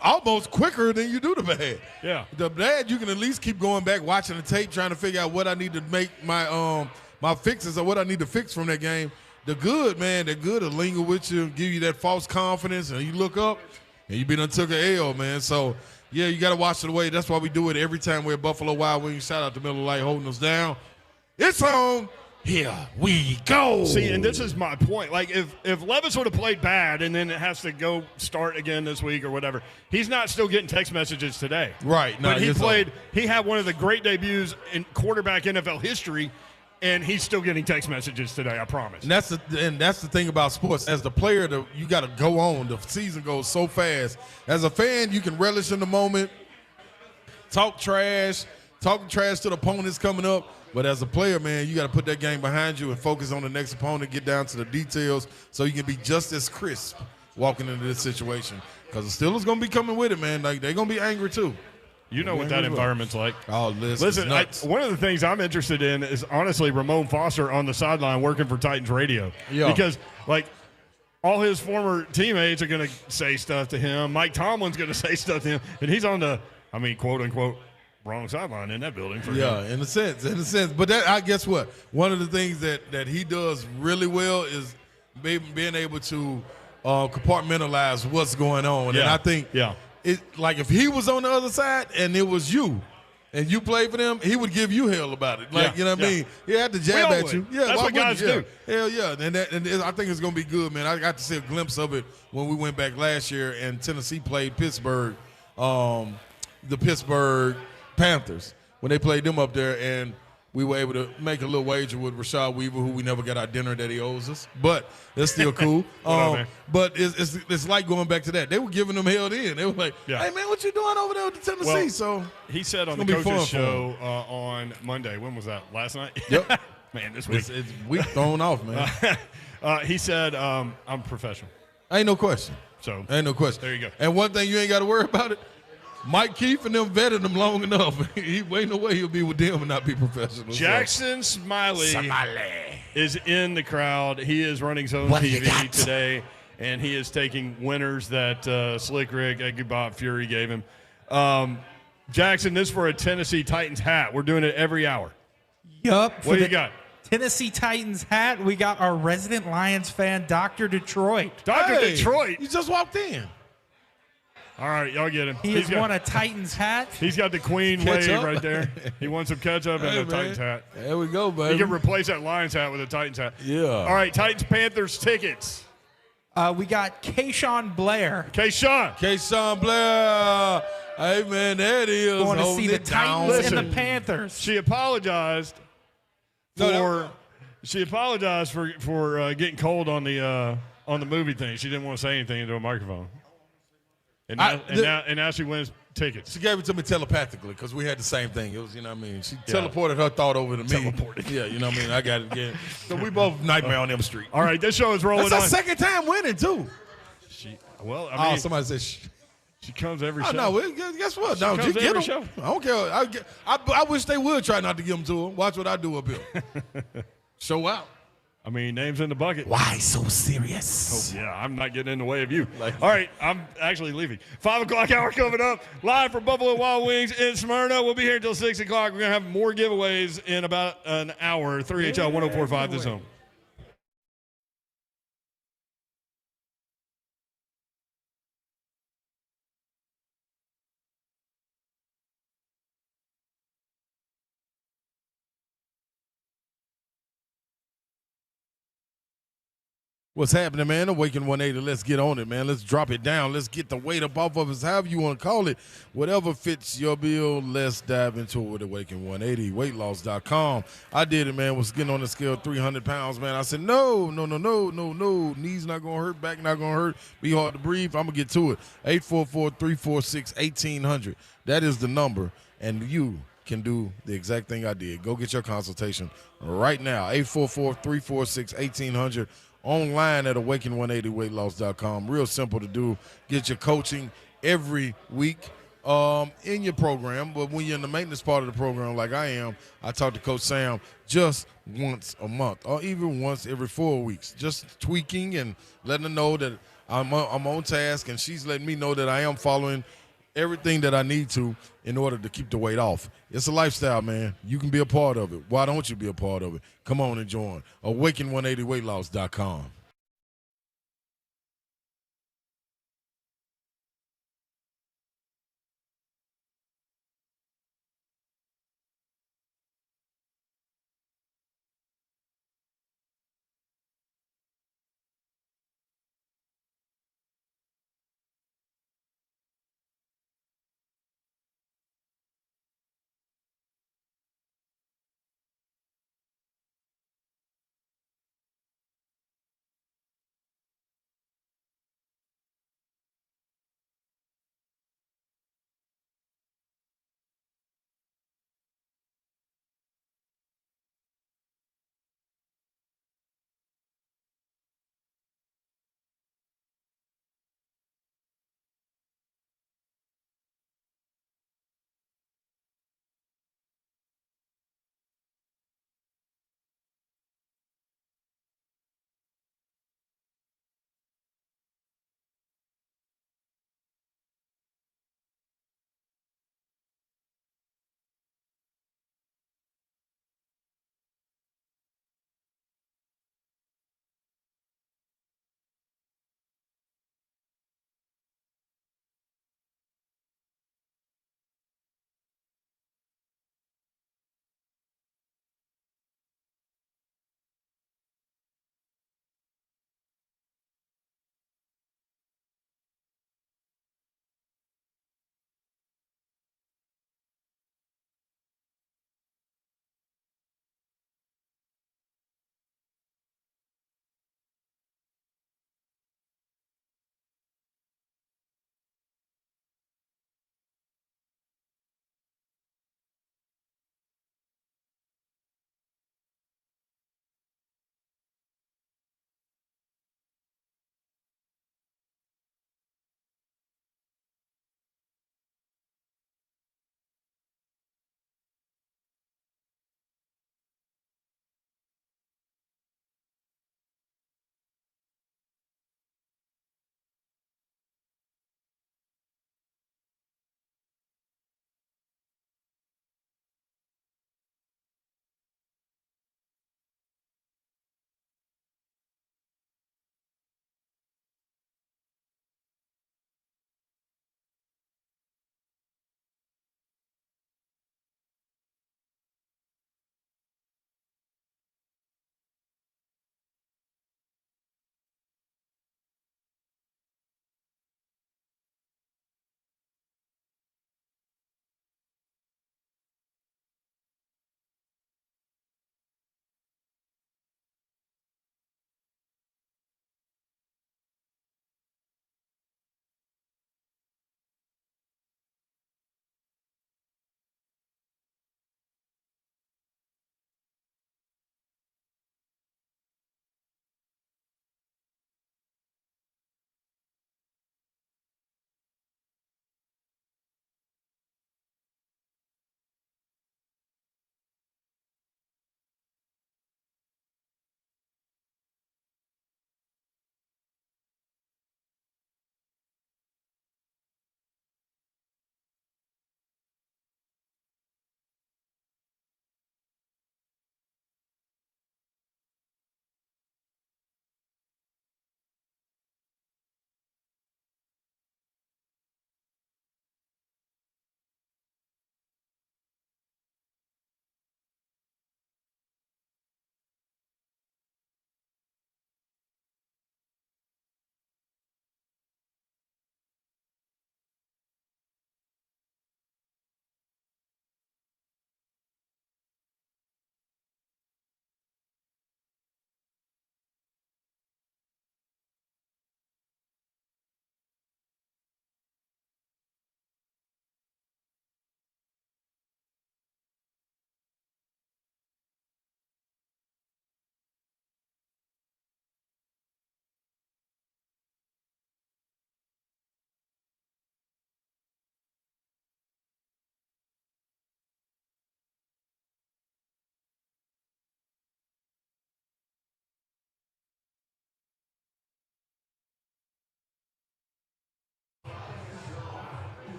Almost quicker than you do the bad. Yeah. The bad, you can at least keep going back, watching the tape, trying to figure out what I need to make my my fixes or what I need to fix from that game. The good, man, the good will linger with you, give you that false confidence, and you look up, and you done took an L, man. So, yeah, you got to wash it away. That's why we do it every time we're at Buffalo Wild Wings. Shout out to Miller Lite holding us down. It's on. Here we go. See, and this is my point. Like, if Levis would have played bad and then it has to go start again this week or whatever, he's not still getting text messages today. Right. But he had one of the great debuts in quarterback NFL history, and he's still getting text messages today, I promise. And that's the thing about sports. As the player, you got to go on. The season goes so fast. As a fan, you can relish in the moment, talking trash to the opponents coming up. But as a player, man, you got to put that game behind you and focus on the next opponent, get down to the details so you can be just as crisp walking into this situation. Because the Steelers going to be coming with it, man. Like, they're going to be angry too. You know what that environment's like. Oh, listen, one of the things I'm interested in is, honestly, Ramon Foster on the sideline working for Titans Radio. Yeah. Because, like, all his former teammates are going to say stuff to him. Mike Tomlin's going to say stuff to him. And he's on the, quote-unquote, wrong sideline in that building for him. Yeah, in a sense. But I guess what? One of the things that he does really well is being able to compartmentalize what's going on. Yeah. And I think like if he was on the other side and it was you and you played for them, he would give you hell about it. Like, you know what I mean? He had to jab at you. Yeah, that's what guys do. Hell yeah. And I think it's going to be good, man. I got to see a glimpse of it when we went back last year and Tennessee played Pittsburgh, the Pittsburgh Panthers, when they played them up there, and we were able to make a little wager with Rashad Weaver, who we never got our dinner that he owes us, but it's still cool. But it's like going back to that. They were giving them hell then. They were like, hey, man, what you doing over there with the Tennessee? Well, so he said on the coach's show on Monday, when was that, last night? Yep. Man, this week. It's week thrown off, man. He said, I'm professional. Ain't no question. So ain't no question. There you go. And one thing you ain't got to worry about it, Mike Keefe and them vetted him long enough. Ain't no way he'll be with them and not be professional. Jackson Smiley is in the crowd. He is running Zone TV today, and he is taking winners that Slick Rick, Edgy Bob Fury gave him. Jackson, this is for a Tennessee Titans hat. We're doing it every hour. Yup. What do you got? Tennessee Titans hat. We got our resident Lions fan, Dr. Detroit. Dr. Detroit. You just walked in. All right, y'all get him. He has won a Titans hat. He's got the Queen wave right there. He wants some ketchup and a Titans hat. There we go, baby. He can replace that Lions hat with a Titans hat. Yeah. All right, Titans-Panthers tickets. We got Kayshawn Blair. Kayshawn Blair. Hey, man, there it is. Going to see the Titans and the Panthers. She apologized for getting cold on the movie thing. She didn't want to say anything into a microphone. And now she wins tickets. She gave it to me telepathically because we had the same thing. It was, you know what I mean? She teleported her thought over to me. Yeah, you know what I mean? I got it again. So we both Nightmare on Elm Street. All right, this show is rolling on. That's our second time winning, too. Somebody says she comes every show. No, guess what? No, just get them. Show. I don't care. I wish they would try not to give them to her. Watch what I do up here. Show out. I mean, names in the bucket. Why so serious? Oh, yeah, I'm not getting in the way of you. All right, I'm actually leaving. 5 o'clock hour coming up, live from Buffalo Wild Wings in Smyrna. We'll be here until 6 o'clock. We're going to have more giveaways in about an hour. 3HL 104.5 The Zone. What's happening, man? Awaken 180. Let's get on it, man. Let's drop it down. Let's get the weight up off of us, however you want to call it. Whatever fits your bill, let's dive into it with Awaken 180. Weightloss.com. I did it, man. Was getting on the scale 300 pounds, man. I said, no. Knees not going to hurt, back not going to hurt, be hard to breathe. I'm going to get to it. 844-346-1800. That is the number, and you can do the exact thing I did. Go get your consultation right now. 844-346-1800. Online at awaken180weightloss.com. Real simple to do. Get your coaching every week in your program. But when you're in the maintenance part of the program like I am, I talk to Coach Sam just once a month or even once every 4 weeks. Just tweaking and letting her know that I'm on task, and she's letting me know that I am following everything that I need to in order to keep the weight off. It's a lifestyle, man. You can be a part of it. Why don't you be a part of it? Come on and join. Awaken180weightloss.com.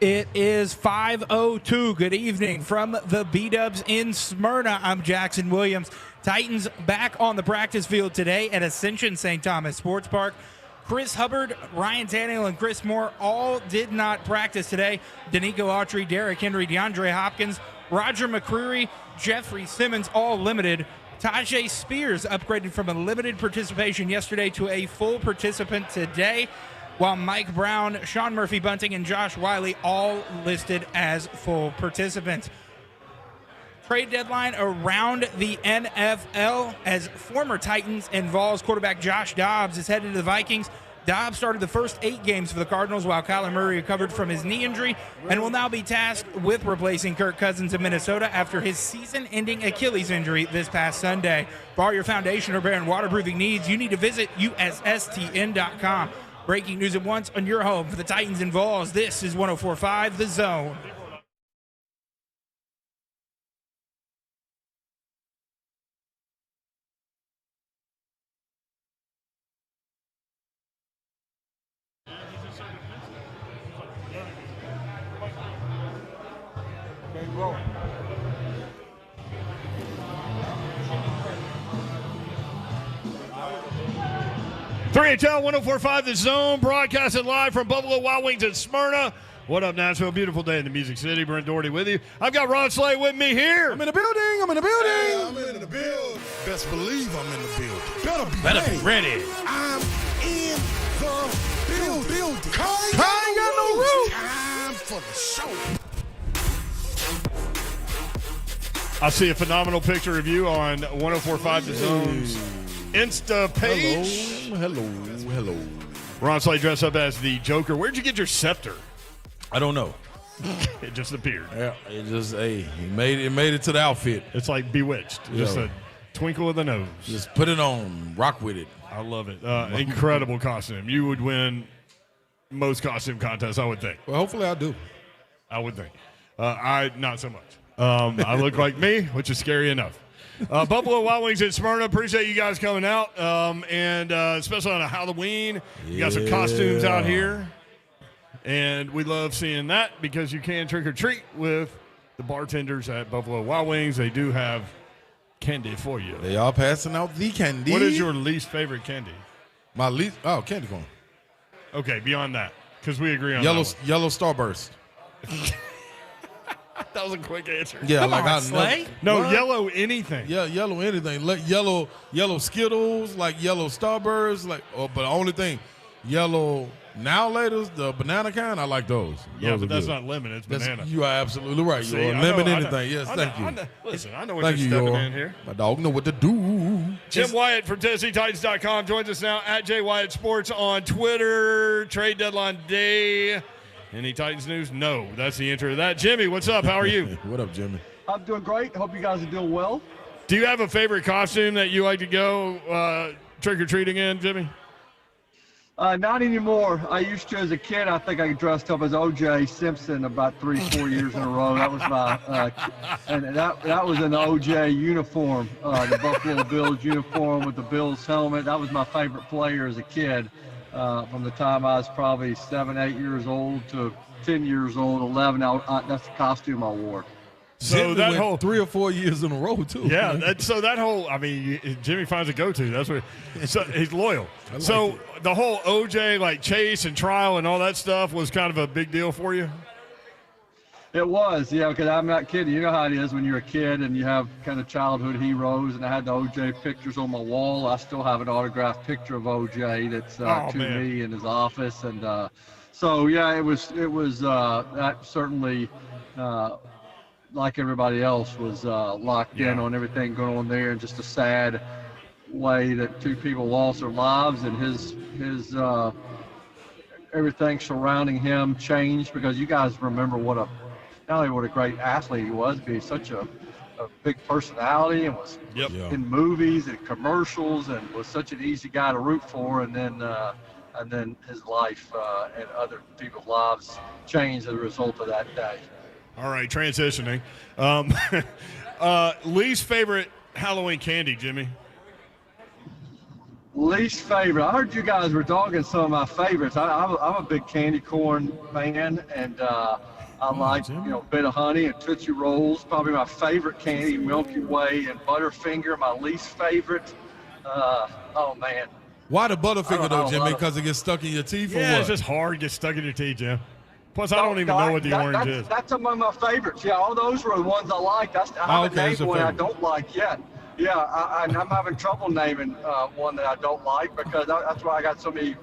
It is 5:02. Good evening from the bdubs in Smyrna. I'm Jackson Williams. Titans back on the practice field today at Ascension St. Thomas Sports Park. Chris Hubbard, Ryan Tannehill, and Chris Moore all did not practice today. Danico Autry, Derrick Henry, DeAndre Hopkins, Roger McCreary, Jeffrey Simmons, all limited. Tajay Spears upgraded from a limited participation yesterday to a full participant today, while Mike Brown, Sean Murphy-Bunting, and Josh Wiley all listed as full participants. Trade deadline around the NFL as former Titans and Vols quarterback Josh Dobbs is headed to the Vikings. Dobbs started the first 8 games for the Cardinals while Kyler Murray recovered from his knee injury and will now be tasked with replacing Kirk Cousins of Minnesota after his season-ending Achilles injury this past Sunday. For all your foundation, repair, and waterproofing needs, you need to visit USSTN.com. Breaking news at once on your home for the Titans and Vols. This is 104.5 The Zone. HL 104.5 The Zone, broadcasting live from Buffalo Wild Wings in Smyrna. What up, Nashville? Beautiful day in the Music City. Brent Doherty with you. I've got Ron Slay with me here. I'm in the building. I'm in the building. Best believe I'm in the building. Better be ready. I'm in the building. I ain't got no roof. Time for the show. I see a phenomenal picture of you on 104.5 The Zone's Insta page. Hello. Ron Slay dressed up as the Joker. Where'd you get your scepter? I don't know. It just appeared. Yeah, it just he made it to the outfit. It's like Bewitched. Just a twinkle of the nose. Just put it on. Rock with it. I love it. Incredible costume. You would win most costume contests, I would think. Well, hopefully I do. I would think. I not so much. I look like me, which is scary enough. Buffalo Wild Wings in Smyrna. Appreciate you guys coming out, and especially on a Halloween. You got some costumes out here, and we love seeing that because you can trick or treat with the bartenders at Buffalo Wild Wings. They do have candy for you. They are passing out the candy. What is your least favorite candy? My least? Oh, candy corn. Okay, beyond that, because we agree on yellow Starburst. That was a quick answer. Yeah, Come like on, Slay. No, yellow anything. Yeah, yellow anything. Like yellow Skittles, like yellow Starbursts, like. Oh, but the only thing, yellow Now Laters, the banana kind, I like those. Yeah, those but that's good. not lemon. It's banana. You are absolutely right. See, You're lemon anything. Yes, thank you. Listen, I know what you're stepping in here. My dog know what to do. Jim Wyatt from TennesseeTitans.com joins us now at J Wyatt Sports on Twitter. Trade deadline day. Any Titans news? No. That's the answer to that. Jimmy, what's up? How are you? What up, Jimmy? I'm doing great. Hope you guys are doing well. Do you have a favorite costume that you like to go trick-or-treating in, Jimmy? Not anymore. I used to as a kid. I think I dressed up as O.J. Simpson about 3-4 years in a row. That was my and that was an O.J. uniform, the Buffalo Bills uniform with the Bills helmet. That was my favorite player as a kid. From the time I was probably 7, 8 years old to 10 years old, 11. That's the costume I wore. So that whole 3 or 4 years in a row too. Yeah, that whole. I mean, Jimmy finds a go-to. That's what. So he's loyal. So the whole OJ like chase and trial and all that stuff was kind of a big deal for you. It was, yeah, because I'm not kidding. You know how it is when you're a kid and you have kind of childhood heroes, and I had the OJ pictures on my wall. I still have an autographed picture of OJ that's to me in his office, and so yeah, it was that certainly, like everybody else, was locked in on everything going on there, and just a sad way that 2 people lost their lives, and his everything surrounding him changed, because you guys remember not only what a great athlete he was, but he's such a big personality, and was in movies and commercials, and was such an easy guy to root for. And then his life and other people's lives changed as a result of that day. All right, transitioning. Least favorite Halloween candy, Jimmy? Least favorite. I heard you guys were dogging some of my favorites. I'm a big candy corn fan, and I like Bit of Honey and Tootsie Rolls. Probably my favorite candy, Milky Way and Butterfinger. My least favorite. Oh man. Why the Butterfinger though, Jimmy? Because it gets stuck in your teeth, or what? Yeah, it's just hard to get stuck in your teeth, Jim. Plus, I don't even know what the orange is. That's among my favorites. Yeah, all those were the ones I liked. I haven't named one I don't like yet. Yeah, I'm having trouble naming one that I don't like because that's why I got so many.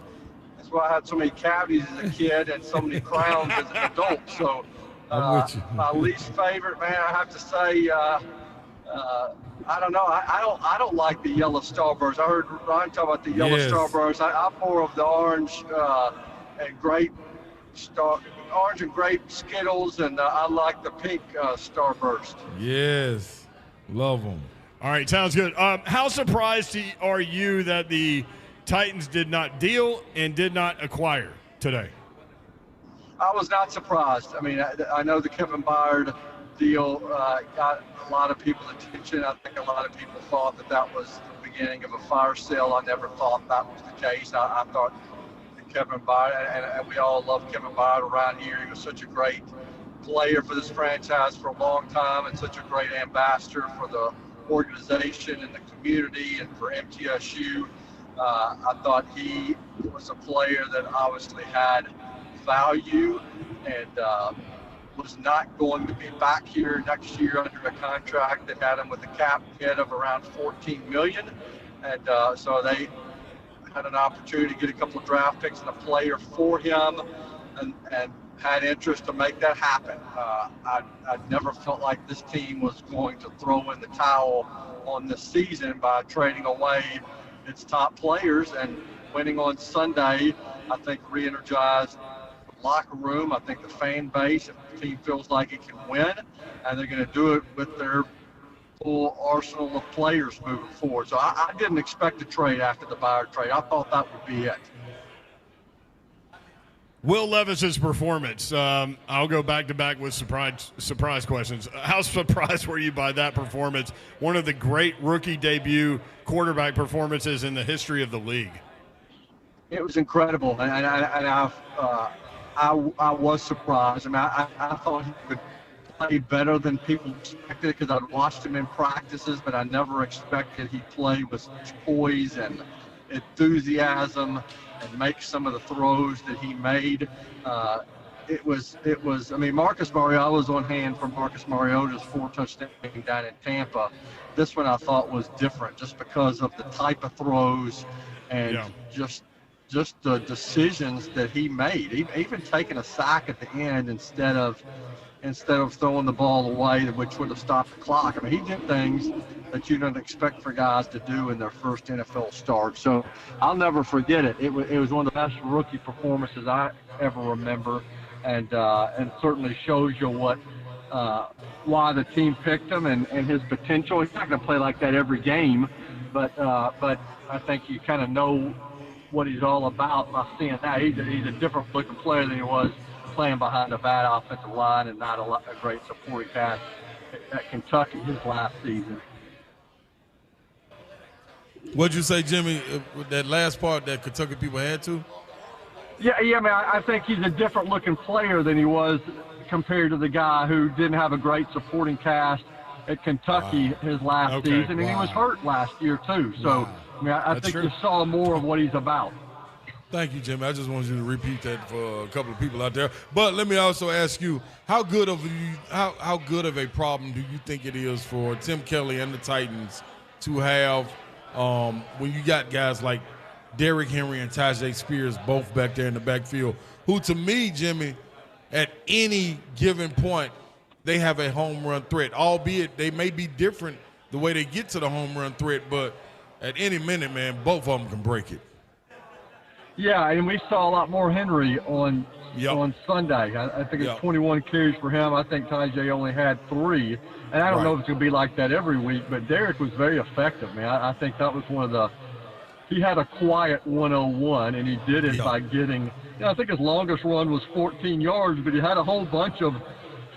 That's why I had so many cavities as a kid and so many crowns as an adult. So, my least favorite, man, I have to say, I don't know. I don't like the yellow Starburst. I heard Ryan talk about the yellow Starburst. I'm more of the orange and grape orange and grape Skittles, and I like the pink Starburst. Yes, love them. All right, sounds good. How surprised are you that the Titans did not deal and did not acquire today? I was not surprised. I mean, I know the Kevin Byard deal got a lot of people's attention. I think a lot of people thought that was the beginning of a fire sale. I never thought that was the case. I thought that Kevin Byard, and we all love Kevin Byard around here. He was such a great player for this franchise for a long time and such a great ambassador for the organization and the community and for MTSU. I thought he was a player that obviously had value and was not going to be back here next year under a contract that had him with a cap hit of around $14 million. And so they had an opportunity to get a couple of draft picks and a player for him and had interest to make that happen. I never felt like this team was going to throw in the towel on this season by trading away its top players, and winning on Sunday, I think, re-energized the locker room. I think the fan base, if the team feels like it can win, and they're going to do it with their full arsenal of players moving forward. So I didn't expect a trade after the Byard trade. I thought that would be it. Will Levis's performance. I'll go back to back with surprise questions. How surprised were you by that performance? One of the great rookie debut quarterback performances in the history of the league. It was incredible, and I was surprised. I mean, I thought he would play better than people expected because I'd watched him in practices, but I never expected he'd play with such poise and enthusiasm and make some of the throws that he made. It was. I mean, Marcus Mariota was on hand for Marcus Mariota's 4-touchdown game down in Tampa. This one I thought was different just because of the type of throws and just the decisions that he made. Even taking a sack at the end instead of throwing the ball away, which would have stopped the clock. I mean, he did things that you don't expect for guys to do in their first NFL start. So I'll never forget it. It was one of the best rookie performances I ever remember, and certainly shows you why the team picked him and his potential. He's not going to play like that every game, but I think you kind of know what he's all about by seeing that. He's a different looking player than he was playing behind a bad offensive line and not a great supporting cast at Kentucky his last season. What'd you say, Jimmy, with that last part that Kentucky people had to? Yeah, man, I think he's a different looking player than he was compared to the guy who didn't have a great supporting cast at Kentucky his last season, and he was hurt last year too. So, I mean, I think you saw more of what he's about. Thank you, Jimmy. I just wanted you to repeat that for a couple of people out there. But let me also ask you, how good of a problem do you think it is for Tim Kelly and the Titans to have when you got guys like Derrick Henry and Tajay Spears both back there in the backfield, who to me, Jimmy, at any given point, they have a home run threat, albeit they may be different the way they get to the home run threat, but at any minute, man, both of them can break it. Yeah, and we saw a lot more Henry on Sunday. I think it's 21 carries for him. I think Tajay only had 3. And I don't know if it's going to be like that every week, but Derrick was very effective, man. I think that was one of the – he had a quiet 101, and he did it by getting – I think his longest run was 14 yards, but he had a whole bunch of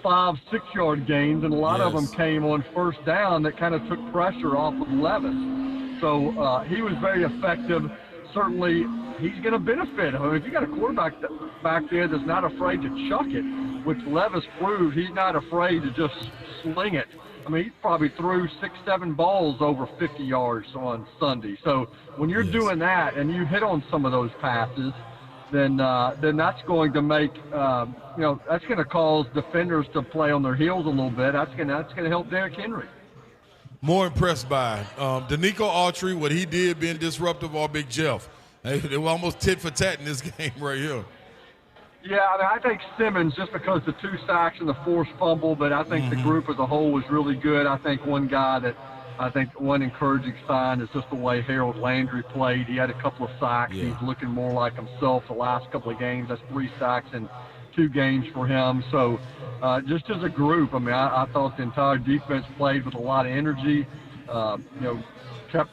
5-6 yard gains, and a lot of them came on first down that kind of took pressure off of Levis. So he was very effective. Certainly, he's going to benefit. I mean, if you got a quarterback back there that's not afraid to chuck it, which Levis proved, he's not afraid to just sling it. I mean, he probably threw 6-7 balls over 50 yards on Sunday. So when you're doing that and you hit on some of those passes, then that's going to make that's going to cause defenders to play on their heels a little bit. That's going to help Derrick Henry. More impressed by Danico Autry, what he did being disruptive, or Big Jeff. They were almost tit for tat in this game right here. Yeah, I mean, I think Simmons, just because the 2 sacks and the forced fumble, but I think the group as a whole was really good. I think one encouraging sign is just the way Harold Landry played. He had a couple of sacks. Yeah. He's looking more like himself the last couple of games. That's 3 sacks in 2 games for him. So just as a group, I mean, I thought the entire defense played with a lot of energy, kept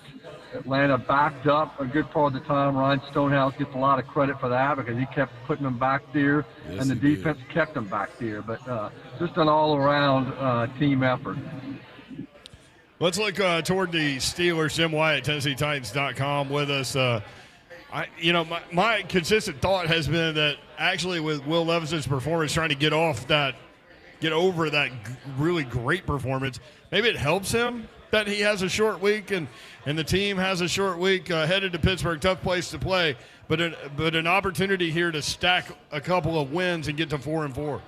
Atlanta backed up a good part of the time. Ryan Stonehouse gets a lot of credit for that because he kept putting them back there, and the defense kept them back there. But just an all-around team effort. Let's look toward the Steelers. Jim Wyatt, TennesseeTitans.com with us. My consistent thought has been that actually with Will Levis's performance, trying to get over that really great performance, maybe it helps him that he has a short week and the team has a short week headed to Pittsburgh. Tough place to play, but an opportunity here to stack a couple of wins and get to 4-4.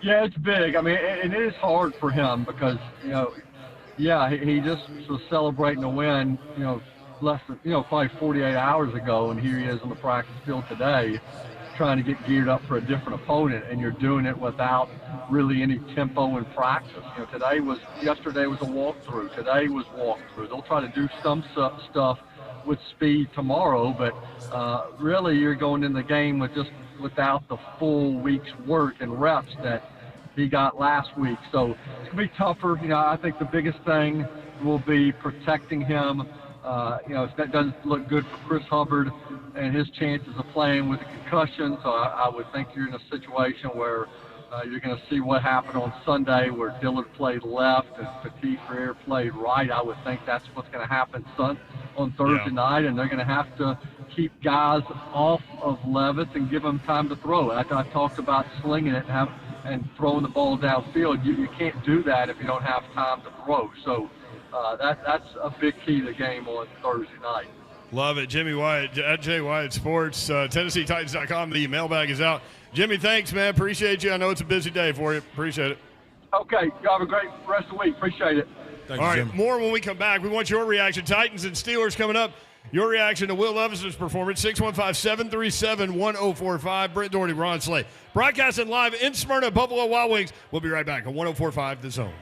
Yeah, it's big. I mean, and it is hard for him because he just was celebrating a win, less than probably 48 hours ago, and here he is on the practice field today, trying to get geared up for a different opponent, and you're doing it without really any tempo in practice. Yesterday was a walkthrough. Today was walkthrough. They'll try to do some stuff with speed tomorrow, but really you're going in the game without the full week's work and reps that he got last week. So it's going to be tougher. I think the biggest thing will be protecting him. That doesn't look good for Chris Hubbard and his chances of playing with a concussion. So I would think you're in a situation where you're going to see what happened on Sunday where Dillard played left and Petit Frere played right. I would think that's what's going to happen on Thursday night, and they're going to have to keep guys off of Levis and give them time to throw. I talked about slinging it and throwing the ball downfield. You can't do that if you don't have time to throw. So that's a big key to the game on Thursday night. Love it. Jimmy Wyatt at Jay Wyatt Sports. TennesseeTitans.com. The mailbag is out. Jimmy, thanks, man. Appreciate you. I know it's a busy day for you. Appreciate it. Okay. You have a great rest of the week. Appreciate it. Thanks, all right, Jimmy. more when we come back. We want your reaction. Titans and Steelers coming up. Your reaction to Will Levis's performance, 615-737-1045. Brent Doherty, Ron Slay. Broadcasting live in Smyrna, Buffalo Wild Wings. We'll be right back on 1045 The Zone.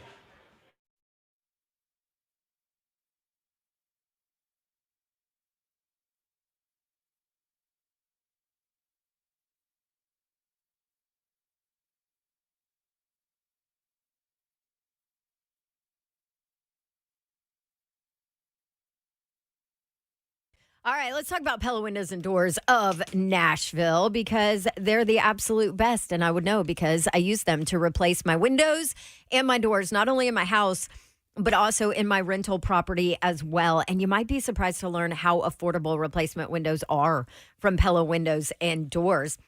All right, let's talk about Pella Windows and Doors of Nashville because they're the absolute best. And I would know because I use them to replace my windows and my doors, not only in my house, but also in my rental property as well. And you might be surprised to learn how affordable replacement windows are from Pella Windows and Doors.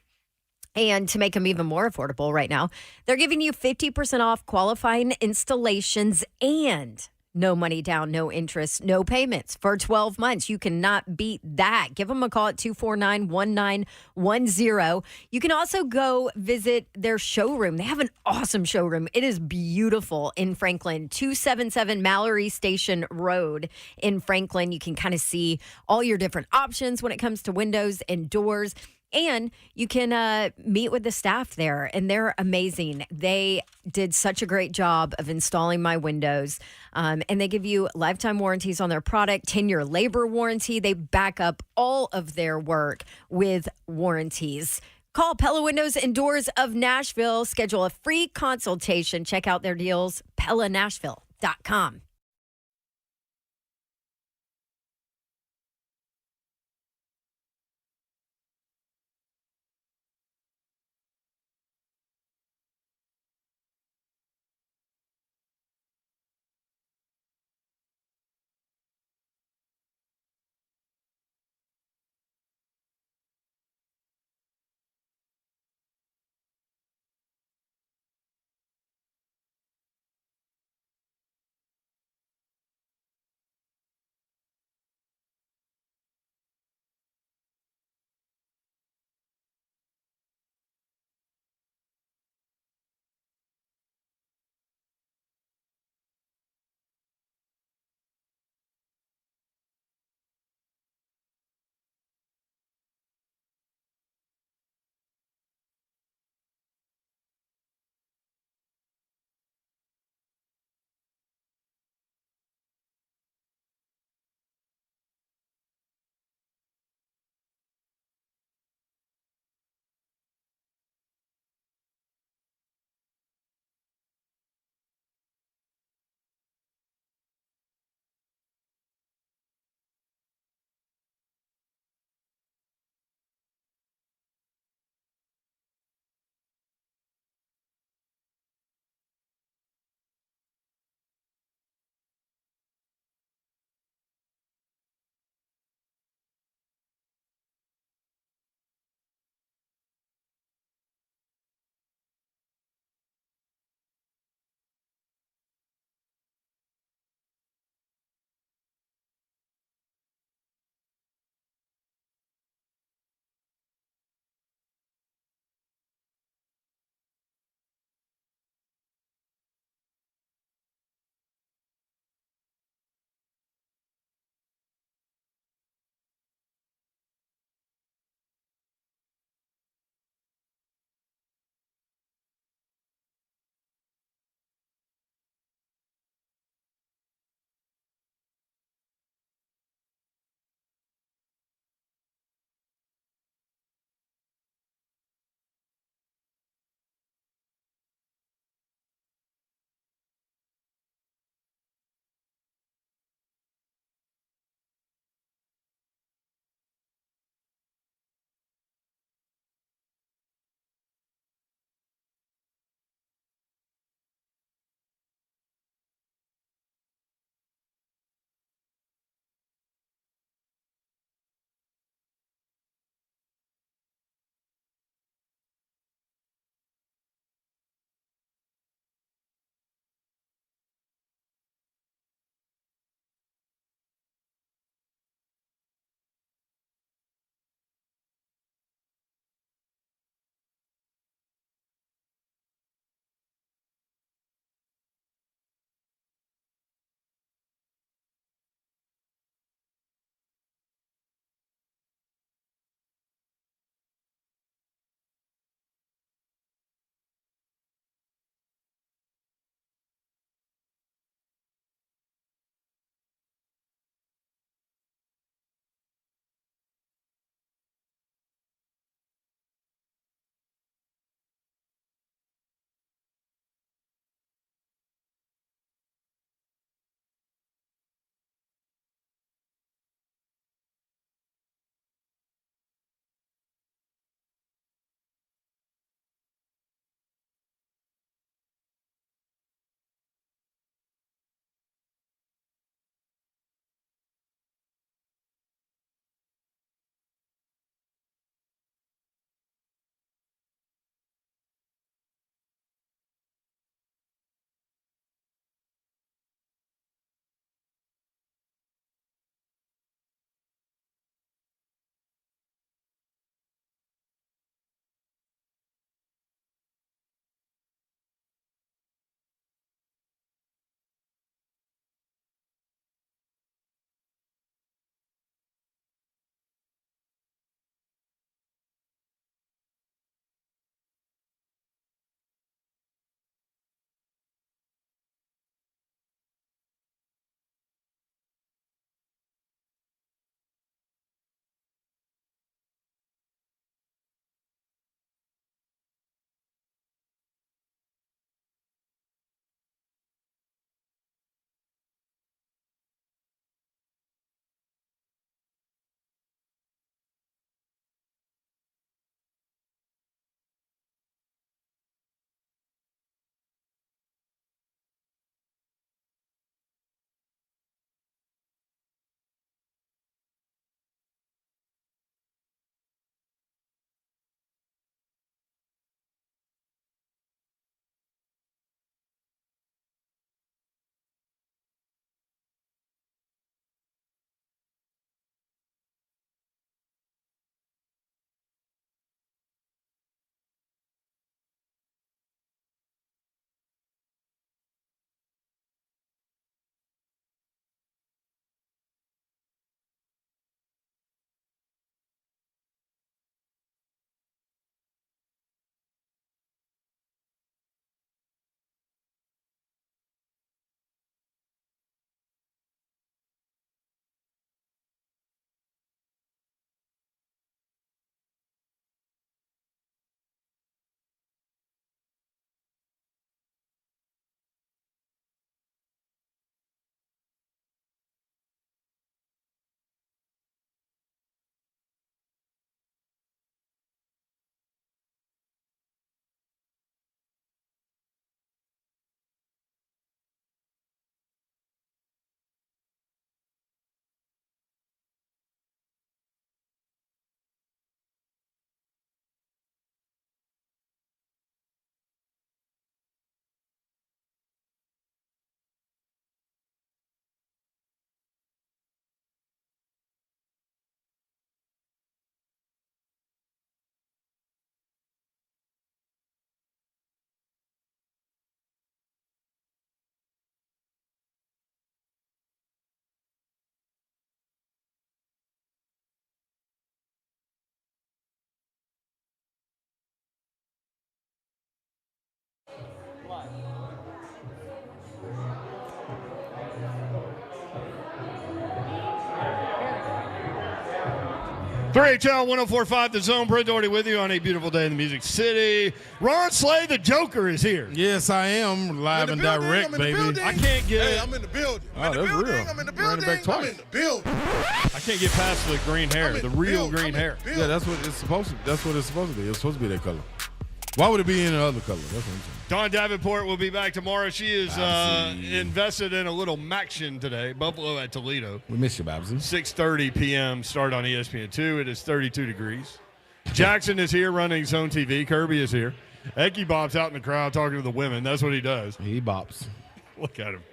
And to make them even more affordable right now, they're giving you 50% off qualifying installations and no money down, no interest, no payments for 12 months. You cannot beat that. Give them a call at 249-1910. You can also go visit their showroom. They have an awesome showroom. It is beautiful in Franklin, 277 Mallory Station Road in Franklin. You can kind of see all your different options when it comes to windows and doors. And you can meet with the staff there, and they're amazing. They did such a great job of installing my windows, and they give you lifetime warranties on their product, 10-year labor warranty. They back up all of their work with warranties. Call Pella Windows and Doors of Nashville. Schedule a free consultation. Check out their deals, PellaNashville.com. 3HL 1045 The Zone. Brent Doherty with you on a beautiful day in the Music City. Ron Slay, the Joker, is here. Yes, I am live and direct, baby. I can't get. Hey, I'm in the building. Oh, that's real. I'm in the Ran it building. back twice. I'm in the building. I can't get past the green hair, the real green hair. Yeah, that's what it's supposed to. That's what it's supposed to be. It's supposed to be that color. Why would it be any other color? That's what I'm saying. Dawn Davenport will be back tomorrow. She is invested in a little Maction today. Buffalo at Toledo. We miss you, Babsy. 6:30 p.m. start on ESPN2. It is 32 degrees. Jackson is here running Zone TV. Kirby is here. Eki Bob's out in the crowd talking to the women. That's what he does. He bops. Look at him.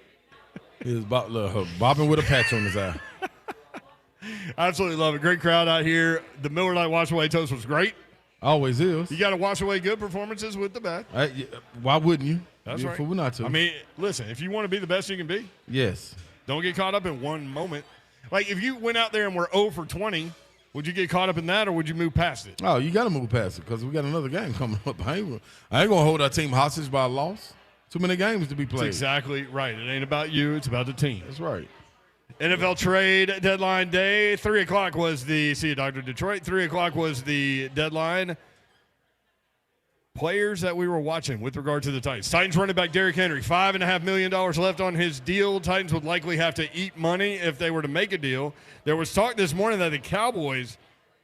He's bopping with a patch on his eye. Absolutely love it. Great crowd out here. The Miller Lite Wash Away Toast was great. Always is. You got to wash away good performances with the bad. Why wouldn't you? That's You're right. fool not to. I mean, listen, if you want to be the best you can be, yes. Don't get caught up in one moment. Like, if you went out there and were 0 for 20, would you get caught up in that, or would you move past it? Oh, you got to move past it because we got another game coming up. I ain't going to hold our team hostage by a loss. Too many games to be played. That's exactly right. It ain't about you. It's about the team. That's right. NFL trade deadline day. 3 o'clock was the – see you, Dr. Detroit. 3 o'clock was the deadline. Players that we were watching with regard to the Titans. Titans running back Derrick Henry, $5.5 million left on his deal. Titans would likely have to eat money if they were to make a deal. There was talk this morning that the Cowboys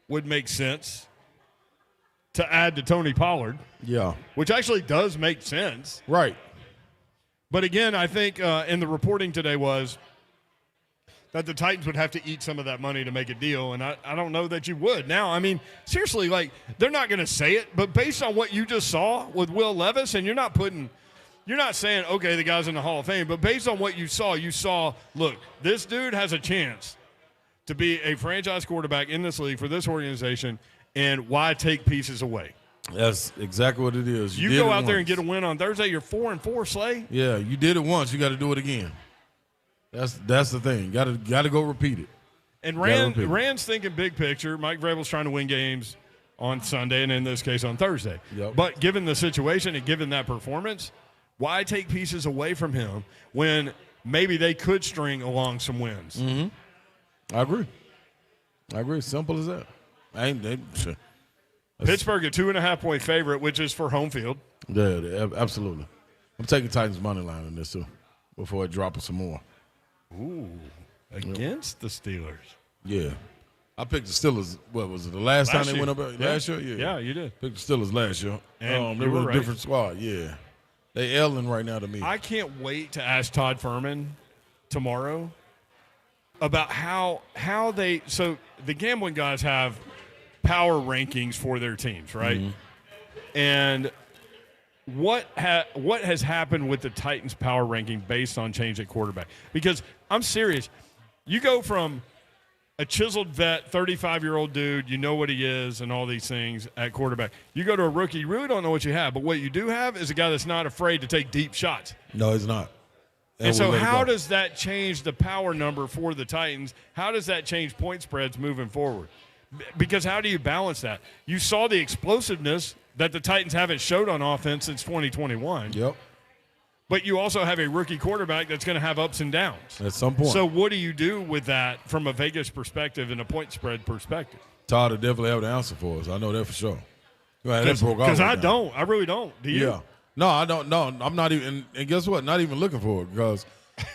would make sense to add to Tony Pollard. Yeah. Which actually does make sense. Right. But again, I think in the reporting today was that the Titans would have to eat some of that money to make a deal, and I don't know that you would. Now, I mean, seriously, like, they're not going to say it, but based on what you just saw with Will Levis, and you're not saying, okay, the guy's in the Hall of Fame, but based on what you saw, look, this dude has a chance to be a franchise quarterback in this league for this organization, and why take pieces away? That's exactly what it is. You go out there and get a win on Thursday, you're 4-4, Slay. Yeah, you did it once, you got to do it again. That's the thing. Got to go repeat it. And Rand's thinking big picture. Mike Vrabel's trying to win games on Sunday and in this case on Thursday. Yep. But given the situation and given that performance, why take pieces away from him when maybe they could string along some wins? Mm-hmm. I agree. Simple as that. Pittsburgh a 2.5-point favorite, which is for home field. Yeah, absolutely. I'm taking Titans money line on this too before it drops some more. Ooh, against the Steelers. Yeah. I picked the Steelers, what was it, the last time they year. went up? Yeah. Last year? Yeah. Yeah, you did. Picked the Steelers last year. And they you were were a right. different squad, yeah. They L'ing right now to me. I can't wait to ask Todd Furman tomorrow about how they – so the gambling guys have power rankings for their teams, right? Mm-hmm. And – what has happened with the Titans' power ranking based on change at quarterback? Because I'm serious. You go from a chiseled vet, 35-year-old dude, you know what he is and all these things at quarterback. You go to a rookie, you really don't know what you have. But what you do have is a guy that's not afraid to take deep shots. No, he's not. And so how does that change the power number for the Titans? How does that change point spreads moving forward? Because how do you balance that? You saw the explosiveness that the Titans haven't showed on offense since 2021. Yep. But you also have a rookie quarterback that's going to have ups and downs. At some point. So what do you do with that from a Vegas perspective and a point spread perspective? Todd will definitely have the answer for us. I know that for sure. Because I don't. I really don't. Do you? Yeah. No, I don't. No, I'm not even. And guess what? Not even looking for it because,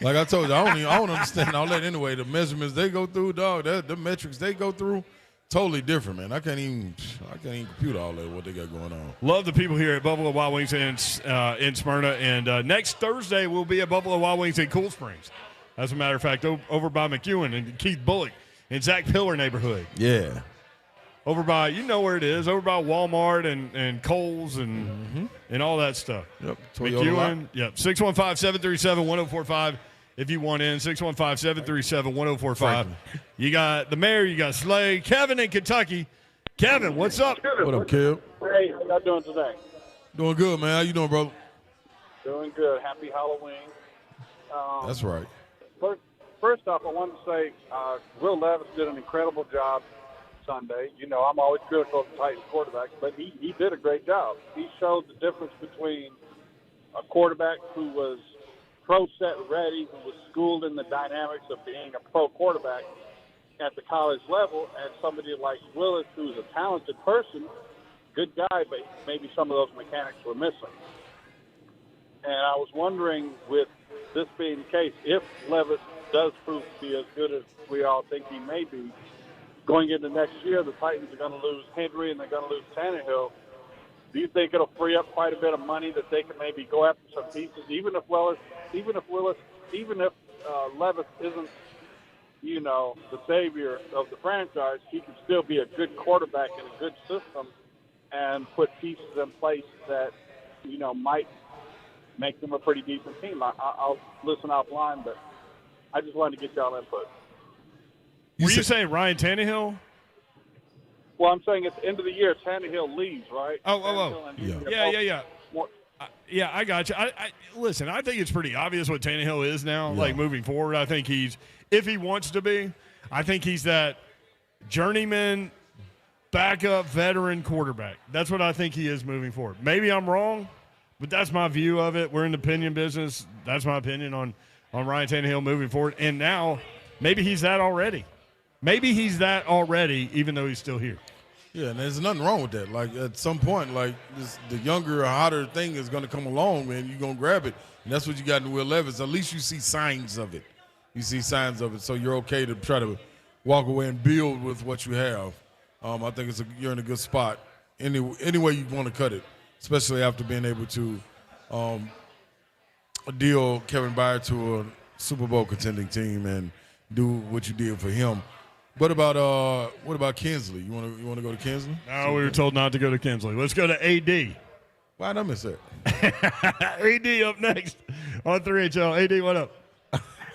like I told you, I don't understand all that anyway. The measurements they go through, dog. The metrics they go through. Totally different, man. I can't even compute all that, what they got going on. Love the people here at Buffalo Wild Wings in Smyrna. And next Thursday will be at Buffalo Wild Wings in Cool Springs. As a matter of fact, over by McEwen and Keith Bullock in Zach Pillar neighborhood. Yeah. Over by, you know where it is, over by Walmart and Kohl's and all that stuff. Yep. McEwen. Yep. 615-737-1045. If you want in, 615-737-1045. You got the mayor, you got Slay, Kevin in Kentucky. Kevin, what's up? What up, Kev? Hey, how y'all doing today? Doing good, man. How you doing, brother? Doing good. Happy Halloween. That's right. First off, I wanted to say Will Levis did an incredible job Sunday. You know, I'm always critical of the Titans quarterback, but he did a great job. He showed the difference between a quarterback who was pro set ready, who was schooled in the dynamics of being a pro quarterback, at the college level, and somebody like Willis, who's a talented person, good guy, but maybe some of those mechanics were missing. And I was wondering, with this being the case, if Levis does prove to be as good as we all think he may be, going into next year, the Titans are going to lose Henry and they're going to lose Tannehill. Do you think it'll free up quite a bit of money that they can maybe go after some pieces, even if Levis isn't, you know, the savior of the franchise, he can still be a good quarterback in a good system and put pieces in place that, you know, might make them a pretty decent team. I'll listen offline, but I just wanted to get y'all input. Were you saying Ryan Tannehill? Well, I'm saying at the end of the year, Tannehill leaves, right? Yeah. Yeah, I got you. Listen, I think it's pretty obvious what Tannehill is now, like moving forward. I think if he wants to be, I think he's that journeyman, backup, veteran quarterback. That's what I think he is moving forward. Maybe I'm wrong, but that's my view of it. We're in the opinion business. That's my opinion on Ryan Tannehill moving forward. And now maybe he's that already. Maybe he's that already, even though he's still here. Yeah, and there's nothing wrong with that. Like, at some point, like, the younger, hotter thing is going to come along, man. You're going to grab it. And that's what you got in Will Levis. At least you see signs of it. You see signs of it, so you're okay to try to walk away and build with what you have. I think you're in a good spot any way you want to cut it, especially after being able to deal Kevin Byard to a Super Bowl contending team and do what you did for him. What about Kinsley? You want to go to Kinsley? No, we were told not to go to Kinsley. Let's go to AD. Why did I miss that? AD up next on 3HL. AD, what up?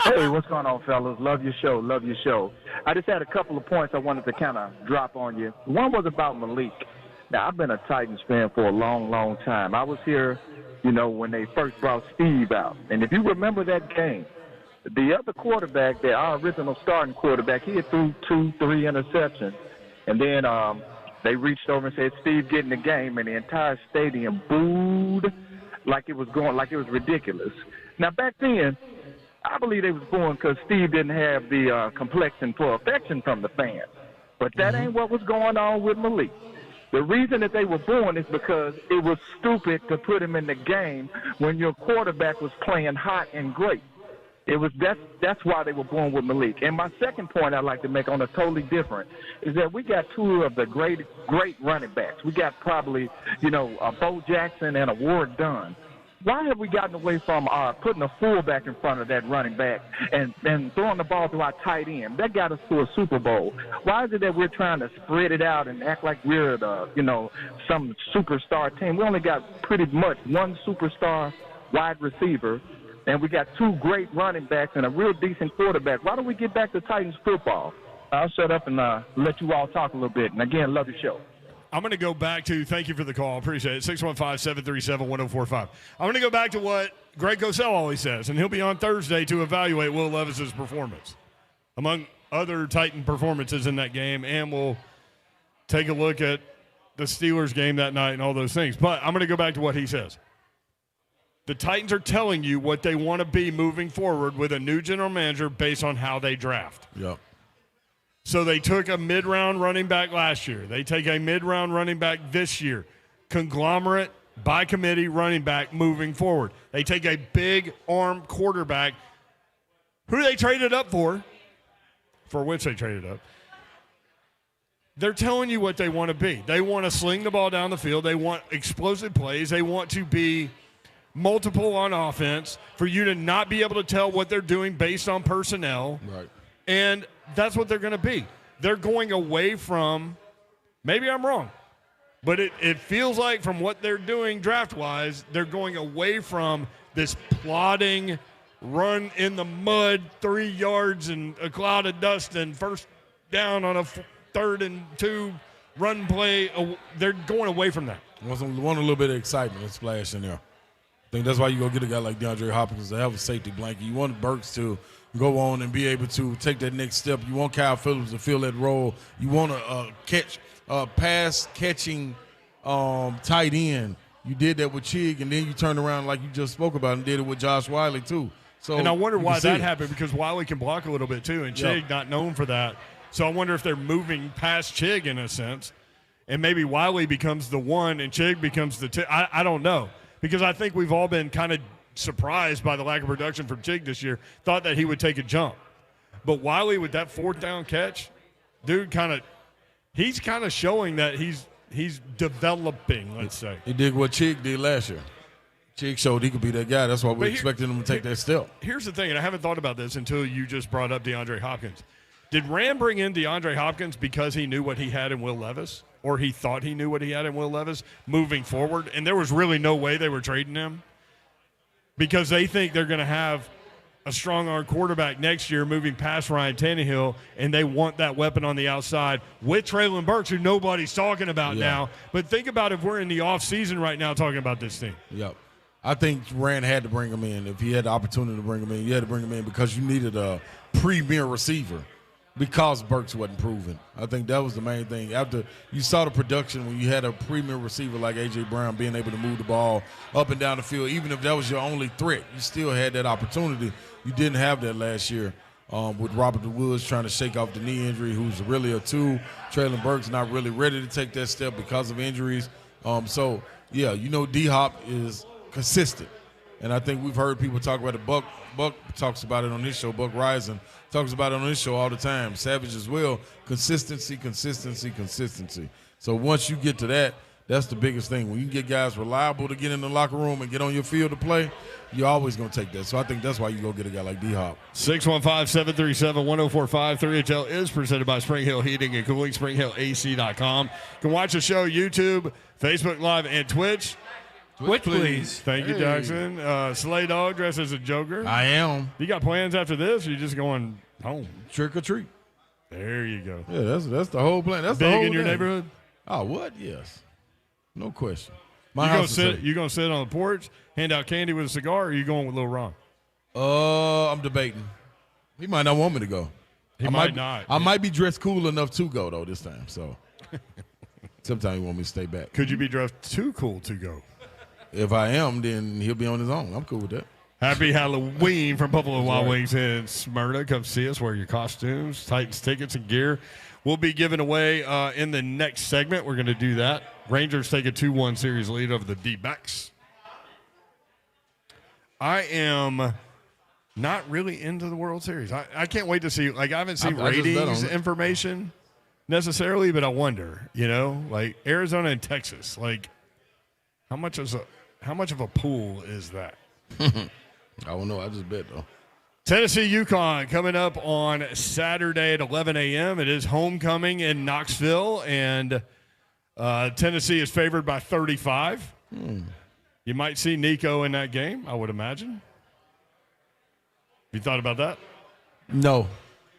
Hey, what's going on, fellas? Love your show. I just had a couple of points I wanted to kind of drop on you. One was about Malik. Now, I've been a Titans fan for a long, long time. I was here, when they first brought Steve out. And if you remember that game, the other quarterback, our original starting quarterback, he had threw 2-3 interceptions. And then they reached over and said, Steve, get in the game. And the entire stadium booed like it was ridiculous. Now, back then, I believe they was booing because Steve didn't have the complexion for affection from the fans. But that ain't what was going on with Malik. The reason that they were booing is because it was stupid to put him in the game when your quarterback was playing hot and great. That's why they were born with Malik. And my second point I'd like to make on a totally different is that we got two of the great running backs. We got probably, a Bo Jackson and a Ward Dunn. Why have we gotten away from putting a fullback in front of that running back and throwing the ball to our tight end? That got us to a Super Bowl. Why is it that we're trying to spread it out and act like we're some superstar team? We only got pretty much one superstar wide receiver, and we got two great running backs and a real decent quarterback. Why don't we get back to Titans football? I'll shut up and let you all talk a little bit. And, again, love your show. I'm going to go back to, thank you for the call, appreciate it, 615-737-1045. I'm going to go back to what Greg Cosell always says, and he'll be on Thursday to evaluate Will Levis's performance, among other Titan performances in that game, and we'll take a look at the Steelers game that night and all those things. But I'm going to go back to what he says. The Titans are telling you what they want to be moving forward with a new general manager based on how they draft. Yep. So they took a mid-round running back last year. They take a mid-round running back this year. Conglomerate, by committee running back moving forward. They take a big arm quarterback who they traded up for which they traded up. They're telling you what they want to be. They want to sling the ball down the field. They want explosive plays. They want to be multiple on offense for you to not be able to tell what they're doing based on personnel. Right. And that's what they're going to be. They're going away from, maybe I'm wrong, but it feels like from what they're doing draft-wise, they're going away from this plodding, run in the mud, 3 yards and a cloud of dust and first down on a 3rd and 2 run play. They're going away from that. Want a little bit of excitement and splash in there. I think that's why you go get a guy like DeAndre Hopkins to have a safety blanket. You want Burks to go on and be able to take that next step. You want Kyle Phillips to fill that role. You want a pass-catching tight end. You did that with Chig, and then you turned around like you just spoke about and did it with Josh Wiley too. So, and I wonder why that happened, because Wiley can block a little bit too, and Chig not known for that. So I wonder if they're moving past Chig in a sense, and maybe Wiley becomes the 1 and Chig becomes the 2. I don't know, because I think we've all been kind of surprised by the lack of production from Chig this year, thought that he would take a jump. But Wiley with that 4th down catch, dude, he's kind of showing that he's developing, let's say. He did what Chig did last year. Chig showed he could be that guy. That's why we expected him to take that step. Here's the thing, and I haven't thought about this until you just brought up DeAndre Hopkins. Did Rand bring in DeAndre Hopkins because he knew what he had in Will Levis, or he thought he knew what he had in Will Levis moving forward, and there was really no way they were trading him? Because they think they're going to have a strong-arm quarterback next year moving past Ryan Tannehill, and they want that weapon on the outside with Treylon Burks, who nobody's talking about now. But think about if we're in the offseason right now talking about this team. Yep. I think Rand had to bring him in. If he had the opportunity to bring him in, you had to bring him in because you needed a premier receiver because Burks wasn't proven. I think that was the main thing. After you saw the production when you had a premier receiver like A.J. Brown being able to move the ball up and down the field, even if that was your only threat, you still had that opportunity. You didn't have that last year with Robert Woods trying to shake off the knee injury, who's really a 2. Treylon Burks not really ready to take that step because of injuries. So, yeah, D-Hop is consistent. And I think we've heard people talk about it. Buck talks about it on his show. Buck Rising talks about it on his show all the time. Savage as well. Consistency. So once you get to that, that's the biggest thing. When you get guys reliable to get in the locker room and get on your field to play, you're always going to take that. So I think that's why you go get a guy like D-Hop. 615-737-1045. 3HL is presented by Spring Hill Heating and Cooling, springhillac.com. You can watch the show YouTube, Facebook Live, and Twitch. Twitch, please. Thank you, Jackson. Slay Dog dressed as a Joker. I am. You got plans after this, or you just going home? Trick or treat. There you go. Yeah, that's the whole plan. That's big the whole in your thing. neighborhood? Oh, what? Yes. No question. You gonna sit on the porch, hand out candy with a cigar, or are you going with Lil Ron? I'm debating. He might not want me to go. He might not. I might be dressed cool enough to go, though, this time. So sometimes he want me to stay back. Could you be dressed too cool to go? If I am, then he'll be on his own. I'm cool with that. Happy Halloween from Buffalo Wild Wings in Smyrna. Come see us, wear your costumes, Titans tickets, and gear. We'll be giving away in the next segment. We're going to do that. Rangers take a 2-1 series lead over the D-backs. I am not really into the World Series. I can't wait to see. I haven't seen ratings information necessarily, but I wonder, like Arizona and Texas, how much of a pool is that? I don't know. I just bet, though. Tennessee, UConn coming up on Saturday at 11 a.m. It is homecoming in Knoxville, and Tennessee is favored by 35. You might see Nico in that game, I would imagine. You thought about that? No.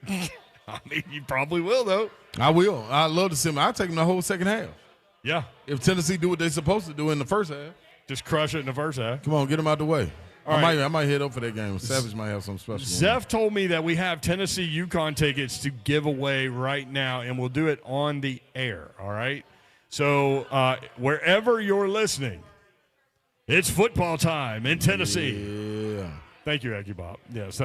I mean, you probably will, though. I will. I love to see him. I'll take him the whole second half. Yeah. If Tennessee do what they're supposed to do in the first half. Just crush it in the first half. Come on, get him out the way. All I right. might head up for that game. Savage might have some special. Zeph told me that we have Tennessee UConn tickets to give away right now, and we'll do it on the air, all right? So wherever you're listening, it's football time in Tennessee. Yeah. Thank you, Aki Bob. Yes,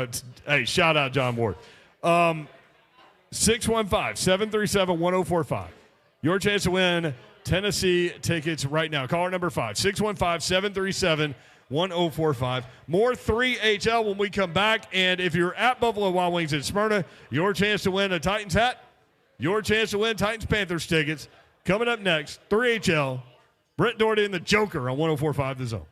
hey, shout out John Ward. 615-737-1045. Your chance to win Tennessee tickets right now. Caller number 5, 615-737-1045. More 3HL when we come back. And if you're at Buffalo Wild Wings in Smyrna, your chance to win a Titans hat, your chance to win Titans Panthers tickets. Coming up next, 3HL, Brent Doherty and the Joker on 104.5 The Zone.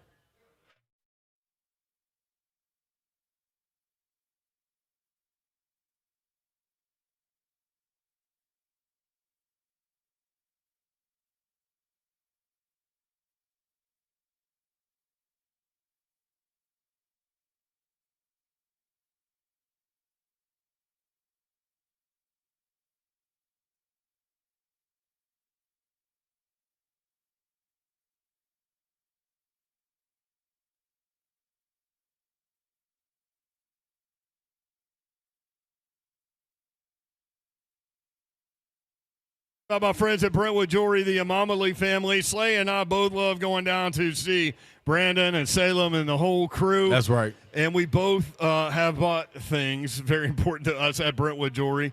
About my friends at Brentwood Jewelry, the Amamali family. Slay and I both love going down to see Brandon and Salem and the whole crew. That's right. And we both have bought things very important to us at Brentwood Jewelry.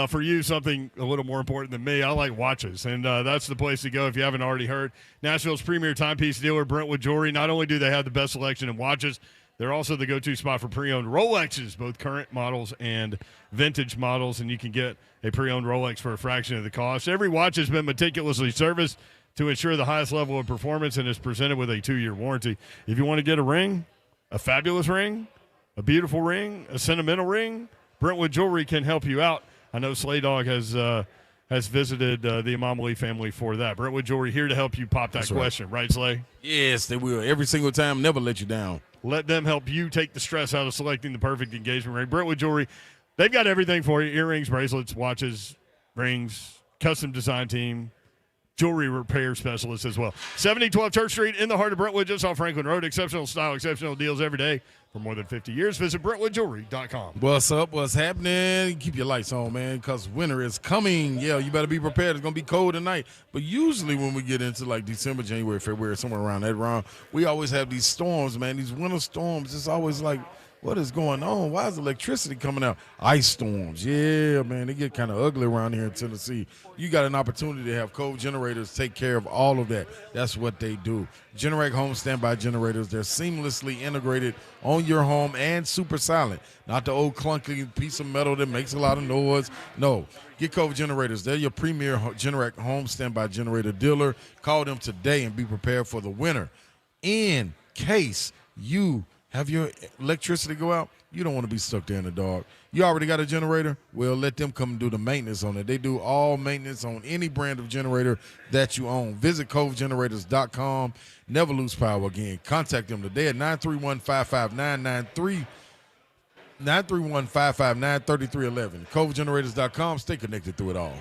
For you, something a little more important than me. I like watches, and that's the place to go if you haven't already heard. Nashville's premier timepiece dealer, Brentwood Jewelry. Not only do they have the best selection in watches, they're also the go-to spot for pre-owned Rolexes, both current models and vintage models, and you can get a pre-owned Rolex for a fraction of the cost. Every watch has been meticulously serviced to ensure the highest level of performance and is presented with a 2-year warranty. If you want to get a ring, a fabulous ring, a beautiful ring, a sentimental ring, Brentwood Jewelry can help you out. I know Slay Dog has visited the Imam family for that. Brentwood Jewelry here to help you pop that That's right. question. Right, Slay? Yes, they will. Every single time, never let you down. Let them help you take the stress out of selecting the perfect engagement ring. Brentwood Jewelry, they've got everything for you. Earrings, bracelets, watches, rings, custom design team, jewelry repair specialist as well. 7012 Church Street in the heart of Brentwood, just off Franklin Road. Exceptional style, exceptional deals every day. For more than 50 years, visit BrentwoodJewelry.com. What's up? What's happening? Keep your lights on, man, because winter is coming. Yeah, you better be prepared. It's going to be cold tonight. But usually when we get into like December, January, February, somewhere around that round, we always have these storms, man, these winter storms. It's always like, what is going on? Why is electricity coming out? Ice storms. Yeah, man, they get kind of ugly around here in Tennessee. You got an opportunity to have Cove Generators take care of all of that. That's what they do. Generac home standby generators. They're seamlessly integrated on your home and super silent. Not the old clunky piece of metal that makes a lot of noise. No, get Cove Generators. They're your premier Generac home standby generator dealer. Call them today and be prepared for the winter. In case you have your electricity go out, you don't want to be stuck there in the dark. You already got a generator? Well, let them come and do the maintenance on it. They do all maintenance on any brand of generator that you own. Visit CoveGenerators.com. Never lose power again. Contact them today at 931-559-93. 931-559-3311. CoveGenerators.com. Stay connected through it all.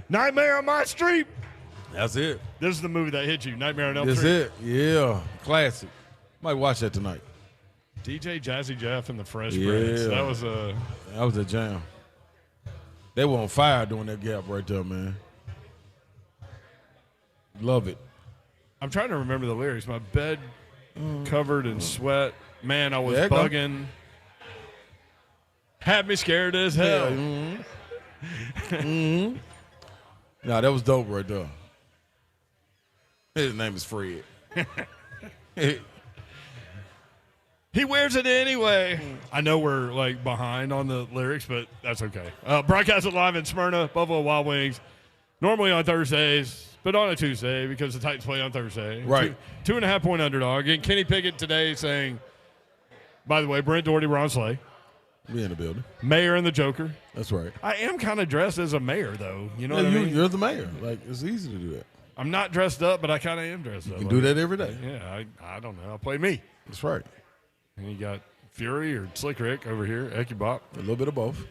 Nightmare on My Street. That's it. This is the movie that hit you, Nightmare on Elm That's Street. it. Yeah, classic. Might watch that tonight. DJ Jazzy Jeff and the Fresh Yeah. Prince. That was a jam. They were on fire during that gap right there, man. Love it. I'm trying to remember the lyrics. My bed covered in sweat. Man, I was There you go. bugging. Had me scared as hell. Nah, that was dope right there. His name is Fred. He wears it anyway. I know we're like behind on the lyrics, but that's okay. Broadcasted live in Smyrna, Buffalo Wild Wings. Normally on Thursdays, but on a Tuesday because the Titans play on Thursday. Right. 2.5-point underdog. And Kenny Pickett today saying, by the way, Brent Doherty, Ron Slay. We in the building. Mayor and the Joker. That's right. I am kind of dressed as a mayor, though. You know what I mean? You're the mayor. Like, it's easy to do that. I'm not dressed up, but I kind of am dressed up. You can do that every day. Yeah, I don't know. I'll play me. That's right. And you got Fury or Slick Rick over here, Ecky Bop. A little bit of both.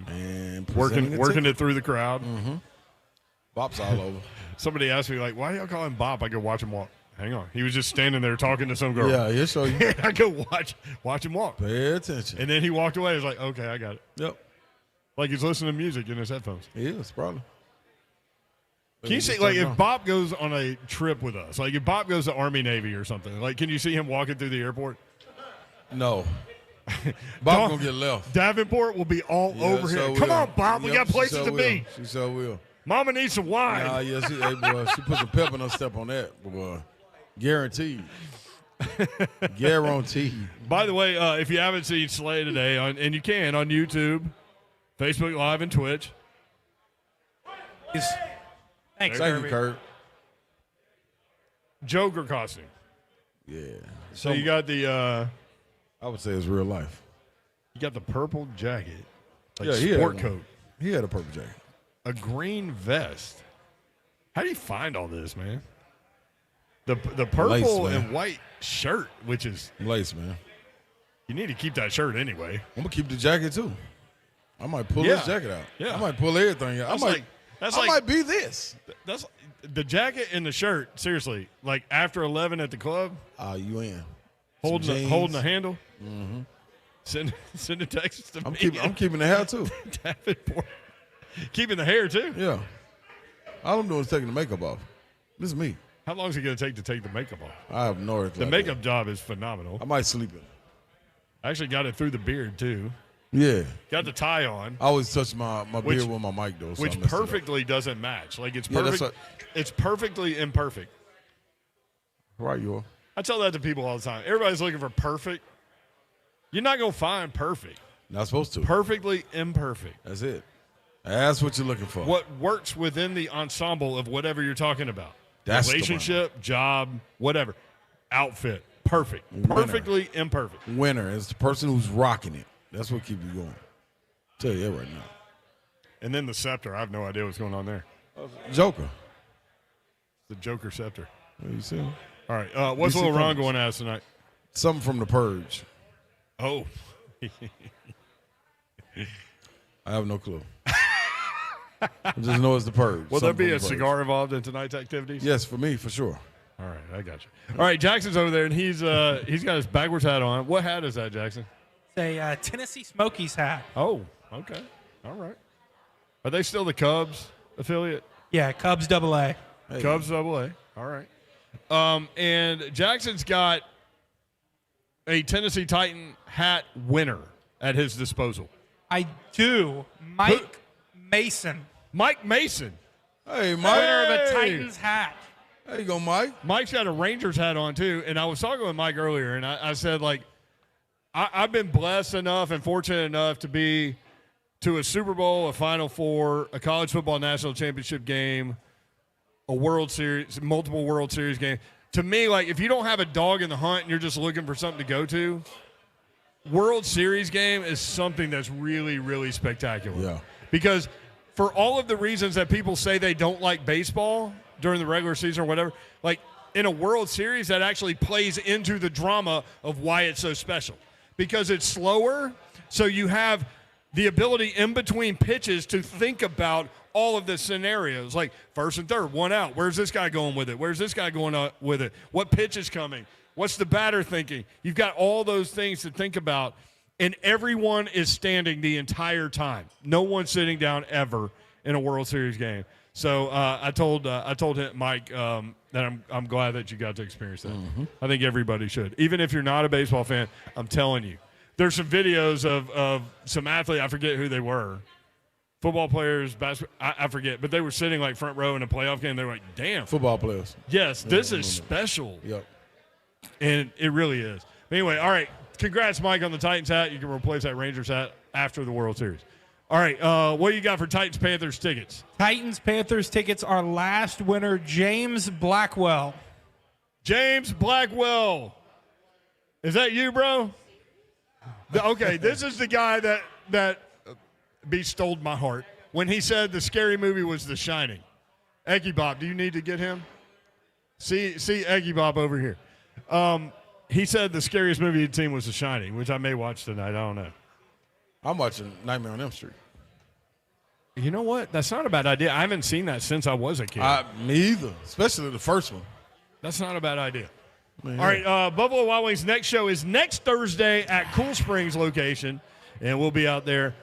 And working it through the crowd. Mm-hmm. Bop's all over. Somebody asked me, like, why do y'all call him Bop? I go, watch him walk. Hang on. He was just standing there talking to some girl. Yeah, he'll show you. I go, watch him walk. Pay attention. And then he walked away. He was like, okay, I got it. Yep. Like he's listening to music in his headphones. He is, probably. Can you see, like, if Bop goes on a trip with us, like if Bop goes to Army, Navy or something, like, can you see him walking through the airport? No. Bob going to get left. Davenport will be all over so him. Come will. on, Bob. We got places to be. She so will. Mama needs some wine. Nah, yeah, she put some pep in her step on that, boy. Guaranteed. Guaranteed. By the way, if you haven't seen Slay today, and you can on YouTube, Facebook Live, and Twitch. Thanks, Thank you, Kurt. Joker costume. Yeah. So you got the. I would say it's real life. You got the purple jacket, like Yeah, he sport had coat. He had a purple jacket. A green vest. How do you find all this, man? The purple Lace, man. and white shirt, which is lace, man. You need to keep that shirt anyway. I'm gonna keep the jacket too. I might pull this jacket out. Yeah, I might pull everything out. I might be this. That's the jacket and the shirt. Seriously, like after 11 at the club. You in? Holding the handle. Mm-hmm. Send a text to I'm me. I'm keeping the hair too. Davenport. Keeping the hair too. Yeah. All I'm doing is taking the makeup off. This is me. How long is it going to take the makeup off? I have no idea. The makeup job is phenomenal. I might sleep in. I actually got it through the beard too. Yeah. Got the tie on. I always touch my beard with my mic though. So Which I messed it up. perfectly doesn't match. Like it's Yeah, that's perfect. It's perfectly imperfect. Right, you are. I tell that to people all the time. Everybody's looking for perfect. You're not going to find perfect. Not supposed to. Perfectly imperfect. That's it. That's what you're looking for. What works within the ensemble of whatever you're talking about. That's the relationship, job, whatever. Outfit. Perfect. Perfectly imperfect. Winner is the person who's rocking it. That's what keeps you going. Tell you that right now. And then the scepter. I have no idea what's going on there. Joker. The Joker scepter. You see him? All right. What's DC Little Ron Comics. going as tonight? Something from The Purge. Oh. I have no clue. I just know it's The Purge. Will there Something be a from The Purge. cigar involved in tonight's activities? Yes, for me, for sure. All right, I got you. All right, Jackson's over there, and he's got his backwards hat on. What hat is that, Jackson? It's a Tennessee Smokies hat. Oh, okay. All right. Are they still the Cubs affiliate? Yeah, Cubs AA. Cubs AA. All right. And Jackson's got a Tennessee Titan hat winner at his disposal. I do. Mike Mason. Mike Mason. Hey, Mike. Winner of a Titans hat. There you go, Mike. Mike's got a Rangers hat on, too. And I was talking with Mike earlier, and I said, like, I've been blessed enough and fortunate enough to be to a Super Bowl, a Final Four, a college football national championship game, a World Series, multiple World Series game. To me, like, if you don't have a dog in the hunt and you're just looking for something to go to, World Series game is something that's really, really spectacular. Yeah. Because for all of the reasons that people say they don't like baseball during the regular season or whatever, like in a World Series, that actually plays into the drama of why it's so special. Because it's slower, so you have the ability in between pitches to think about all of the scenarios, like first and third, one out. Where's this guy going with it? Where's this guy going with it? What pitch is coming? What's the batter thinking? You've got all those things to think about, and everyone is standing the entire time. No one's sitting down ever in a World Series game. So I told him, Mike, that I'm glad that you got to experience that. I think everybody should. Even if you're not a baseball fan, I'm telling you. There's some videos of some athletes, I forget who they were, football players, basketball, I forget, but they were sitting like front row in a playoff game. They were like, damn. Football players. Yes, this is special. Yep. And it really is. Anyway, all right, congrats, Mike, on the Titans hat. You can replace that Rangers hat after the World Series. All right, what do you got for Titans-Panthers tickets? Titans-Panthers tickets, our last winner, James Blackwell. James Blackwell. Is that you, bro? Okay, this is the guy that bestowed my heart when he said the scary movie was The Shining. Eggy Bob, do you need to get him? See Eggy Bob over here. He said the scariest movie he'd seen was The Shining, which I may watch tonight. I don't know. I'm watching Nightmare on Elm Street. You know what? That's not a bad idea. I haven't seen that since I was a kid. Me either, especially the first one. That's not a bad idea. Man. All right, Buffalo Wild Wings' next show is next Thursday at Cool Springs location, and we'll be out there.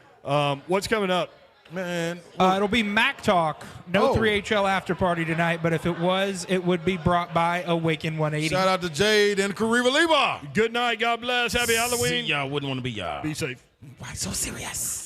What's coming up? Man. It'll be Mac Talk. No 3HL after party tonight, but if it was, it would be brought by Awaken 180. Shout out to Jade and Kariva Leba. Good night. God bless. Happy Halloween. See y'all. Wouldn't want to be y'all. Be safe. Why so serious?